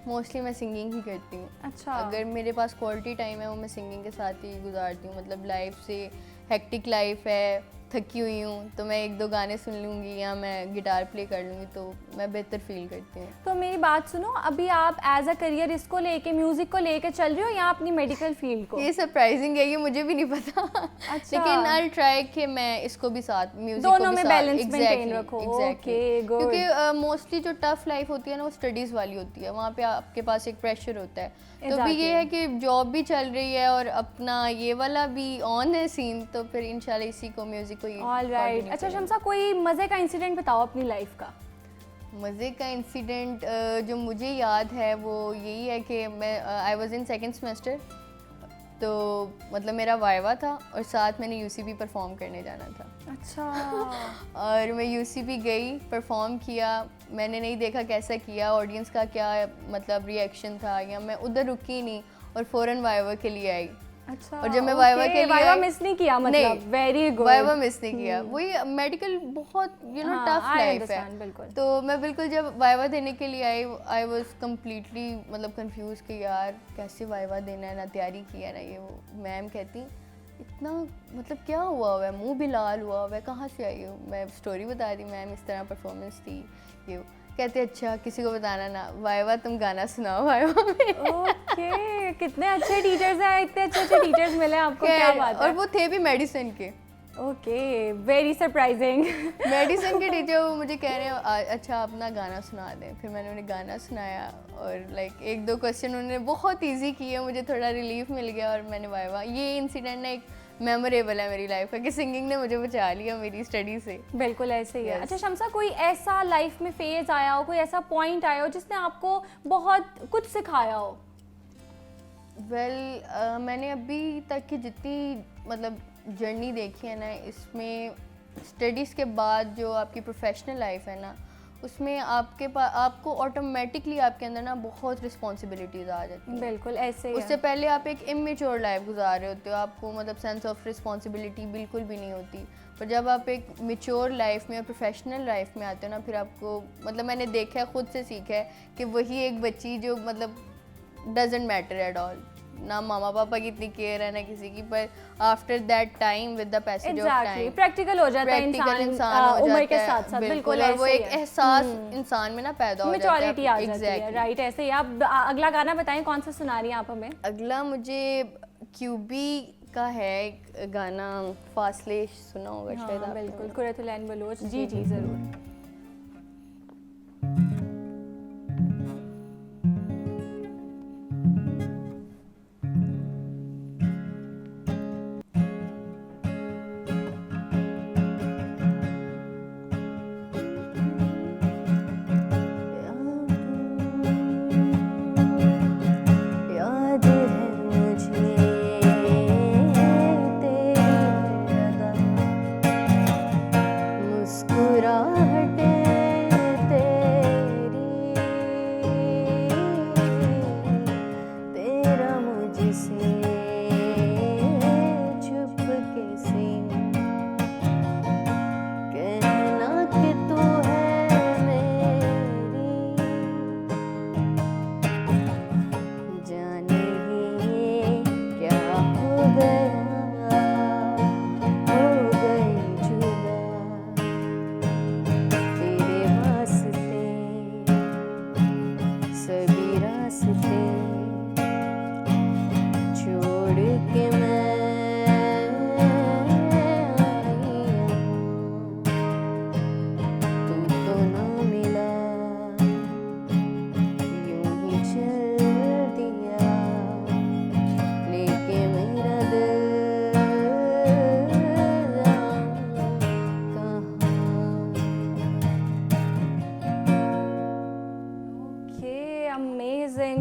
मोस्टली मैं सिंगिंग ही करती हूँ। अच्छा, अगर मेरे पास क्वालिटी टाइम है वो मैं सिंगिंग के साथ ही गुजारती हूँ। मतलब लाइफ से हेक्टिक लाइफ है, थकी हुई हूँ, तो मैं एक दो गाने सुन लूँगी या मैं गिटार प्ले कर लूँगी तो मैं बेहतर फील करती हूँ। तो मेरी बात सुनो, अभी आप एज अ करियर इसको लेके, म्यूज़िक को लेके चल रही हो या अपनी मेडिकल फील्ड को? ये सरप्राइजिंग है, ये मुझे भी नहीं पता। अच्छा। लेकिन आई ट्राई कि मैं इसको भी साथ, म्यूजिक दोनों को भी में साथ बैलेंस मेंटेन रखो। Okay, good. क्योंकि मोस्टली जो टफ लाइफ होती है ना वो स्टडीज़ वाली होती है, वहाँ पे आपके पास एक प्रेशर होता है। तो भी ये है कि जॉब भी चल रही है और अपना ये वाला भी ऑन है सीन, तो फिर इंशाल्लाह इसी को, म्यूजिक को ही। ऑलराइट। अच्छा शम्सा, कोई मज़े का इंसिडेंट बताओ अपनी लाइफ का। मज़े का इंसिडेंट जो मुझे याद है वो यही है कि मैं I was in second semester, तो मतलब मेरा वाइवा था और साथ मैंने यूसीबी परफॉर्म करने जाना था। अच्छा। और मैं यूसीबी गई, परफॉर्म किया, मैंने नहीं देखा कैसा किया, ऑडियंस का क्या मतलब रिएक्शन था, या मैं उधर रुकी नहीं और फ़ौरन वाइवा के लिए आई। अच्छा। और जब मैं वाइवा के लिए वाइवा मिस नहीं किया, मतलब वेरी गुड। वाइवा मिस नहीं किया, वही मेडिकल बहुत टफ लाइफ है। बिल्कुल। तो मैं बिल्कुल जब वाइवा देने के लिए आई वाज कम्प्लीटली मतलब कंफ्यूज कि यार कैसे वाइवा देना है, ना तैयारी की है ना ये वो। मैम कहती इतना मतलब क्या हुआ है, मुंह भी लाल हुआ है, कहाँ से आई हो। मैं स्टोरी बता दी, मैम इस तरह परफॉर्मेंस थी ये। कहते अच्छा किसी को बताना ना, वाइवा तुम गाना सुनाओ वाइवा में। ओके, कितने अच्छे टीचर्स हैं, इतने अच्छे टीचर्स मिले आपको, क्या बात है। और वो थे भी मेडिसिन के। Okay, very surprising. मेडिसिन के टीचर वो मुझे कह रहे हैं अच्छा अपना गाना सुना दें। फिर मैंने उन्हें गाना सुनाया और लाइक 1-2 क्वेश्चन उन्होंने बहुत इजी किए, मुझे थोड़ा रिलीफ मिल गया और मैंने वाइवा। ये इंसिडेंट ना एक मेमोरेबल है मेरी लाइफ का कि सिंगिंग ने मुझे बचा लिया मेरी स्टडी से। बिल्कुल ऐसे ही है। अच्छा शम्सा, कोई ऐसा लाइफ में फेज आया हो, कोई ऐसा पॉइंट आया हो जिसने आपको बहुत कुछ सिखाया हो? मैंने अभी तक की जितनी मतलब जर्नी देखी है ना, इसमें स्टडीज़ के बाद जो आपकी प्रोफेशनल लाइफ है ना, उसमें आपको ऑटोमेटिकली आपके अंदर ना बहुत रिस्पॉन्सिबिलिटीज़ आ जाती हैं। बिल्कुल ऐसे ही। उससे पहले आप एक इमेच्योर लाइफ गुजार रहे होते हो, आपको मतलब सेंस ऑफ रिस्पॉन्सिबिलिटी बिल्कुल भी नहीं होती। पर जब आप एक मेच्योर लाइफ में और प्रोफेशनल लाइफ में आते हो ना, फिर आपको मतलब मैंने देखा है, खुद से सीखा है कि वही एक बच्ची जो मतलब डजेंट मैटर एट ऑल, ना मामा पापा की इतनी केयर है ना किसी की, पर after that time with the passage of time practical हो जाता है इंसान उम्र के साथ साथ। बिल्कुल, और वो एक एहसास इंसान में ना पैदा हो जाता है, मैच्योरिटी आ जाती है। राइट, ऐसे ही। आप अगला गाना बताएं, कौन सा सुना रही हैं आप हमें? अगला मुझे क्यूबी का है एक गाना, फासले सुना होगा शायद आपने। बिल्कुल, कुरतुलैन बलोच। जी जी जरूर।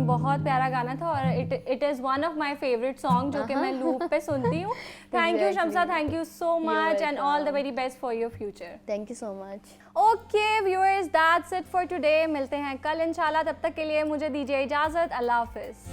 बहुत प्यारा गाना था और it is one of my favourite song जो कि मैं लूप पे सुनती हूँ। Thank you Shamsa, thank you so much and all the very best for your future. Thank you so much. Okay viewers, that's it for today. मिलते हैं कल इंशाल्लाह, तब तक के लिए मुझे दीजिए इजाज़त। अल्लाह हाफिज़।